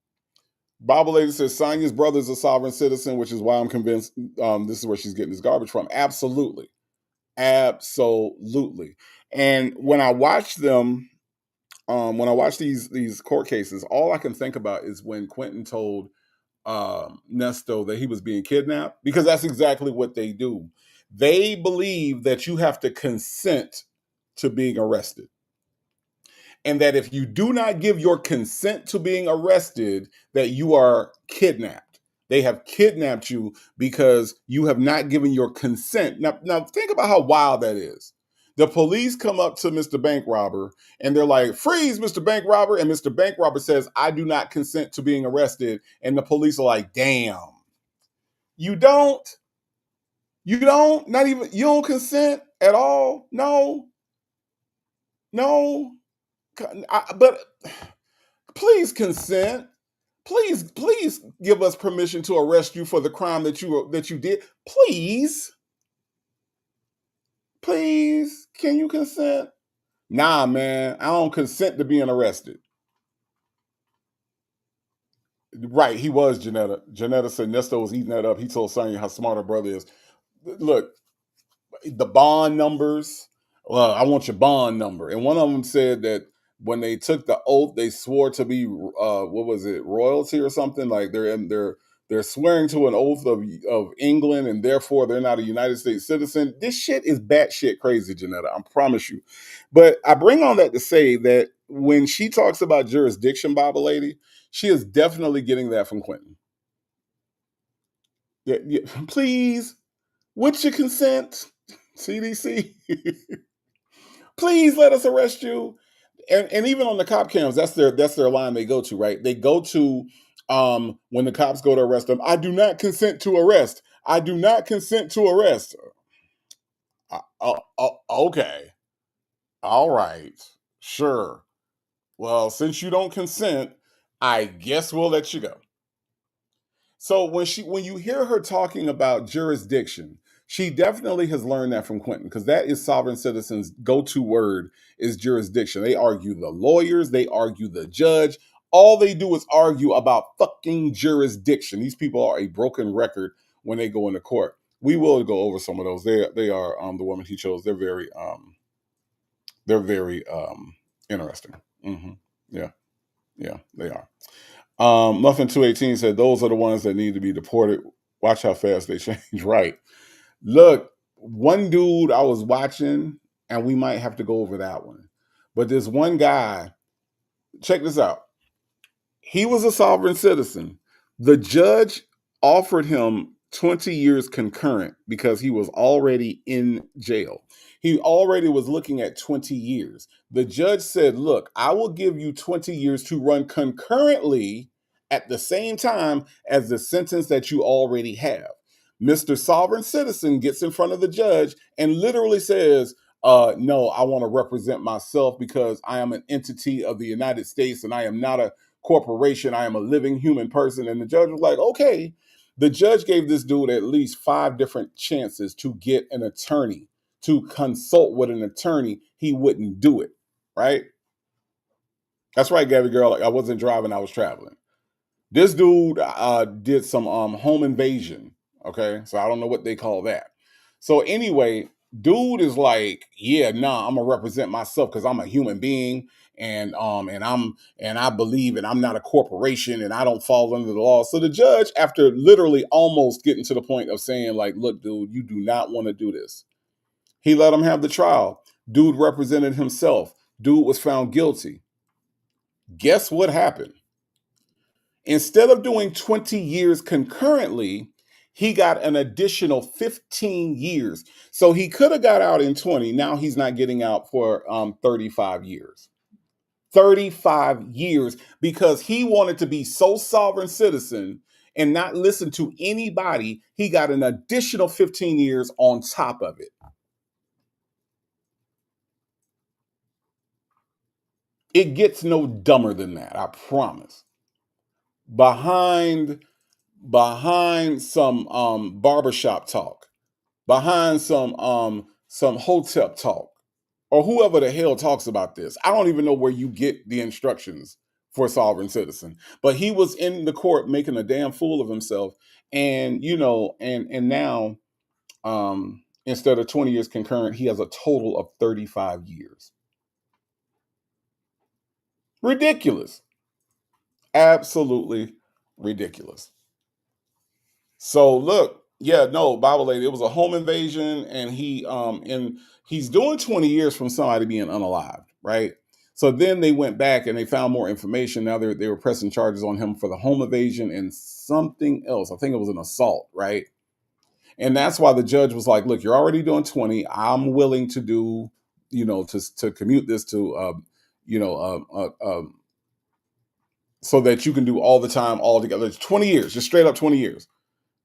Bible lady says Sonia's brother is a sovereign citizen, which is why I'm convinced this is where she's getting this garbage from. Absolutely. Absolutely. And when I watch them, when I watch these court cases, all I can think about is when Quentin told Nesto that he was being kidnapped, because that's exactly what they do. They believe that you have to consent to being arrested. And that if you do not give your consent to being arrested, that you are kidnapped. They have kidnapped you because you have not given your consent. Now think about how wild that is. The police come up to Mr. Bank Robber and they're like, "Freeze, Mr. Bank Robber." And Mr. Bank Robber says, "I do not consent to being arrested." And the police are like, "Damn, you don't? You don't? Not even, you don't consent at all? No, no. But please consent. Please give us permission to arrest you for the crime that you did. Please. Please, can you consent? Nah, man, I don't consent to being arrested. Right, he was Janetta. Janetta said Nesto was eating that up. He told Sonya how smart her brother is. Look, the bond numbers. Well, I want your bond number. And one of them said that when they took the oath, they swore to be what was it, royalty or something? Like they're They're swearing to an oath of England, and therefore they're not a United States citizen. This shit is batshit crazy, Janetta. I promise you. But I bring on that to say that when she talks about jurisdiction, Bible lady, she is definitely getting that from Quentin. Yeah, please, with your consent, CDC, please let us arrest you. And even on the cop cams, that's their line they go to, right? They go to when the cops go to arrest them. I do not consent to arrest. I do not consent to arrest. Okay, all right, sure. Well, since you don't consent, I guess we'll let you go. So when you hear her talking about jurisdiction, she definitely has learned that from Quentin, because that is sovereign citizens' go-to word is jurisdiction. They argue the lawyers, they argue the judge. All they do is argue about fucking jurisdiction. These people are a broken record when they go into court. We will go over some of those. They are the woman he chose. They're very interesting. Mm-hmm. Yeah, yeah, they are. Muffin 218 said those are the ones that need to be deported. Watch how fast they change. Right. Look, one dude I was watching, and we might have to go over that one. But this one guy, check this out. He was a sovereign citizen. The judge offered him 20 years concurrent because he was already in jail. He already was looking at 20 years. The judge said, look, I will give you 20 years to run concurrently at the same time as the sentence that you already have. Mr. Sovereign Citizen gets in front of the judge and literally says, no, I want to represent myself because I am an entity of the United States and I am not a corporation. I am a living human person. And the judge was like, okay. The judge gave this dude at least 5 different chances to get an attorney, to consult with an attorney. He wouldn't do it, right? That's right, Gabby girl. I wasn't driving, I was traveling. This dude did some home invasion. Okay, so I don't know what they call that. So anyway, dude is like, yeah, nah, I'm gonna represent myself because I'm a human being, and I believe, and I'm not a corporation, and I don't fall under the law. So the judge, after literally almost getting to the point of saying, like, look, dude, you do not want to do this. He let him have the trial. Dude represented himself. Dude was found guilty. Guess what happened? Instead of doing 20 years concurrently, he got an additional 15 years. So he could have got out in 20. Now he's not getting out for 35 years. 35 years because he wanted to be so sovereign citizen and not listen to anybody. He got an additional 15 years on top of it. It gets no dumber than that, I promise. Behind some barbershop talk, behind some hotep talk, or whoever the hell talks about this. I don't even know where you get the instructions for sovereign citizen. But he was in the court making a damn fool of himself. And and now instead of 20 years concurrent, he has a total of 35 years. Ridiculous. Absolutely ridiculous. So look, yeah, no, Bible lady, it was a home invasion, and he's doing 20 years from somebody being unalived, right? So then they went back and they found more information. Now they were pressing charges on him for the home invasion and something else. I think it was an assault, right? And that's why the judge was like, look, you're already doing 20. I'm willing to do, to commute this to so that you can do all the time all together. It's 20 years, just straight up 20 years.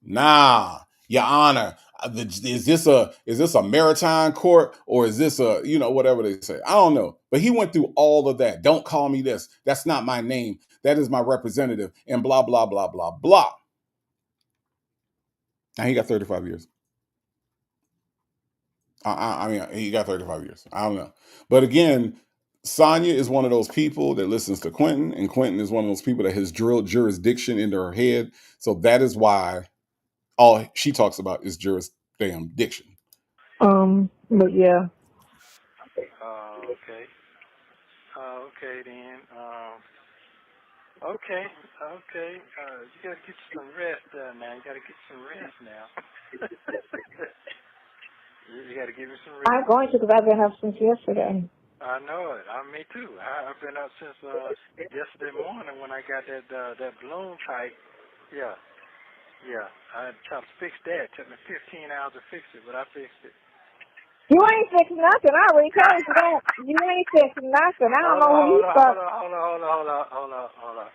Nah, Your Honor, is this a maritime court, or is this a, whatever they say? I don't know. But he went through all of that. Don't call me this. That's not my name. That is my representative, and blah, blah, blah, blah, blah. Now he got 35 years. I mean, he got 35 years. I don't know. But again, Sonya is one of those people that listens to Quentin, and Quentin is one of those people that has drilled jurisdiction into her head. So that is why all she talks about is jurisdiction. But yeah. Okay. Okay then. Okay, okay. You gotta get some rest, man. You gotta get some rest now. you gotta give me some I'm rest. going to because I've been up since yesterday. I know it. Me too. I've been up since yesterday morning when I got that balloon tight. Yeah, yeah. I tried to fix that. It took me 15 hours to fix it, but I fixed it. You ain't fixing nothing. I already told you that. You ain't fixing nothing. I don't Hold know on, who you hold on, thought. hold on.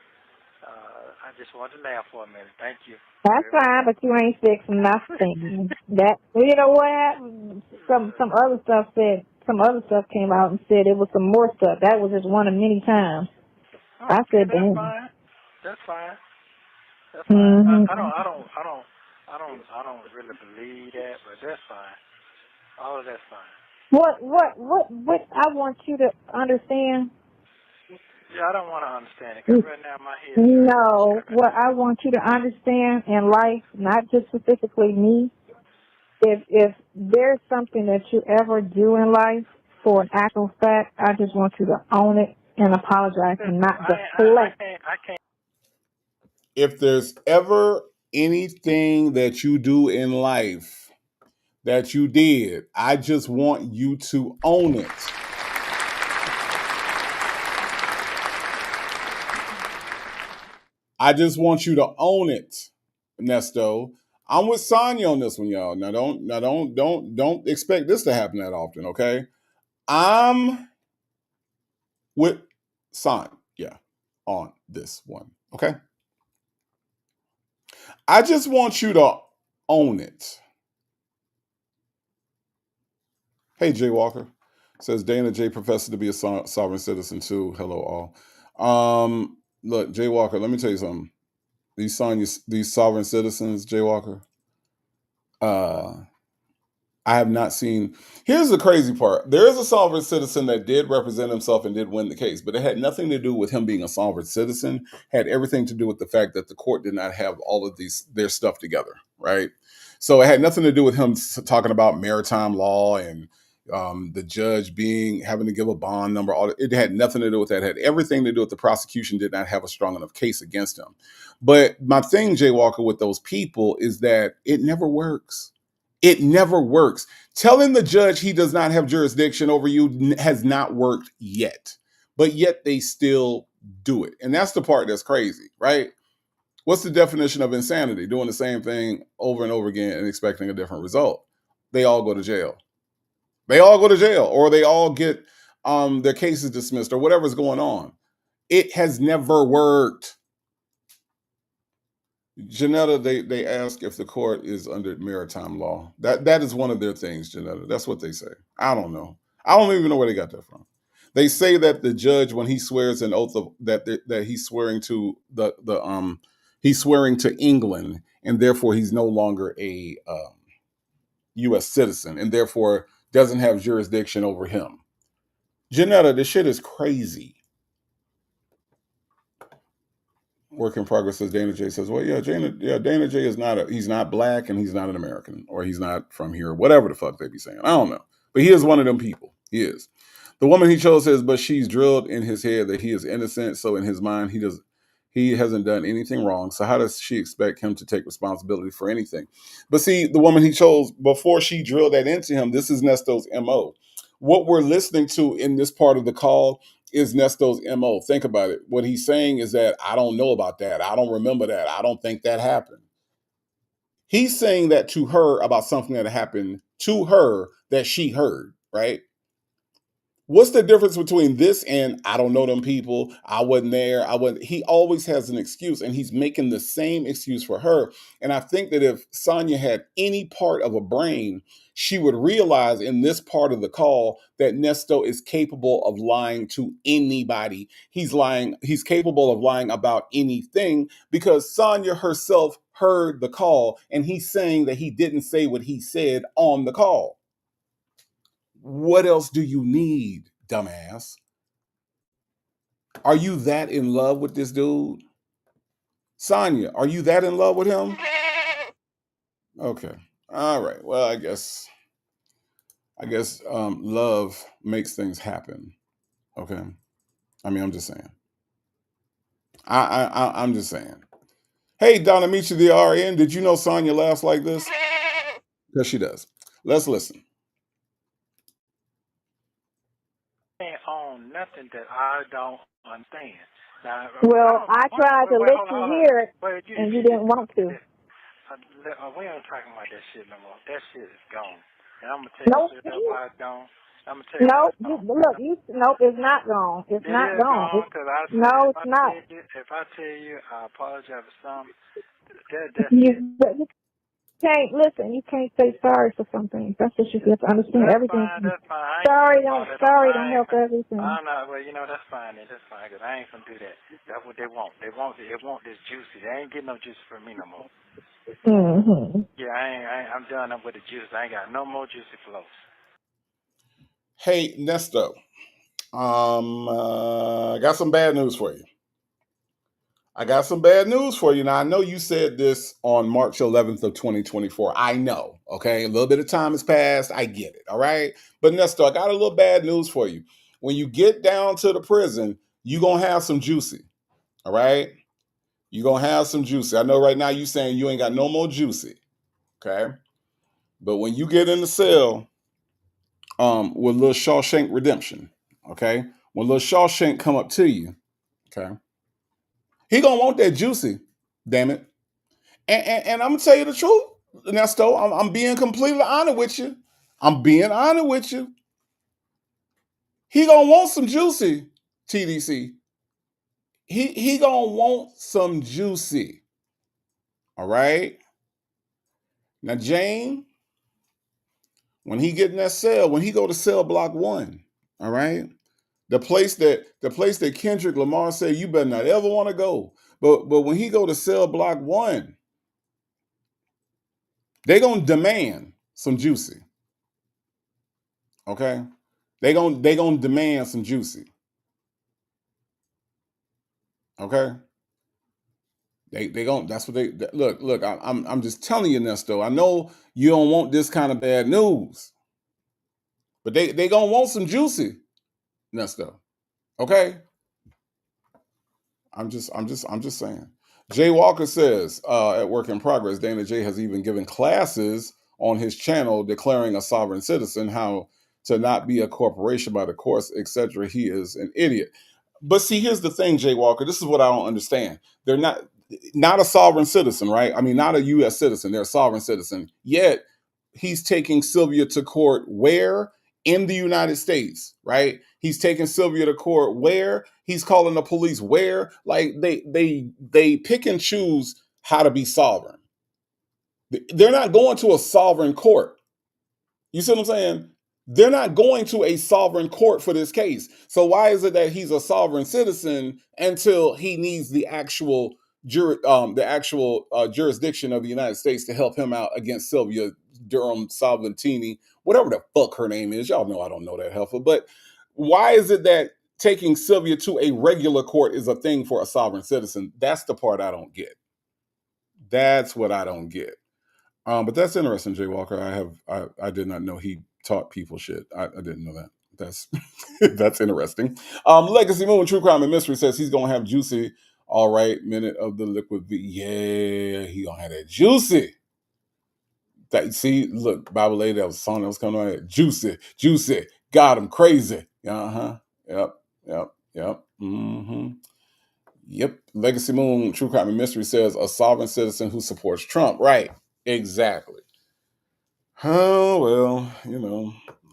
I just wanted to laugh for a minute. Thank you. That's fine, but you ain't fixing nothing. That you know what happened? Some other stuff said some other stuff came out and said it was some more stuff. That was just one of many times. Oh, I okay, said, that's damn. fine. That's fine. That's fine. Mm-hmm. I don't really believe that, but that's fine. All of that's fine. What I want you to understand. Yeah, I don't want to understand it because right now my head is hurting. No, what I want you to understand in life, not just specifically me, if there's something that you ever do in life for an actual fact, I just want you to own it and apologize and not deflect. I can't. If there's ever anything that you do in life that you did, I just want you to own it. I just want you to own it, Nesto. I'm with Sonya on this one, y'all. Now don't expect this to happen that often, okay? I'm with Sonya on this one, okay? I just want you to own it. Hey, Jay Walker. Says Dana J professor to be a sovereign citizen too. Hello all. Look, Jay Walker, let me tell you something. These sovereign citizens, Jay Walker, uh, I have not seen. Here's the crazy part. There is a sovereign citizen that did represent himself and did win the case, but it had nothing to do with him being a sovereign citizen. It had everything to do with the fact that the court did not have all of their stuff together, right? So it had nothing to do with him talking about maritime law and the judge having to give a bond number. It had nothing to do with that. It had everything to do with the prosecution did not have a strong enough case against him. But my thing, Jay Walker, with those people is that it never works. It never works. Telling the judge he does not have jurisdiction over you has not worked yet, but yet they still do it. And that's the part that's crazy, right? What's the definition of insanity? Doing the same thing over and over again and expecting a different result. They all go to jail. They all go to jail, or they all get their cases dismissed, or whatever's going on. It has never worked. Janetta, they ask if the court is under maritime law. That is one of their things, Janetta. That's what they say. I don't know. I don't even know where they got that from. They say that the judge, when he swears an oath of that he's swearing to he's swearing to England, and therefore he's no longer a U.S. citizen, and therefore doesn't have jurisdiction over him. Janetta, this shit is crazy. Work in progress, says Dana J. Says, well, Dana J is he's not black and he's not an American, or he's not from here, whatever the fuck they be saying. I don't know. But he is one of them people. He is. The woman he chose says, but she's drilled in his head that he is innocent. So in his mind, he hasn't done anything wrong. So how does she expect him to take responsibility for anything? But see, the woman he chose, before she drilled that into him, this is Nesto's MO. What we're listening to in this part of the call is Nesto's MO. Think about it. What he's saying is that I don't know about that. I don't remember that. I don't think that happened. He's saying that to her about something that happened to her that she heard, right? What's the difference between this and I don't know them people? I wasn't there. I wasn't. He always has an excuse, and he's making the same excuse for her. And I think that if Sonya had any part of a brain, she would realize in this part of the call that Nesto is capable of lying to anybody. He's lying. He's capable of lying about anything because Sonya herself heard the call, and he's saying that he didn't say what he said on the call. What else do you need, dumbass? Are you that in love with this dude? Sonya, are you that in love with him? Okay. All right. Well, I guess love makes things happen. Okay. I mean, I'm just saying. I'm just saying. Hey, Donna Michi, the RN, did you know Sonya laughs like this? Because she does. Let's listen. On nothing that I don't understand. Now, Well, I tried to let you hear it, Wait, and you didn't want to. we ain't talking about that shit no more. That shit is gone. And I'm gonna tell you why it's gone. I'm gonna tell you why it's gone. Nope, it's not gone. It's It not is gone. gone because I said No, it's not. if I tell you I apologize for something, that's You can't listen. You can't say sorry for something. That's what you have to understand. That's Everything. fine. That's fine. Sorry don't help everything. Well, that's fine. That's fine. Cause I ain't gonna do that. That's what they want. They want this juicy. They ain't getting no juice from me no more. Mm-hmm. Yeah, I'm done up with the juice. I ain't got no more juicy flows. Hey, Nesto. I got some bad news for you. Now, I know you said this on March 11th of 2024. I know, okay? A little bit of time has passed. I get it, all right? But Nesto, I got a little bad news for you. When you get down to the prison, you're going to have some juicy, all right? You're going to have some juicy. I know right now you're saying you ain't got no more juicy, okay? But when you get in the cell with little Shawshank Redemption, okay? When little Shawshank come up to you, okay? He gonna want that juicy, damn it. And I'm gonna tell you the truth, Nesto. I'm being completely honest with you. He gonna want some juicy, TDC. He gonna want some juicy. All right. Now, Jane, when he get in that cell, when he go to cell block 1, all right, the place that Kendrick Lamar said you better not ever want to go. But when he go to cell block 1, they gonna demand some juicy. Okay, they gonna demand some juicy. Okay, they gonna that's what they look. I'm just telling you, Nesto. I know you don't want this kind of bad news, but they gonna want some juicy, Nesto. Okay, I'm just saying. Jay Walker says at Work in Progress, Dana J has even given classes on his channel declaring a sovereign citizen, how to not be a corporation by the courts, etc. He is an idiot. But see, here's the thing, Jay Walker. This is what I don't understand. They're not a sovereign citizen, right? I mean, not a U.S. citizen. They're a sovereign citizen. Yet he's taking Sylvia to court where? In the United States, right? He's taking Sylvia to court where? He's calling the police where? Like they pick and choose how to be sovereign. They're not going to a sovereign court. You see what I'm saying? They're not going to a sovereign court for this case. So why is it that he's a sovereign citizen until he needs the actual jurisdiction of the United States to help him out against Sylvia Durham Salvantini, whatever the fuck her name is? Y'all know I don't know that heifer. But why is it that taking Sylvia to a regular court is a thing for a sovereign citizen? That's the part I don't get. That's what I don't get. But that's interesting, Jay Walker. I did not know he taught people shit. I didn't know that. That's that's interesting. Legacy Moon, True Crime and Mystery says he's gonna have juicy. All right, minute of the liquid V. Yeah, he gonna have that juicy. That see, look, Bible lady, that was a song that was coming on here. Juicy, got him crazy. Uh-huh. Yep. Mm-hmm. Yep. Legacy Moon, True Crime and Mystery says a sovereign citizen who supports Trump. Right. Exactly. Oh, well,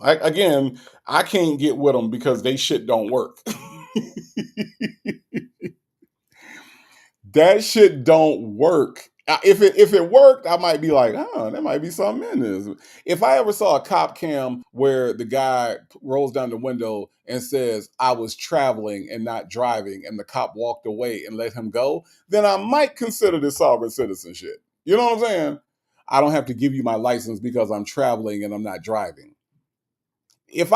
I can't get with them because they shit don't work. That shit don't work. If it worked, I might be like, oh, there might be something in this. If I ever saw a cop cam where the guy rolls down the window and says, I was traveling and not driving, and the cop walked away and let him go, then I might consider this sovereign citizen shit. You know what I'm saying? I don't have to give you my license because I'm traveling and I'm not driving. If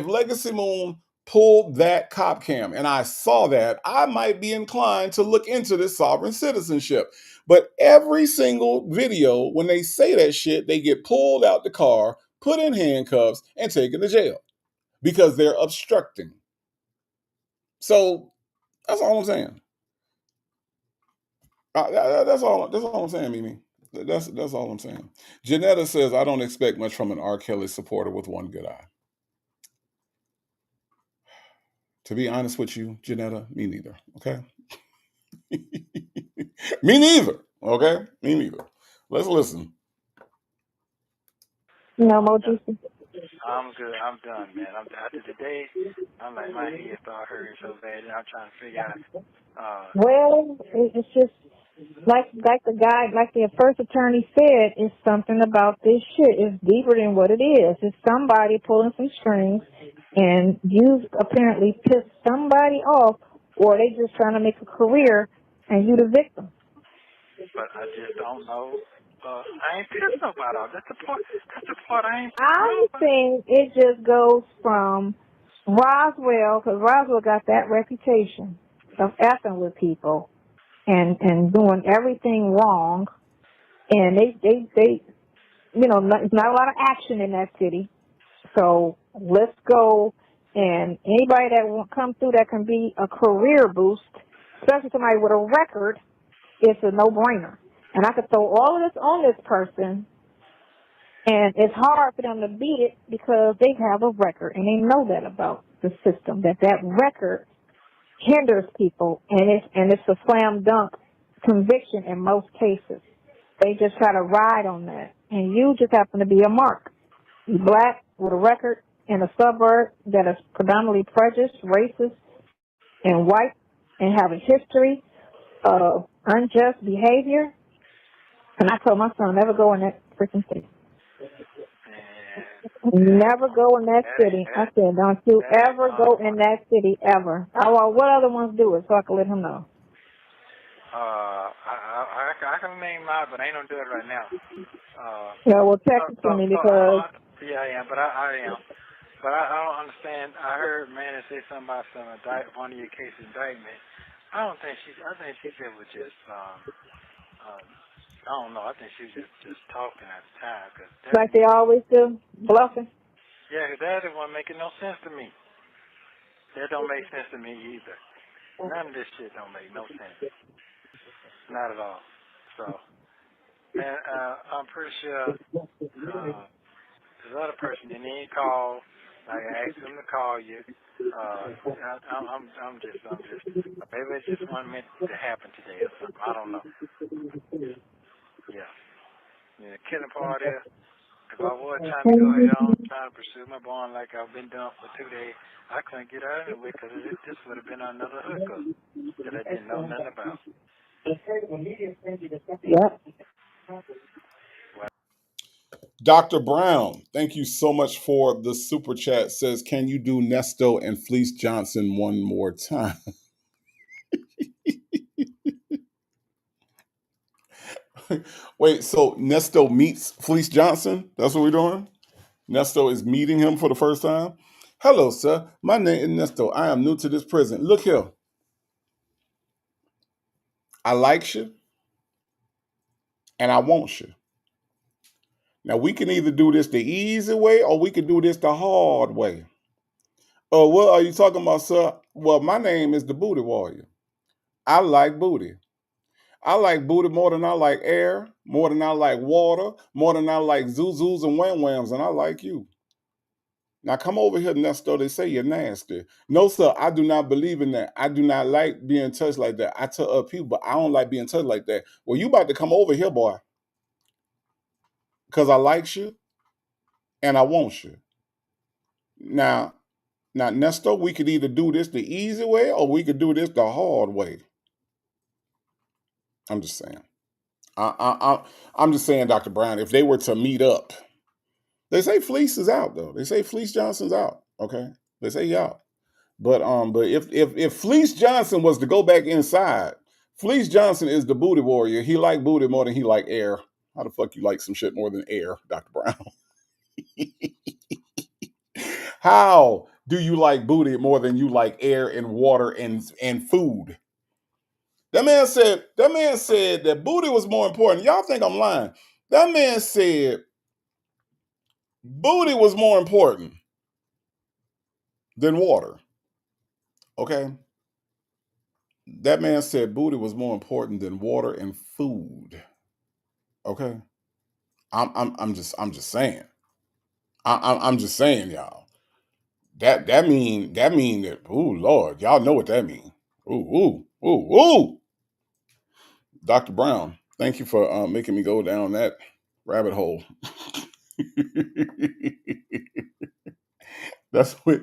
Legacy Moon pulled that cop cam and I saw that, I might be inclined to look into this sovereign citizenship. But every single video, when they say that shit, they get pulled out the car, put in handcuffs, and taken to jail because they're obstructing. So that's all I'm saying. That's all. That's all I'm saying, Mimi. That's all I'm saying. Janetta says I don't expect much from an R. Kelly supporter with one good eye. To be honest with you, Janetta, me neither. Okay. Me neither. Okay. Me neither. Let's listen. No more juicy. I'm good. I'm done, man. After today, I'm like, my head started hurting so bad, and I'm trying to figure out. Well, it's just like the first attorney said, it's something about this shit. It's deeper than what it is. It's somebody pulling some strings, and you apparently pissed somebody off, or they just trying to make a career, and you the victim. But I just don't know. I ain't pissed nobody off. That's the part. I ain't pissed I nobody. think it just goes from Roswell, because Roswell got that reputation of effing with people and doing everything wrong, and they you know, there's not a lot of action in that city. So let's go, and anybody that will come through that can be a career boost, especially somebody with a record, it's a no-brainer. And I could throw all of this on this person, and it's hard for them to beat it because they have a record, and they know that about the system, that record hinders people, and it's a slam dunk conviction in most cases. They just try to ride on that, and you just happen to be a mark. You black with a record in a suburb that is predominantly prejudiced, racist, and white, and have a history of unjust behavior. And I told my son, never go in that freaking city. Never go in that city. I said, don't you ever go in that city, ever. Well, what other ones do it so I can let him know? I can name mine, but I ain't gonna do it right now. Yeah, well, text it to me because... Yeah, I am, but I am. But I don't understand. I heard Manny say something about one of your case indictment. I think she said was just, I don't know. I think she was just talking at the time. Like they always do, bluffing. Yeah, because that one making no sense to me. That don't make sense to me either. None of this shit don't make no sense. Not at all. So, man, I'm pretty sure this other person didn't even call. Like I asked them to call you. I'm just. Maybe it's just one meant to happen today or something. I don't know. Yeah. The killing part is, if I was trying to go ahead on trying to pursue my bond like I've been doing for 2 days, I couldn't get out of it because this would have been another hookup that I didn't know nothing about. Yep. Dr. Brown, thank you so much for the super chat. Says, can you do Nesto and Fleece Johnson one more time? Wait, so Nesto meets Fleece Johnson? That's what we're doing? Nesto is meeting him for the first time? Hello, sir. My name is Nesto. I am new to this prison. Look here. I like you, and I want you. Now, we can either do this the easy way or we can do this the hard way. Oh, what are you talking about, sir? Well, my name is the Booty Warrior. I like booty. I like booty more than I like air, more than I like water, more than I like zuzus and wham whams, and I like you. Now come over here, Nesto. They say you're nasty. No, sir, I do not believe in that. I do not like being touched like that. I touch other people, but I don't like being touched like that. Well, you about to come over here, boy, because I like you and I want you. Now, Nesto, we could either do this the easy way or we could do this the hard way. I'm just saying. I'm just saying, Dr. Brown, if they were to meet up, they say Fleece is out though. They say Fleece Johnson's out. Okay, they say he out. But if Fleece Johnson was to go back inside, Fleece Johnson is the booty warrior. He like booty more than he like air. How the fuck you like some shit more than air, Dr. Brown? How do you like booty more than you like air and water and food? That man said that booty was more important. Y'all think I'm lying. That man said booty was more important than water. Okay? That man said booty was more important than water and food. Okay, I'm just saying. I'm just saying, y'all. That mean that. Oh Lord, y'all know what that mean. Ooh, ooh, ooh, ooh. Dr. Brown, thank you for making me go down that rabbit hole. That's what.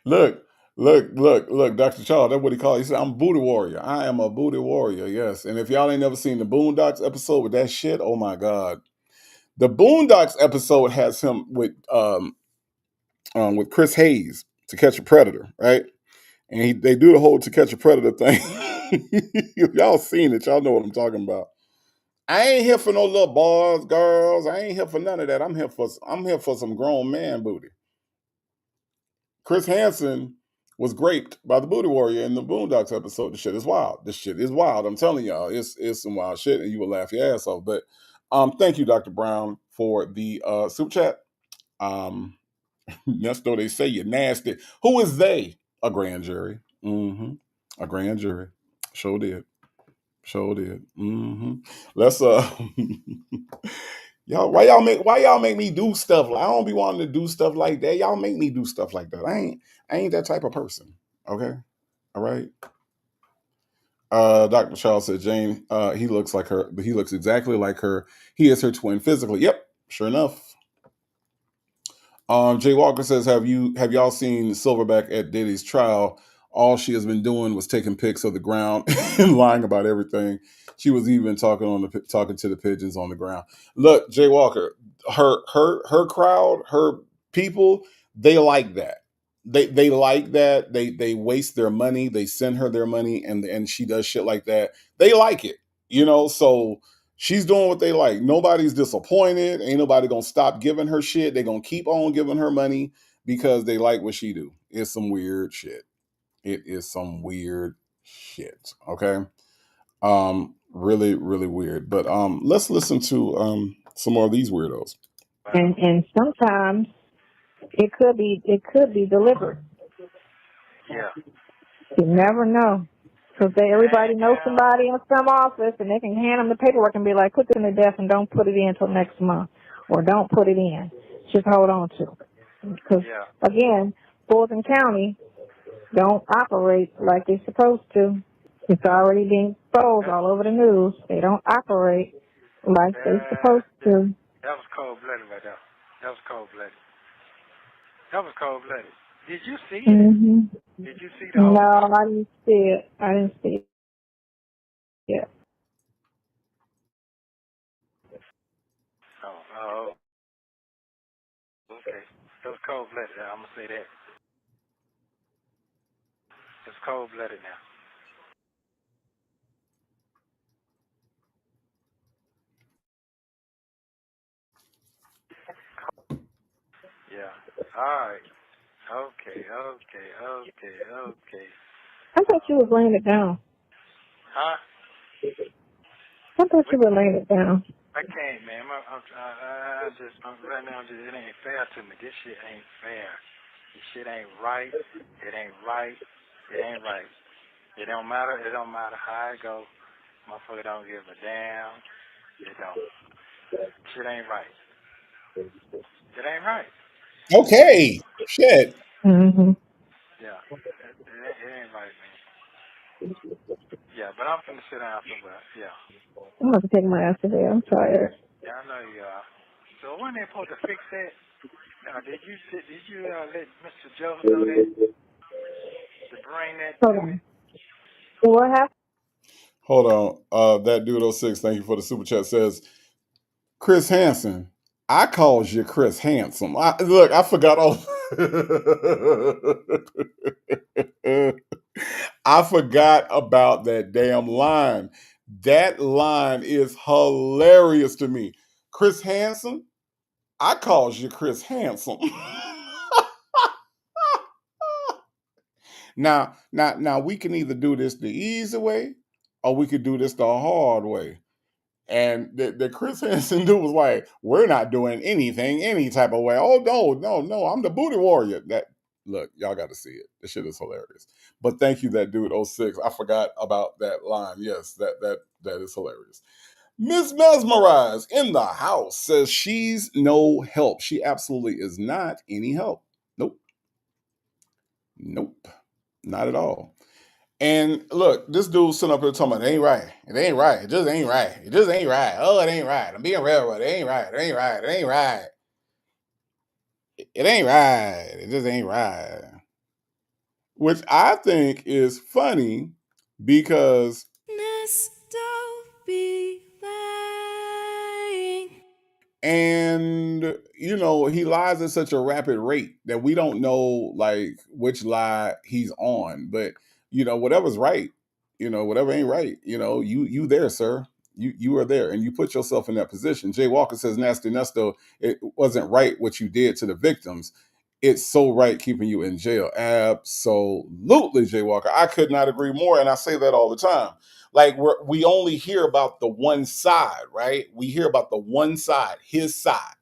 Look, look, Dr. Charles. That's what he called. He said, "I'm a booty warrior. I am a booty warrior." Yes, and if y'all ain't never seen the Boondocks episode with that shit, oh my god, the Boondocks episode has him with Chris Hayes to Catch a Predator, right? And they do the whole To Catch a Predator thing. If y'all seen it, y'all know what I'm talking about. I ain't here for no little boys, girls. I ain't here for none of that. I'm here for some grown man booty. Chris Hansen was raped by the booty warrior in the Boondocks episode. This shit is wild. This shit is wild. I'm telling y'all, it's some wild shit, and you will laugh your ass off. But thank you, Dr. Brown, for the super chat. Nesto, they say you're nasty. Who is they? A grand jury. A grand jury. Sure did. Sure did. Let's y'all, why y'all make me do stuff like I don't be wanting to do stuff like that. Y'all make me do stuff like that. I ain't that type of person. Okay. All right. Dr. Charles said Jane, he looks like her, but he looks exactly like her. He is her twin physically. Yep, sure enough. Jay Walker says, have y'all seen Silverback at Diddy's trial? All she has been doing was taking pics of the ground and lying about everything. She was even talking to the pigeons on the ground. Look, Jay Walker, her crowd, her people, they like that. They like that. They waste their money. They send her their money, and she does shit like that. They like it, So she's doing what they like. Nobody's disappointed. Ain't nobody gonna stop giving her shit. They're gonna keep on giving her money because they like what she do. It's some weird shit. It is some weird shit. Okay. Really, really weird. But let's listen to some more of these weirdos. And sometimes it could be delivered. Yeah. You never know. Because everybody knows somebody in some office, and they can hand them the paperwork and be like, put it in the desk and don't put it in until next month. Or don't put it in. Just hold on to it. Because, again, Fulton County don't operate like they're supposed to. It's already being exposed all over the news. They don't operate like they're supposed to. That was cold-blooded right there. That was cold-blooded. That was cold-blooded. Did you see it? Mm-hmm. Did you see the whole No, thing? I didn't see it. I didn't see it. Yeah. Oh, okay. That was cold-blooded. I'm going to say that. It's cold-blooded now. Yeah. All right. Okay. I thought you was laying it down. Huh? I thought you were laying it down. I can't, man. Right now, it ain't fair to me. This shit ain't fair. This shit ain't right. It ain't right. It ain't right. It don't matter. It don't matter how it go. Motherfucker don't give a damn. It don't. Shit ain't right. It ain't right. Okay. Shit. Mm-hmm. Yeah. It ain't right, man. Yeah, but I'm finna sit down somewhere. Yeah. I'm going to take my ass today. I'm tired. Yeah, I know you are. So when they supposed to fix that? Did you let Mr. Joe know that? To bring that Hold to me? on. So what happened? Hold on. That dude 06, thank you for the super chat, says, Chris Hansen, I calls you Chris Handsome. Look, I forgot all. I forgot about that damn line. That line is hilarious to me. Chris Hansen, I calls you Chris Handsome. Now, we can either do this the easy way or we could do this the hard way. And the Chris Hansen dude was like, we're not doing anything any type of way. Oh, no, I'm the booty warrior. Look, y'all got to see it. This shit is hilarious. But thank you, that dude 06. I forgot about that line. Yes, that is hilarious. Miss Mesmerized in the house says she's no help. She absolutely is not any help. Nope. Nope. Not at all. And look, this dude sitting up here talking about it ain't right. It ain't right. It just ain't right. It just ain't right. Oh, it ain't right. I'm being real with it. It ain't right. It ain't right. It ain't right. It ain't right. It just ain't right. Which I think is funny because Nesto be lying. and you know he lies at such a rapid rate that we don't know like which lie he's on, but you know whatever's right, you know whatever ain't right, you know you there, sir. You are there and you put yourself in that position. Jay Walker says, Nasty Nesto, it wasn't right what you did to the victims. It's so right keeping you in jail. Absolutely, Jay Walker. I could not agree more, and I say that all the time. Like we only hear about the one side, right? We hear about the one side, his side.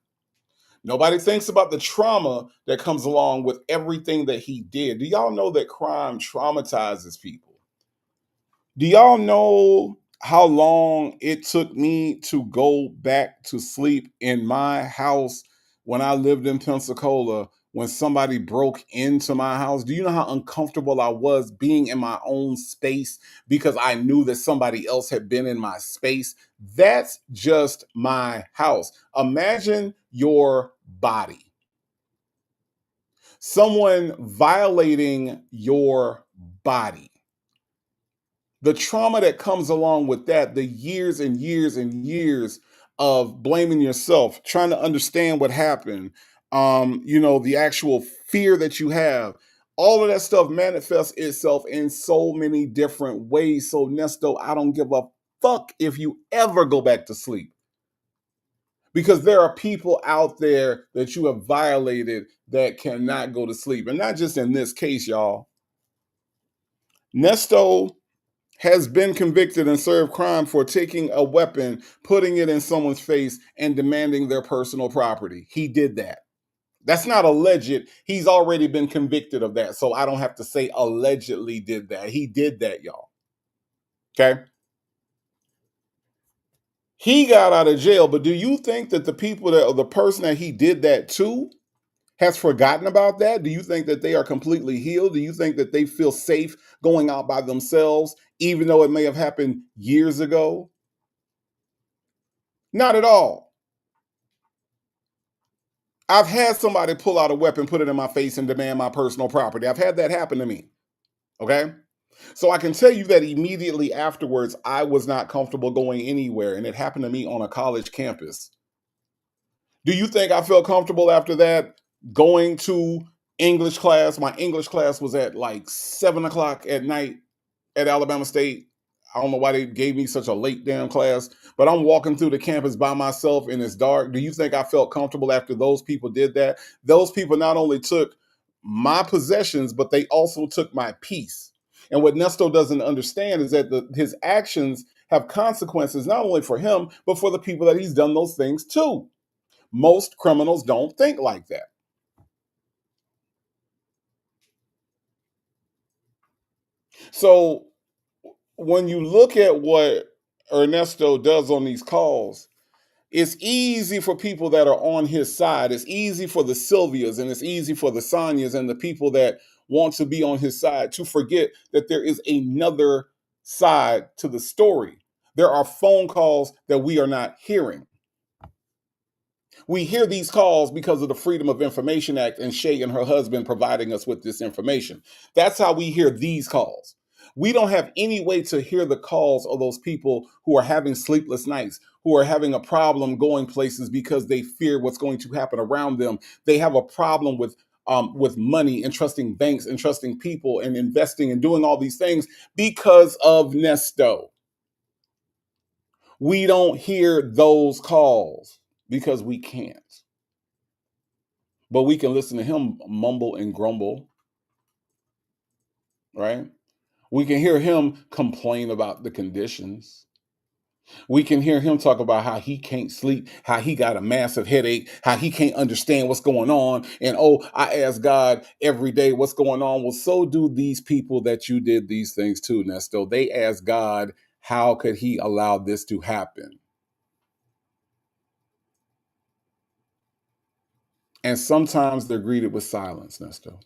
Nobody thinks about the trauma that comes along with everything that he did. Do y'all know that crime traumatizes people? Do y'all know how long it took me to go back to sleep in my house when I lived in Pensacola when somebody broke into my house? Do you know how uncomfortable I was being in my own space because I knew that somebody else had been in my space? That's just my house. Imagine your body. Someone violating your body, the trauma that comes along with that, the years and years and years of blaming yourself, trying to understand what happened, you know, the actual fear that you have, all of that stuff manifests itself in so many different ways. So, Nesto, I don't give a fuck if you ever go back to sleep, because there are people out there that you have violated that cannot go to sleep. And not just in this case, y'all. Nesto has been convicted and served crime for taking a weapon, putting it in someone's face, and demanding their personal property. He did that. That's not alleged. He's already been convicted of that. So I don't have to say allegedly did that. He did that, y'all. Okay? He got out of jail, but do you think that the people that, or the person that he did that to, has forgotten about that? Do you think that they are completely healed? Do you think that they feel safe going out by themselves, even though it may have happened years ago? Not at all. I've had somebody pull out a weapon, put it in my face, and demand my personal property. I've had that happen to me. Okay? So I can tell you that immediately afterwards, I was not comfortable going anywhere, and it happened to me on a college campus. Do you think I felt comfortable after that going to English class? My English class was at like 7 o'clock at night at Alabama State. I don't know why they gave me such a late damn class, but I'm walking through the campus by myself and it's dark. Do you think I felt comfortable after those people did that? Those people not only took my possessions, but they also took my peace. And what Nesto doesn't understand is that his actions have consequences not only for him, but for the people that he's done those things to. Most criminals don't think like that. So when you look at what Ernesto does on these calls, it's easy for people that are on his side. It's easy for the Sylvias and it's easy for the Sonyas and the people that want to be on his side to forget that there is another side to the story. There are phone calls that we are not hearing. We hear these calls because of the Freedom of Information Act and Shay and her husband providing us with this information. That's how we hear these calls. We don't have any way to hear the calls of those people who are having sleepless nights, who are having a problem going places because they fear what's going to happen around them. They have a problem with money and trusting banks and trusting people and investing and doing all these things because of Nesto. We don't hear those calls because we can't. But we can listen to him mumble and grumble, right? We can hear him complain about the conditions. We can hear him talk about how he can't sleep, how he got a massive headache, how he can't understand what's going on. And oh, I ask God every day what's going on. Well, so do these people that you did these things to, Nesto. They ask God, how could he allow this to happen? And sometimes they're greeted with silence, Nesto.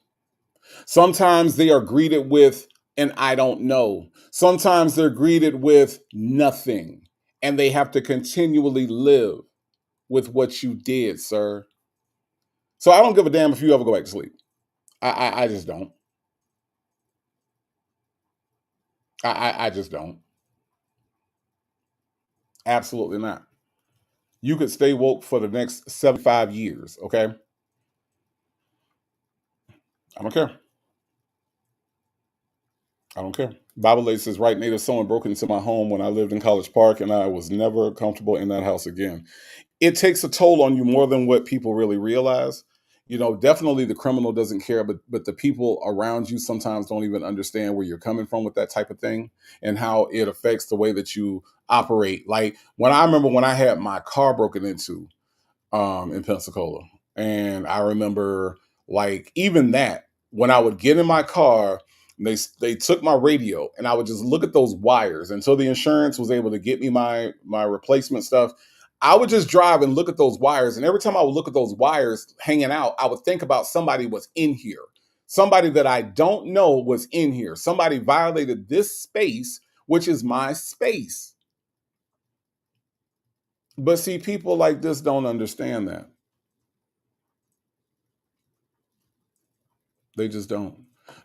Sometimes they are greeted with an I don't know. Sometimes they're greeted with nothing. And they have to continually live with what you did, sir. So I don't give a damn if you ever go back to sleep. I just don't. I just don't. Absolutely not. You could stay woke for the next 75 years, okay? I don't care. I don't care. Bible lady says, right, native someone broke into my home when I lived in College Park and I was never comfortable in that house again. It takes a toll on you more than what people really realize. You know, definitely the criminal doesn't care, but the people around you sometimes don't even understand where you're coming from with that type of thing and how it affects the way that you operate. Like when I remember when I had my car broken into, in Pensacola. And I remember like even that when I would get in my car, they took my radio and I would just look at those wires until the insurance was able to get me my replacement stuff. I would just drive and look at those wires. And every time I would look at those wires hanging out, I would think about somebody was in here. Somebody that I don't know was in here. Somebody violated this space, which is my space. But see, people like this don't understand that. They just don't.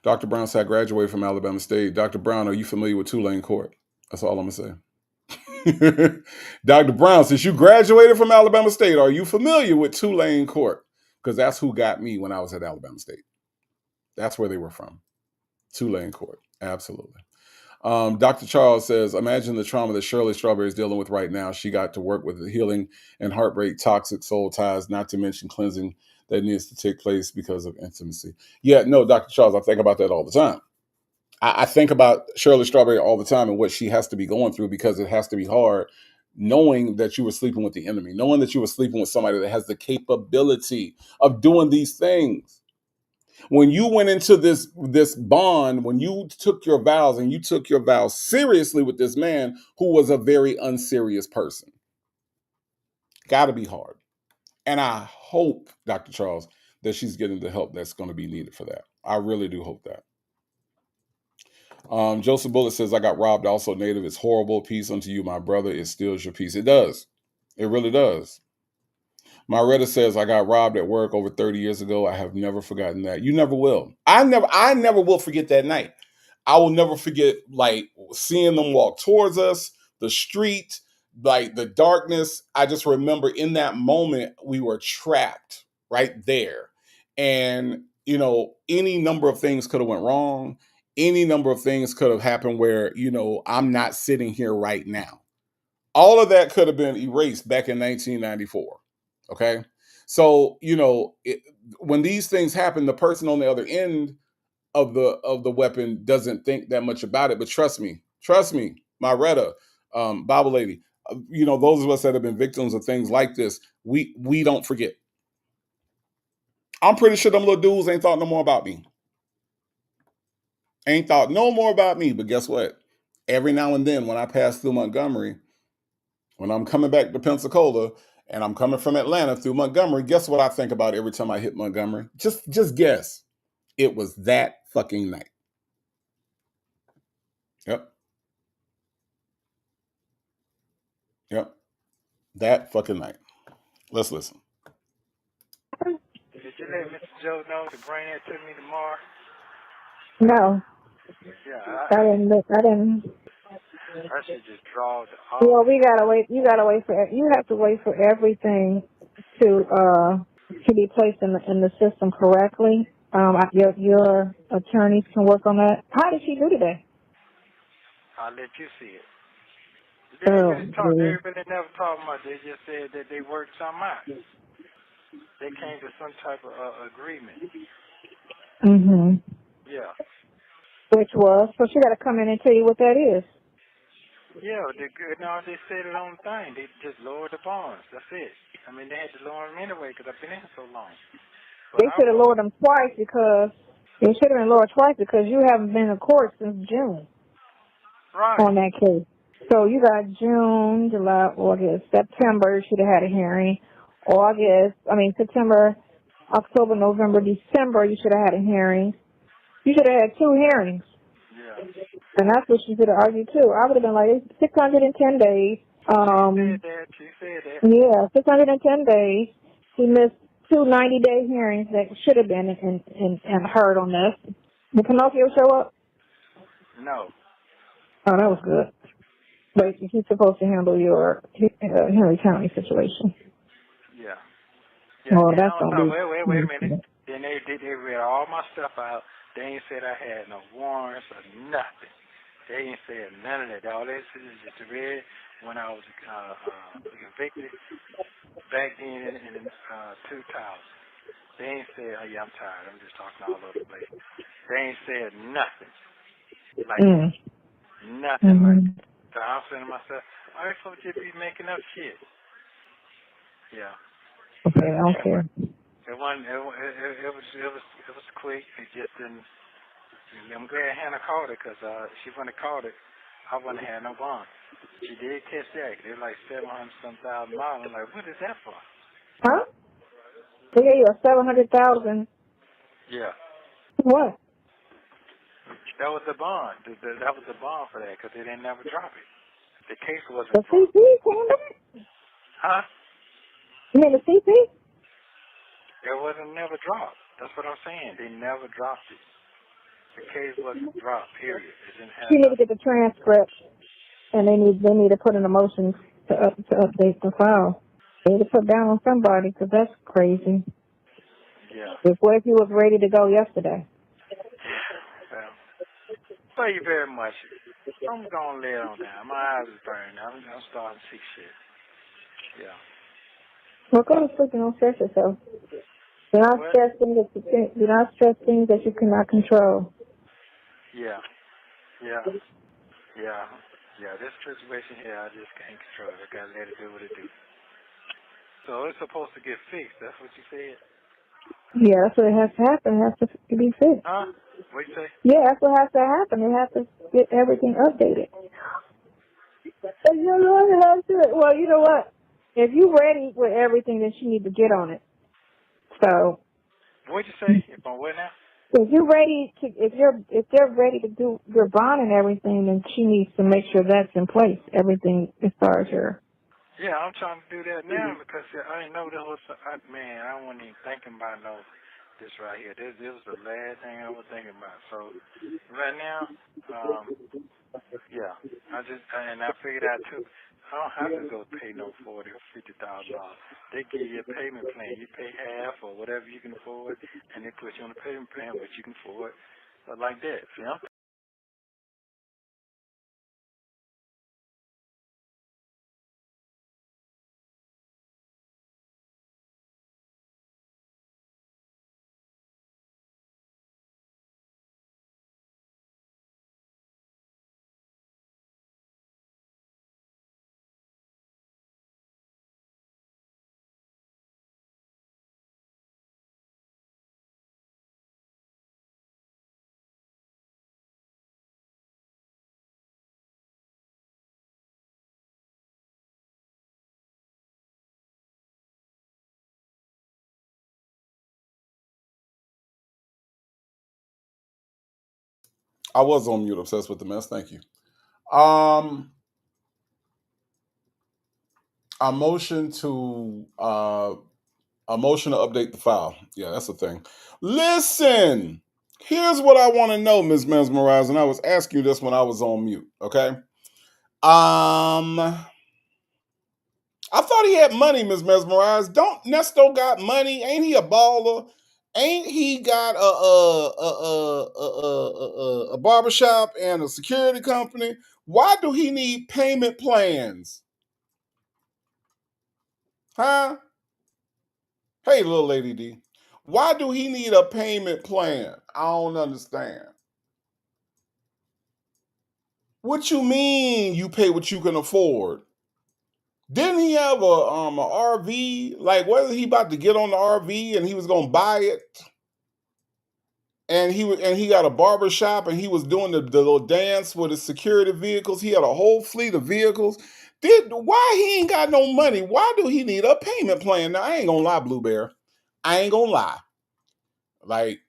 Dr. Brown said, I graduated from Alabama State. Dr. Brown, are you familiar with Tulane Court? That's all I'm going to say. Dr. Brown, since you graduated from Alabama State, are you familiar with Tulane Court? Because that's who got me when I was at Alabama State. That's where they were from. Tulane Court. Absolutely. Dr. Charles says, imagine the trauma that Shirley Strawberry is dealing with right now. She got to work with the healing and heartbreak, toxic soul ties, not to mention cleansing that needs to take place because of intimacy. Yeah, no, Dr. Charles, I think about that all the time. I think about Shirley Strawberry all the time and what she has to be going through because it has to be hard knowing that you were sleeping with the enemy, knowing that you were sleeping with somebody that has the capability of doing these things. When you went into this bond, when you took your vows and you took your vows seriously with this man who was a very unserious person, got to be hard. And I hope, Dr. Charles, that she's getting the help that's going to be needed for that. I really do hope that. Joseph Bullet says, I got robbed. Also, native, it's horrible. Peace unto you, my brother. It steals your peace. It does. It really does. Maretta says, I got robbed at work over 30 years ago. I have never forgotten that. You never will. I never will forget that night. I will never forget like seeing them walk towards us, the street, like the darkness. I just remember in that moment we were trapped right there. And you know, any number of things could have went wrong. Any number of things could have happened where, you know, I'm not sitting here right now. All of that could have been erased back in 1994. Okay. So, you know, when these things happen, the person on the other end of the weapon doesn't think that much about it. But trust me, my Retta, Bible lady, you know, those of us that have been victims of things like this, we don't forget. I'm pretty sure them little dudes ain't thought no more about me. Ain't thought no more about me. But guess what? Every now and then when I pass through Montgomery, when I'm coming back to Pensacola and I'm coming from Atlanta through Montgomery, guess what I think about every time I hit Montgomery? Just guess. It was that fucking night. Yep. Yep. That fucking night. Let's listen. Did you let Mr. Joe know to bring that to me tomorrow? No, Yeah, I didn't. I didn't. I should just draw the Well, all. we gotta wait. You gotta wait for. You have to wait for everything to be placed in the system correctly. Your attorneys can work on that. How did she do today? I'll let you see it. Oh, They geez. really never talked about. They just said that they worked something out. They came to some type of agreement. Mhm. Yeah. Which was so she got to come in and tell you what that is. Yeah, no, they said it on the thing. They just lowered the bonds. That's it. I mean, they had to lower them anyway because I've been in so long. But They should have lowered them twice because they should have been lowered twice because you haven't been in court since June right. on that case. So you got June, July, August, September. You should have had a hearing. September, October, November, December. You should have had a hearing. You should have had 2 hearings. Yeah. And that's what she should have argued too. I would have been like 610 days. She said that. Yeah, 610 days. She missed 2 90-day hearings that should have been and heard on this. Did Pinocchio show up? No. Oh, that was good. But he's supposed to handle your Henry County situation. Yeah. Well, Then that's on going top, to wait a be... minute. Then they read all my stuff out. They ain't said I had no warrants or nothing. They ain't said none of that. All they said is just read when I was convicted back then in 2000. They ain't said, oh yeah, I'm tired. I'm just talking all over the place. They ain't said nothing like that. Nothing like that. So I'm saying to myself, all right, folks just be making up shit. Yeah. Okay, I don't care. It was quick. It just didn't. I'm glad Hannah called it because she wouldn't have called it. I wouldn't have had no bond. She did catch that. It was like 700-some thousand miles. I'm like, what is that for? Huh? They gave you a 700,000. Yeah. What? That was the bond. That was the bond for that because they didn't never drop it. The case wasn't The dropped. CP came back? Huh? You mean the CP? It wasn't never dropped. That's what I'm saying. They never dropped it. The case wasn't dropped, period. It didn't have You need to nothing. get the transcript, and they need to put in a motion to update the file. They need to put down on somebody because that's crazy. Yeah. What if you was ready to go yesterday? Well, thank you very much. I'm going to lay it on down. My eyes is burning. I'm starting to see shit. Yeah. Well, go to sleep and don't stress yourself. Do not stress things that you cannot control. Yeah. Yeah. Yeah. Yeah. This situation here, I just can't control it. I got to let it do what it do. So it's supposed to get fixed. That's what you said? Yeah, that's what has to happen. It has to be fixed. Huh? What you say? Yeah, that's what has to happen. They have to get everything updated. And you know what has to? Well, you know what? If you're ready with everything, then you need to get on it. So What'd you say? If I'm what now? if they're ready to do your bond and everything, then she needs to make sure that's in place. Everything as far as your. Yeah, I'm trying to do that now because I didn't know this was. I wasn't even thinking about this right here. This was the last thing I was thinking about. So right now, yeah, I figured out too. I don't have to go pay no $40,000 or $50,000. They give you a payment plan. You pay half or whatever you can afford, and they put you on a payment plan which you can afford, like that. See, I'm I was on mute, obsessed with the mess. Thank you. Um, a motion to update the file. Yeah, that's the thing. Listen, here's what I want to know, Ms. Mesmerize, and I was asking you this when I was on mute. Okay. I thought he had money, Ms. Mesmerize. Don't Nesto got money? Ain't he a baller? Ain't he got a barbershop and a security company? Why do he need payment plans? Huh? Hey, little lady D. Why do he need a payment plan? I don't understand. What you mean you pay what you can afford? Didn't he have a RV? Like, wasn't he about to get on the RV and he was gonna buy it? And he got a barber shop and he was doing the little dance with his security vehicles. He had a whole fleet of vehicles. Why he ain't got no money? Why do he need a payment plan? Now I ain't gonna lie, Blue Bear. I ain't gonna lie. Like,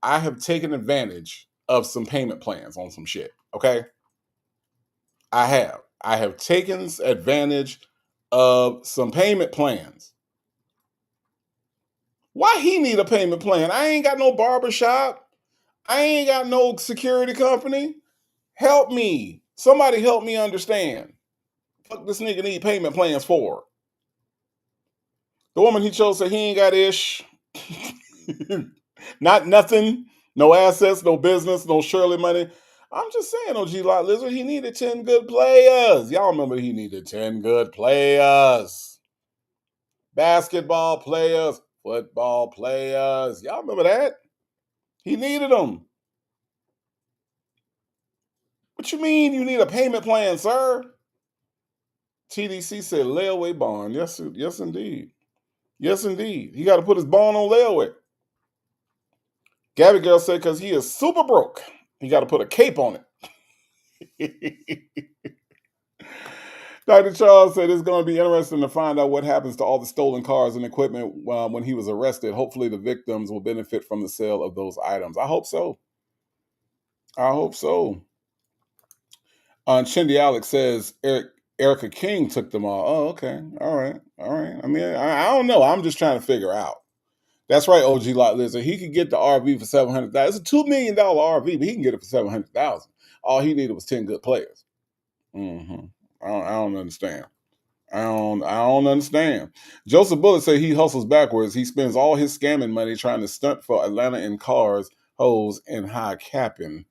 I have taken advantage of some payment plans on some shit. Okay. I have taken advantage of some payment plans. Why he need a payment plan? I ain't got no barber shop. I ain't got no security company. Help me. Somebody help me understand. Fuck this nigga need payment plans for. The woman he chose said he ain't got ish. Not nothing. No assets, no business, no Shirley money. I'm just saying, OG Lot Lizard, he needed 10 good players. Y'all remember he needed 10 good players. Basketball players, football players. Y'all remember that? He needed them. What you mean you need a payment plan, sir? TDC said layaway bond. Yes, indeed. Yes, indeed. He got to put his bond on layaway. Gabby Girl said because he is super broke. He got to put a cape on it. Dr. Charles said it's going to be interesting to find out what happens to all the stolen cars and equipment when he was arrested. Hopefully the victims will benefit from the sale of those items. I hope so. I hope so. Shindy Alex says Erica King took them all. Oh, okay. All right. I mean, I don't know. I'm just trying to figure out. That's right, OG Lot Lizard. He could get the RV for $700,000. It's a $2 million RV, but he can get it for $700,000. All he needed was 10 good players. Mm-hmm. I don't understand. I don't understand. Joseph Bullitt said he hustles backwards. He spends all his scamming money trying to stunt for Atlanta in cars, hoes, and high capping.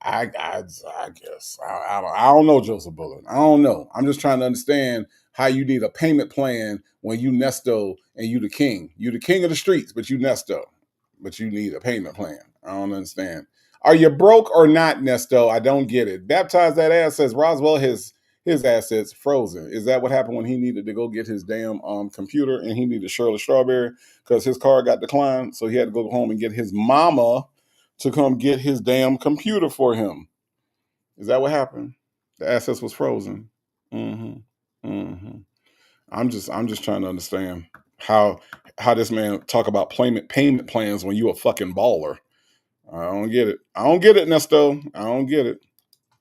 I guess I don't know, Joseph Bullitt. I don't know. I'm just trying to understand how you need a payment plan when you Nesto and you the king. You the king of the streets, but you Nesto. But you need a payment plan. I don't understand. Are you broke or not, Nesto? I don't get it. Baptize that ass says Roswell his assets frozen. Is that what happened when he needed to go get his damn computer and he needed Shirley Strawberry because his card got declined? So he had to go home and get his mama to come get his damn computer for him. Is that what happened? The assets was frozen. I'm just trying to understand how this man talk about payment plans when you a fucking baller. I don't get it. Nesto. I don't get it.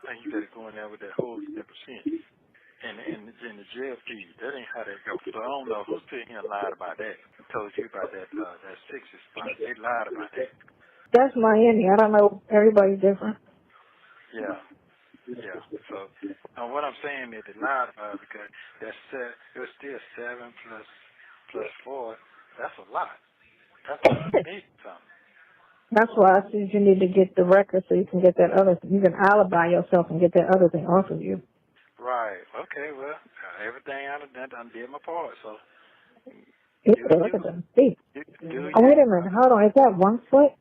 I think you better go in there with that whole 10%. And the jail fees. That ain't how that goes. So I don't know who's sitting here and lied about that. Told you about that Sixers spot. They lied about that. That's Miami. I don't know. Everybody's different. Yeah. So what I'm saying is they lied about it because it was still 7 plus 4. That's a lot. That's something. That's why I said you need to get the record so you can get that other. You can alibi yourself and get that other thing off of you. Right. Okay. Well, everything I done did my part. So. Look at them feet. Oh, wait a minute. Hold on. Is that 1 foot?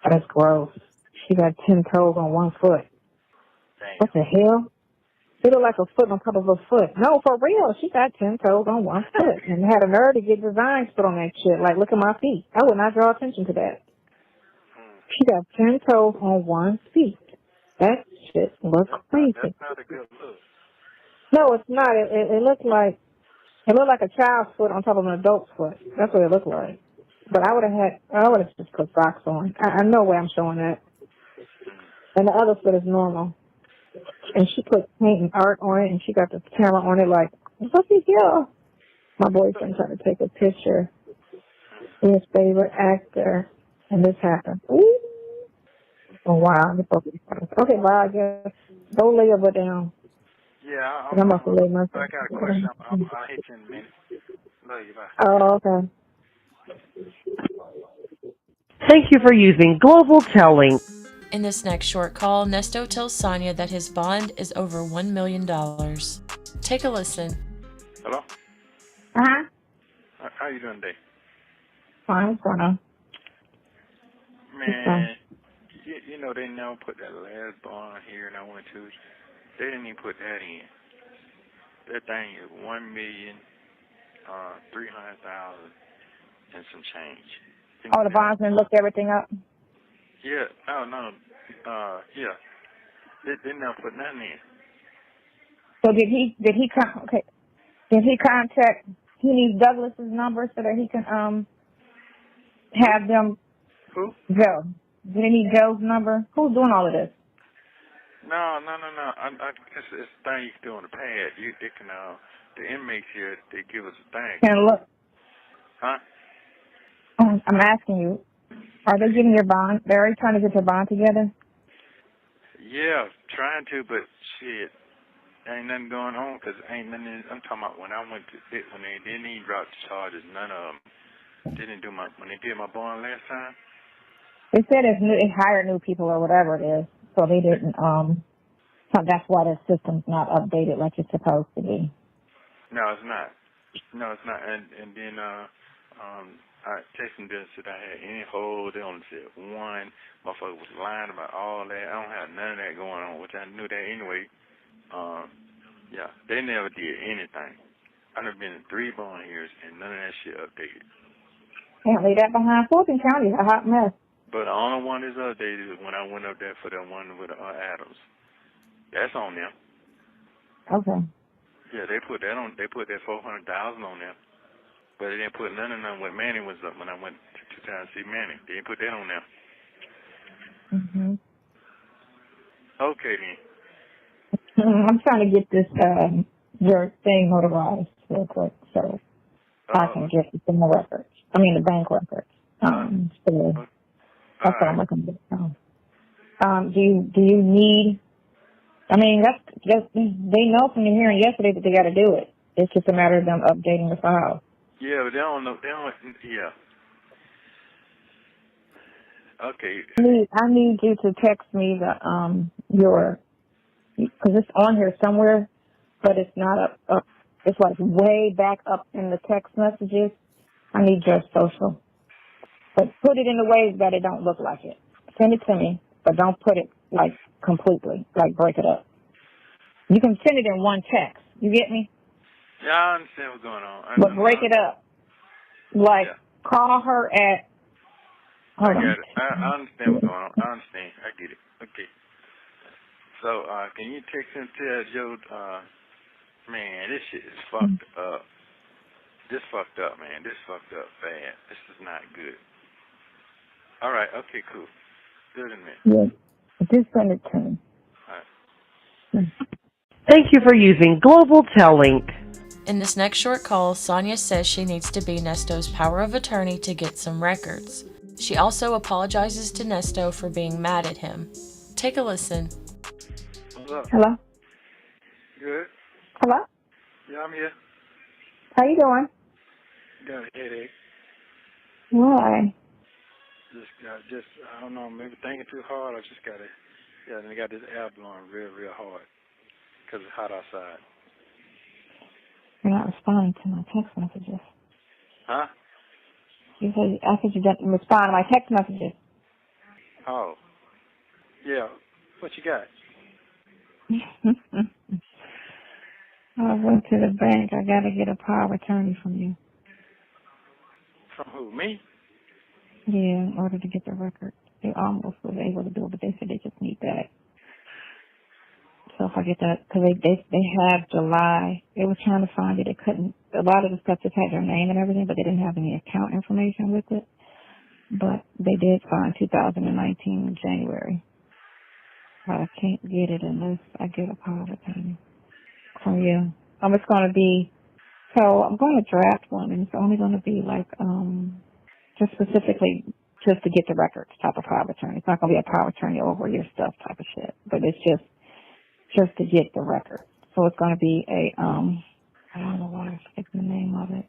That's gross. She got 10 toes on 1 foot. Damn. What the hell? It looked like a foot on top of a foot. No, for real. She got 10 toes on 1 foot and had a nerve to get designs put on that shit. Like, look at my feet. I would not draw attention to that. She got 10 toes on 1 feet. That shit looks crazy. That's not a good look. No, it's not. It looked like a child's foot on top of an adult's foot. That's what it looked like. But I would have just put socks on. I know where I'm showing that. And the other foot is normal. And she put paint and art on it, and she got the camera on it like, what's this here? My boyfriend tried to take a picture with his favorite actor, and this happened. Ooh. Oh, wow. Okay, bye, I guess. Go lay your butt down. Yeah, I'm about to lay myself. I got a question. I'll hit you in a minute. Love you, bye. Oh, okay. Thank you for using Global Telling. In this next short call, Nesto tells Sonya that his bond is over $1 million. Take a listen. Hello? Uh-huh. How you doing today? Fine, Sonya. Man, you know, they never put that last bond here, and I went to. They didn't even put that in. That thing is 1,300,000 and some change. Oh, the bondsman looked everything up. Yeah. No. Yeah. They never put nothing in. So did he contact? He needs Douglas's number so that he can have them. Who? Joe. Did he need Joe's number? Who's doing all of this? No. It's a thing you can do on the pad. They can the inmates here, they give us a thing. Can look. Huh? I'm asking you. Are they getting your bond? They're already trying to get your bond together. Yeah, trying to, but shit, ain't nothing going on because ain't nothing. I'm talking about when I went to it, when they didn't even drop the charges. None of them didn't do when they did my bond last time. They said they hired new people or whatever it is, so they didn't. So that's why their system's not updated like it's supposed to be. No, it's not. And then I texted them said I had any hold. They only said one. Motherfucker was lying about all that. I don't have none of that going on, which I knew that anyway. Yeah, they never did anything. I've been in 3 bond years and none of that shit updated. Can't leave that behind. Fulton County's a hot mess. But the only one that's updated is when I went up there for that one with Adams. That's on them. Okay. Yeah, they put that on. They put that 400,000 on there, but they didn't put none of them when Manny was up. When I went to town to see Manny, they didn't put that on there. Mhm. Okay then. I'm trying to get this your thing notarized real quick so I can get some more records. I mean the bank records. So that's what I'm looking for. Do you need? I mean, that's they know from the hearing yesterday that they got to do it. It's just a matter of them updating the file. Yeah, but they don't know. They don't. Yeah. Okay. I need you to text me the because it's on here somewhere, but it's not up. It's like way back up in the text messages. I need your social, but put it in the ways that it don't look like it. Send it to me, but don't put it like completely, like break it up. You can send it in one text. You get me? Yeah, I understand what's going on. But break it up. Like, call her at... Hold on. I got it. I understand what's going on. I understand. I get it. Okay. So, can you text him to Joe, man, this shit is fucked up. This fucked up, man. This fucked up bad. This is not good. All right. Okay, cool. Do it in a minute. Yeah. Just send it to me. All right. Thank you for using Global Tellink. In this next short call, Sonia says she needs to be Nesto's power of attorney to get some records. She also apologizes to Nesto for being mad at him. Take a listen. What's up? Hello? Good. Hello? Yeah, I'm here. How you doing? Got a headache. Why? Just I don't know, maybe thinking too hard. I just got and I got this air blowing real hard because it's hot outside. You're not responding to my text messages. Huh? I said you didn't respond to my text messages. Oh. Yeah. What you got? I went to the bank. I got to get a power of attorney from you. From who? Me? Yeah, in order to get the record. They almost was able to do it, but they said they just need that. So if I get that, because they have July. They were trying to find it. They couldn't. A lot of the stuff just had their name and everything, but they didn't have any account information with it. But they did find 2019 in January. But I can't get it unless I get a power of attorney from you. It's going to be, so I'm going to draft one, and it's only going to be like, just specifically just to get the records type of power of attorney. It's not going to be a power of attorney over your stuff type of shit, but it's just to get the record. So it's going to be a, I don't know why I forget the name of it.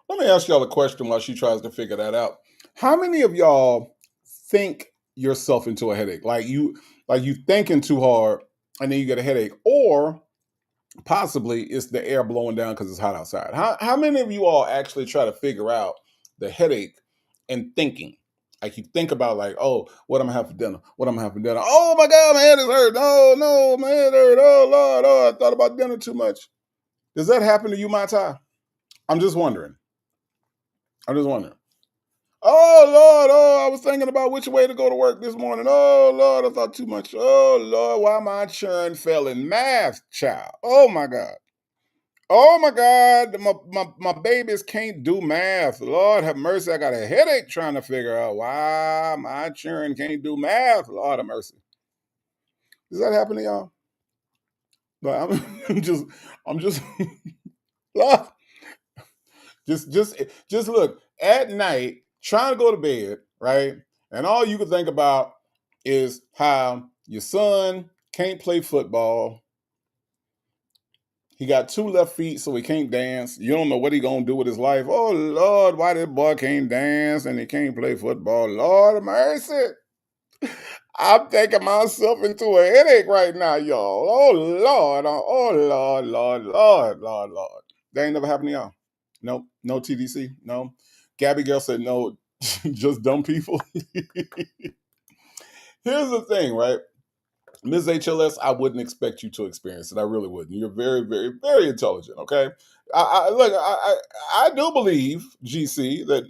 Let me ask y'all a question while she tries to figure that out. How many of y'all think yourself into a headache? Like you thinking too hard and then you get a headache, or possibly it's the air blowing down because it's hot outside. How many of you all actually try to figure out the headache and thinking? Like you think about like, oh, what I'm gonna have for dinner? What I'm gonna have for dinner? Oh my God, my head is hurt. No, no, my head hurt. Oh Lord, oh, I thought about dinner too much. Does that happen to you, my Ty? I'm just wondering. I'm just wondering. Oh Lord, oh, I was thinking about which way to go to work this morning. Oh Lord, I thought too much. Oh Lord, why my churn fell in math, child? Oh my God. Oh my God, my babies can't do math. Lord have mercy, I got a headache trying to figure out why my children can't do math. Lord have mercy. Does that happen to y'all? But I'm just, Lord, just look at night trying to go to bed, right? And all you can think about is how your son can't play football. He got 2 left feet, so he can't dance. You don't know what he gonna do with his life. Oh Lord, why this boy can't dance and he can't play football? Lord of mercy. I'm taking myself into a headache right now, y'all. Oh Lord, Lord. That ain't never happened to y'all. Nope, no TDC, no. Gabby girl said no, just dumb people. Here's the thing, right? Ms. HLS, I wouldn't expect you to experience it. I really wouldn't. You're very, very, very intelligent. Okay, I do believe GC that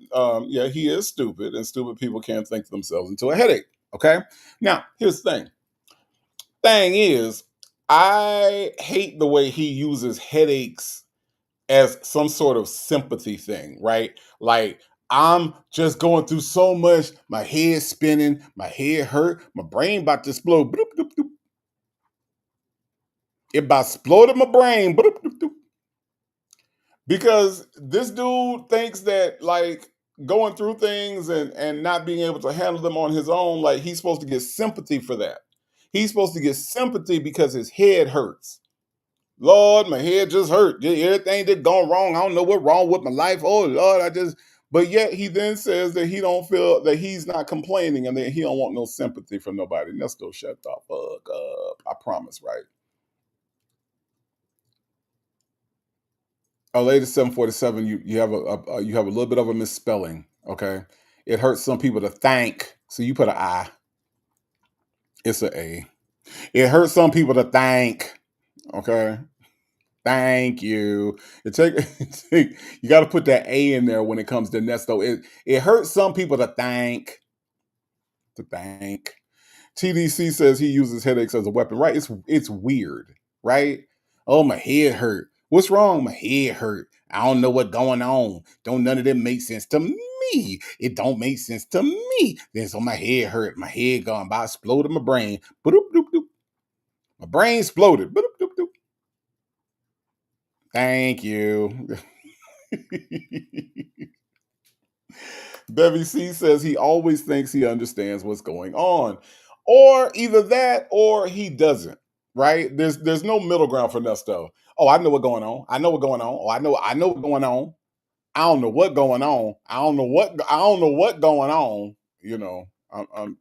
yeah, he is stupid, and stupid people can't think themselves into a headache. Okay, now here's the thing. Thing is, I hate the way he uses headaches as some sort of sympathy thing, right? Like I'm just going through so much, my head spinning, my head hurt, my brain about to explode. Bloop, bloop, bloop. It about exploded my brain. Bloop, bloop, bloop. Because this dude thinks that like going through things and not being able to handle them on his own, like he's supposed to get sympathy for that. He's supposed to get sympathy because his head hurts. Lord, my head just hurt. Everything that gone wrong. I don't know what's wrong with my life. Oh Lord, but yet he then says that he don't feel that he's not complaining and that he don't want no sympathy from nobody. Nesto, shut the fuck up. I promise, right? Oh, lady 747, you have you have a little bit of a misspelling. Okay, it hurts some people to thank. So you put an I. It's an A. It hurts some people to thank. Okay. Thank you. You got to put that A in there when it comes to Nesto. It hurts some people to thank. To thank. TDC says he uses headaches as a weapon. Right? It's weird, right? Oh, my head hurt. What's wrong? My head hurt. I don't know what's going on. Don't none of them make sense to me. It don't make sense to me. Then so my head hurt. My head gone by exploded my brain. Boop, doop, doop. My brain exploded. Boop, doop, doop. Thank you. Bevy C says he always thinks he understands what's going on. Or either that or he doesn't, right? There's no middle ground for Nesto. Oh, I know what's going on. I know what's going on. Oh, I know what's going on. I don't know what's going on. I don't know what going on. You know,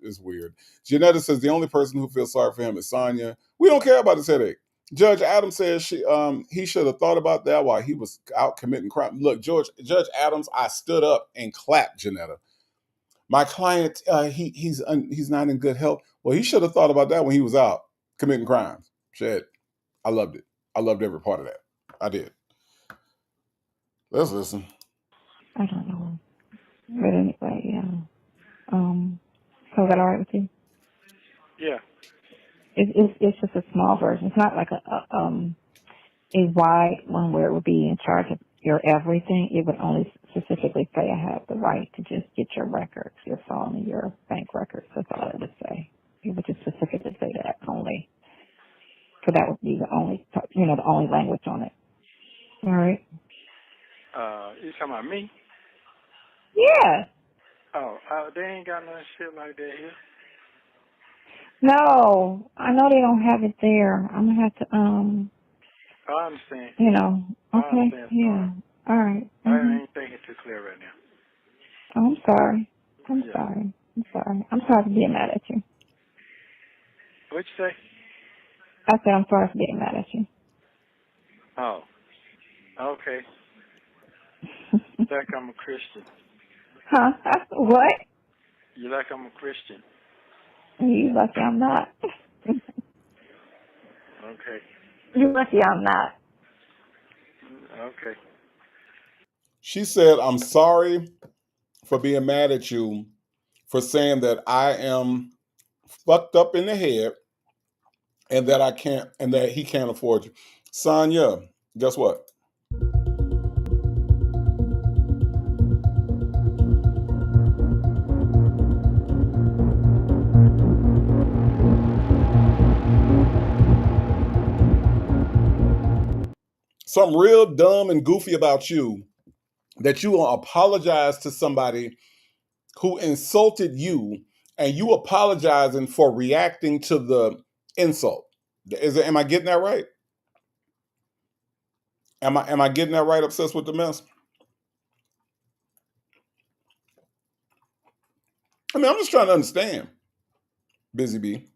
it's weird. Janetta says the only person who feels sorry for him is Sonya. We don't care about his headache. Judge Adams says he should have thought about that while he was out committing crime. Look, Judge Adams, I stood up and clapped Janetta. My client, he's not in good health. Well, he should have thought about that when he was out committing crimes. Shit, I loved it. I loved every part of that. I did. Let's listen. I don't know. But anyway, yeah. So is that all right with you? Yeah. It's just a small version. It's not like a wide one where it would be in charge of your everything. It would only specifically say I have the right to just get your records, your phone, and your bank records. That's all it would say. It would just specifically say that only. So that would be the only, the only language on it. All right. You talking about me? Yeah. Oh, they ain't got no shit like that here. No, I know they don't have it there. I'm gonna have to, I understand. Okay. I understand. Yeah. All right. I Mm-hmm. ain't thinking too clear right now. Oh, I'm sorry. I'm Yeah. sorry. I'm sorry. I'm sorry for being mad at you. What'd you say? I said I'm sorry for being mad at you. Oh, okay. Like I'm a Christian. Huh? What? You like I'm a Christian. You lucky I'm not. Okay. You lucky I'm not. Okay. She said, I'm sorry for being mad at you for saying that I am fucked up in the head and that I can't, and that he can't afford you. Sonya, guess what? Something real dumb and goofy about you, that you will apologize to somebody who insulted you, and you apologizing for reacting to the insult. Am I getting that right? Am I getting that right, Obsessed with the Mess? I mean, I'm just trying to understand, Busy Bee.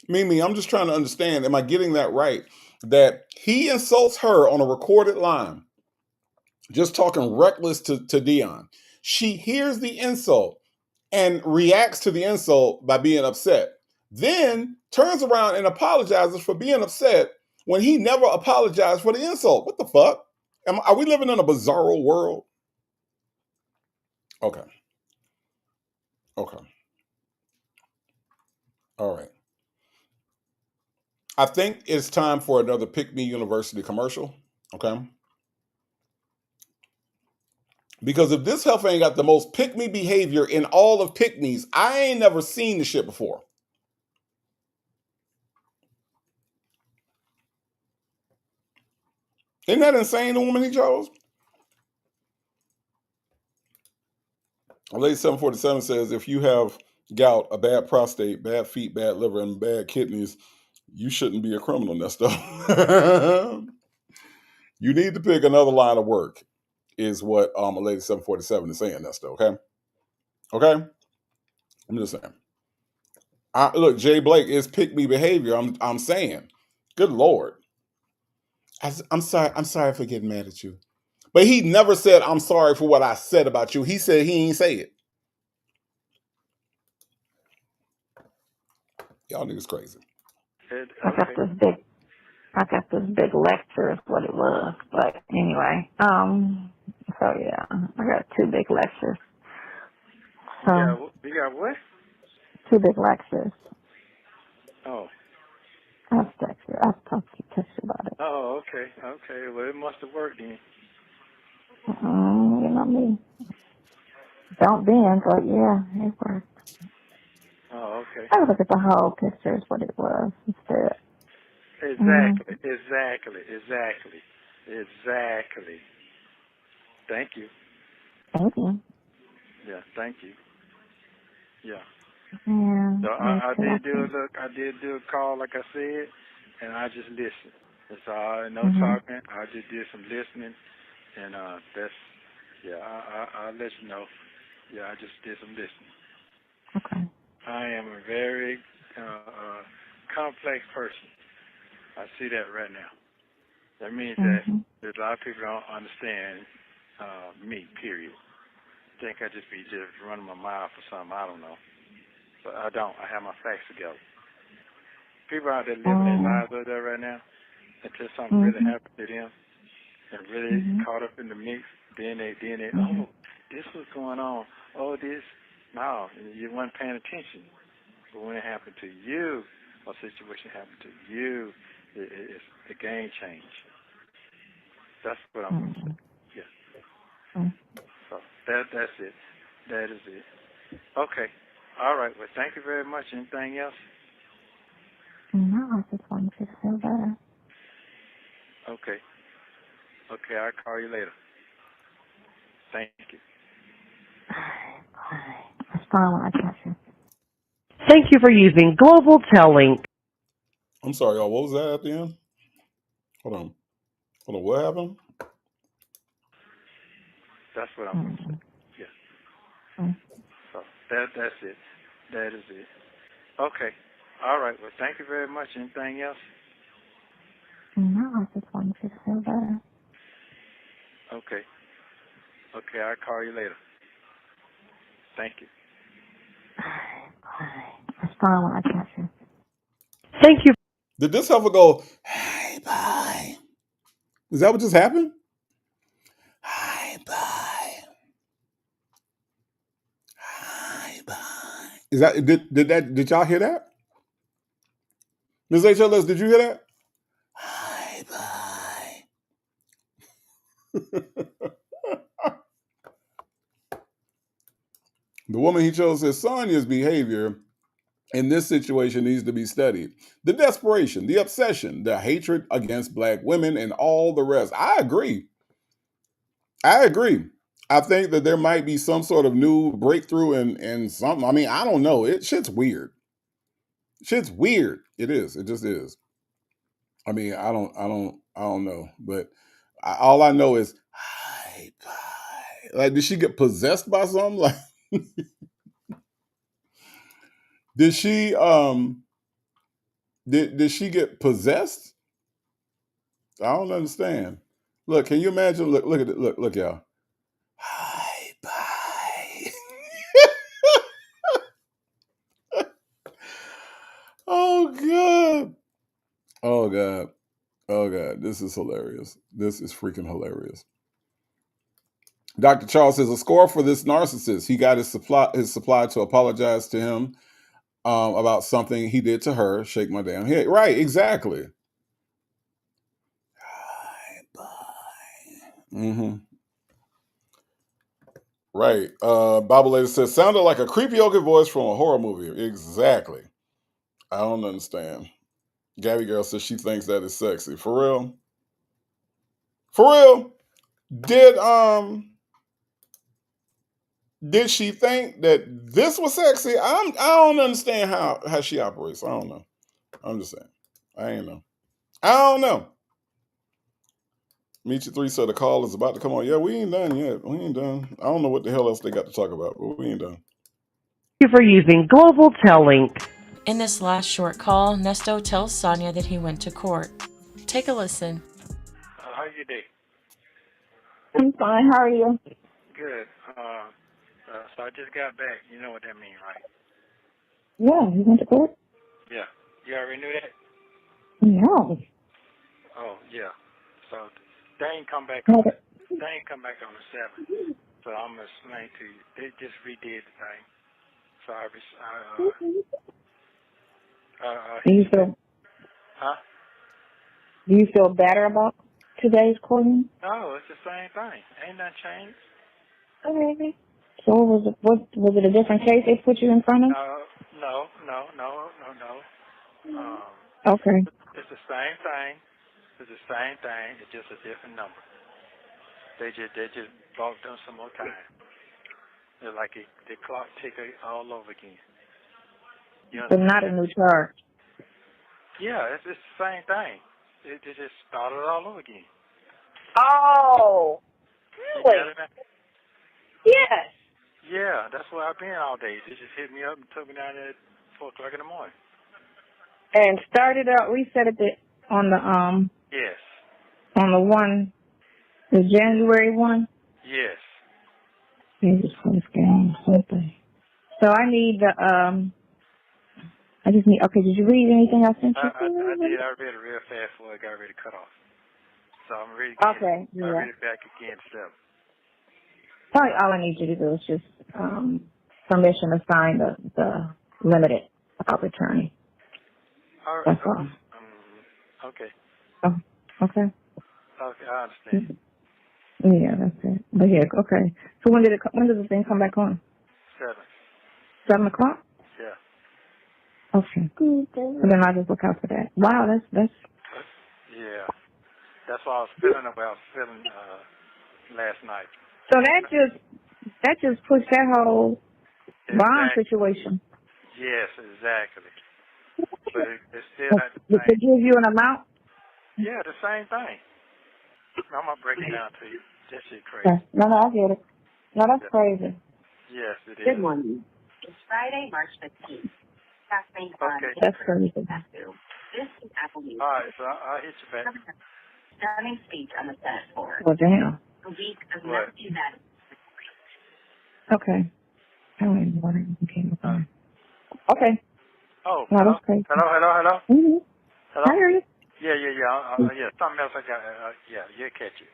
Mimi, I'm just trying to understand, am I getting that right? That he insults her on a recorded line, just talking reckless to Dion. She hears the insult and reacts to the insult by being upset. Then turns around and apologizes for being upset when he never apologized for the insult. What the fuck? Are we living in a bizarro world? Okay. Okay. All right. I think it's time for another Pick Me University commercial. Okay. Because if this heifer ain't got the most pick me behavior in all of pick me's, I ain't never seen this shit before. Isn't that insane, the woman he chose? Lady 747 says, if you have gout, a bad prostate, bad feet, bad liver, and bad kidneys, you shouldn't be a criminal, Nesto. You need to pick another line of work, is what a Lady 747 is saying, Nesto, okay? Okay? I'm just saying. Look, Jay Blake is pick me behavior. I'm saying. Good Lord. I'm sorry for getting mad at you. But he never said, I'm sorry for what I said about you. He said he ain't say it. Y'all niggas crazy. Okay. I got this big lecture is what it was. But anyway, so yeah, I got 2 big lectures. So You got what? 2 big lectures. Oh. I'll text you about it. Oh, okay. Okay. Well, it must have worked then. You know me. Don't bend, but yeah, it worked. Oh, okay. I look at the whole picture is what it was instead. Exactly. Thank you. Thank you. Yeah, thank you. Yeah. Yeah. So I did do a call like I said, and I just listened. That's all. No talking. I just did some listening, and I'll let you know. Yeah, I just did some listening. Okay. I am a very complex person. I see that right now. That means that there's a lot of people don't understand me, period. Think I just be running my mouth or something. I don't know. But I don't. I have my facts together. People out there living their lives out there right now until something really happened to them and really caught up in the mix. Then they, oh, this was going on. Oh, this. No, you weren't paying attention. But when it happened to you, or situation happened to you, it's the game change. That's what I'm going to say. Yeah. So that's it. That is it. Okay. All right. Well, thank you very much. Anything else? No, I just wanted you to feel better. Okay. Okay, I'll call you later. Thank you. It's fine when I catch you. Thank you for using Global Telling. I'm sorry, y'all. What was that at the end? Hold on. What happened? That's what I'm going to say. Yeah. So that's it. That is it. Okay. All right. Well, thank you very much. Anything else? No, I just wanted you to feel better. Okay. Okay, I'll call you later. Thank you. It's fine when I catch you. Thank you. Did this heifer go, hey, bye? Is that what just happened? Hi, bye. Hi, bye. Is that did y'all hear that? Ms. HLS, did you hear that? Hi, bye. The woman he chose says Sonia's behavior in this situation needs to be studied. The desperation, the obsession, the hatred against black women, and all the rest. I agree. I think that there might be some sort of new breakthrough in something. I mean, I don't know. Shit's weird. Shit's weird. It is. It just is. I mean, I don't know. But all I know is, hi, bye. Like, did she get possessed by something? Like, did she did she get possessed? I don't understand. Look, can you imagine? Look at it. Look, y'all. Hi, bye. Oh God. Oh God. Oh God. This is hilarious. This is freaking hilarious. Dr. Charles says a score for this narcissist. He got his supply to apologize to him about something he did to her. Shake my damn head. Right, exactly. Hi, bye. Mm-hmm. Right. Bible Lady says, sounded like a creepy ugly voice from a horror movie. Exactly. I don't understand. Gabby Girl says she thinks that is sexy. For real? For real? Did she think that this was sexy? I don't understand how she operates. I don't know. I'm just saying. I ain't know. I don't know. Meet You Three said the call is about to come on. Yeah, we ain't done yet. We ain't done. I don't know what the hell else they got to talk about, but we ain't done. Thank you for using Global Tellink. In this last short call, Nesto tells Sonya that he went to court. Take a listen. How you day? I'm fine. How are you? Good. So I just got back. You know what that means, right? Yeah, you went to court? Yeah. You already knew that? No. Oh, yeah. So they ain't come back No, on the 7th. So I'm gonna explain to you. They just redid the thing. So Do you feel huh? Do you feel better about today's courting? No, it's the same thing. Ain't nothing changed. Okay. So was it a different case they put you in front of? No. Okay. It's the same thing. It's the same thing. It's just a different number. They just bought them some more time. It's like the clock ticker all over again. You But not a understand? new charge. Yeah, it's the same thing. They just started all over again. Oh, You really? get it? Yes. Yeah, that's where I've been all day. They just hit me up and took me down there at 4 o'clock in the morning. And started out, reset it on Yes. the one, the January one. Yes. Jesus Christ, game, something. So I need the I just need. Okay, did you read anything I sent you? I did. I read it real fast before it got ready to cut off. So I'm ready again. Okay. I Yeah. read it back again, 7. Probably all I need you to do is just permission to sign the limited attorney. All right. That's all. Okay. Oh, okay. Okay, I understand. Yeah, that's it. But yeah, okay. So when does the thing come back on? 7. 7:00? Yeah. Okay. And then I'll just look out for that. Wow, that's. Yeah. That's why I was feeling the way I was feeling last night. So that just pushed that whole bond Exactly. situation. Yes, exactly. But it's still not the Did they same. give you an amount? Yeah, the same thing. I'm going to break it down to you. That shit crazy. Okay. No, I get it. No, that's Yeah. crazy. Yes, it is. Good morning. It's Friday, March 15th. Casting on Okay. That's crazy. This is Applebee's. All right, so I'll hit you back. Stunning speech on the Senate floor. Well, damn. A week of What? not too bad. Okay. I don't even know who came up on. Okay. Oh, No, hello? that's crazy. Hello? Mm-hmm. Hello? I hear you. Yeah. Yeah, something else I got. Yeah, you'll catch it.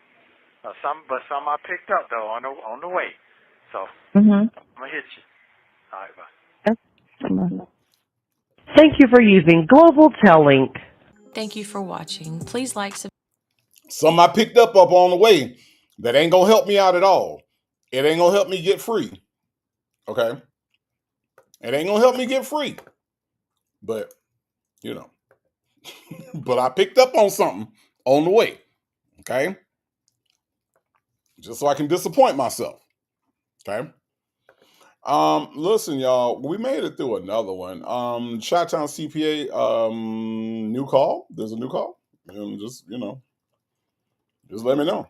Some I picked up though on the way. So Mm-hmm. I'm gonna hit you. All right, bye. That's Thank you for using Global Tel Link. Thank you for watching. Please like, Some I picked up on the way that ain't gonna help me out at all. It ain't gonna help me get free. Okay? It ain't gonna help me get free. But, you know. But I picked up on something on the way. Okay? Just so I can disappoint myself. Okay? Listen, y'all, we made it through another one. Chi-Town CPA, new call. There's a new call. And just, just let me know.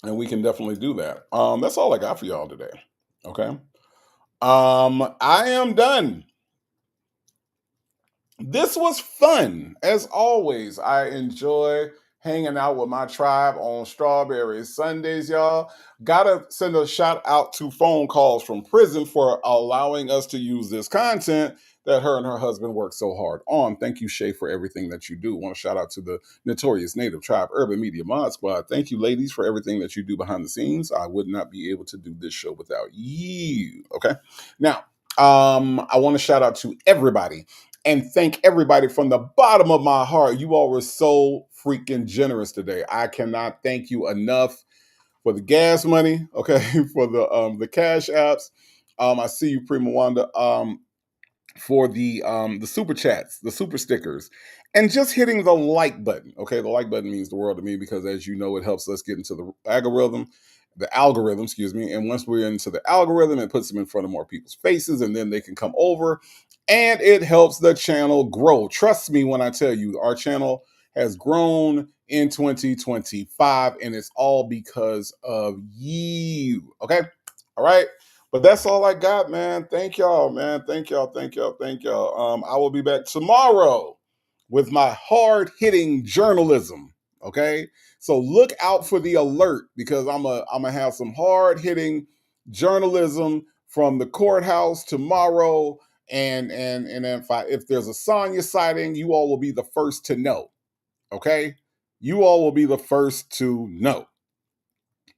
And we can definitely do that. That's all I got for y'all today. Okay. I am done. This was fun. As always, I enjoy hanging out with my tribe on Strawberry Sundays, y'all. Gotta send a shout out to Phone Calls from Prison for allowing us to use this content that her and her husband worked so hard on. Thank you, Shay, for everything that you do. Want to shout out to the Notorious Native Tribe Urban Media Mod Squad. Thank you, ladies, for everything that you do behind the scenes. I would not be able to do this show without you. Okay. Now, I want to shout out to everybody and thank everybody from the bottom of my heart. You all were so freaking generous today. I cannot thank you enough for the gas money, okay, for the cash apps. I see you, Prima Wanda, for the super chats, the super stickers, and just hitting the like button. Okay, the like button means the world to me because, as you know, it helps us get into the algorithm, excuse me. And once we're into the algorithm, it puts them in front of more people's faces, and then they can come over, and it helps the channel grow. Trust me when I tell you, our channel has grown in 2025, and it's all because of you. Okay, all right. But that's all I got, man. Thank y'all, man. Thank y'all. I will be back tomorrow with my hard-hitting journalism. Okay, so look out for the alert because I'm gonna have some hard-hitting journalism from the courthouse tomorrow. And if there's a Sonya sighting, you all will be the first to know. Okay, you all will be the first to know.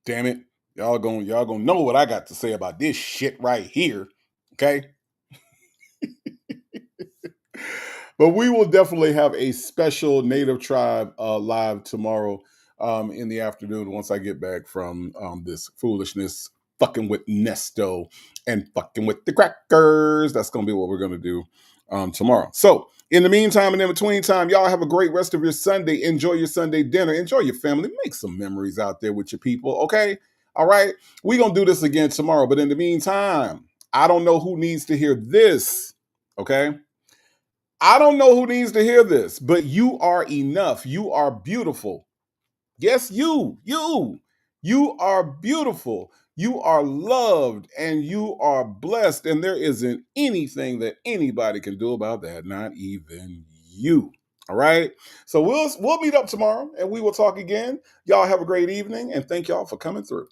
Damn it. Y'all gonna know what I got to say about this shit right here. Okay. But we will definitely have a special Native Tribe live tomorrow in the afternoon once I get back from this foolishness, fucking with Nesto and fucking with the crackers. That's gonna be what we're gonna do tomorrow. So in the meantime and in between time, y'all have a great rest of your Sunday. Enjoy your Sunday dinner. Enjoy your family. Make some memories out there with your people. Okay. All right. We're gonna do this again tomorrow. But in the meantime, I don't know who needs to hear this. Okay. I don't know who needs to hear this, but you are enough. You are beautiful. Yes, you are beautiful. You are loved and you are blessed. And there isn't anything that anybody can do about that, not even you. All right. So we'll meet up tomorrow and we will talk again. Y'all have a great evening and thank y'all for coming through.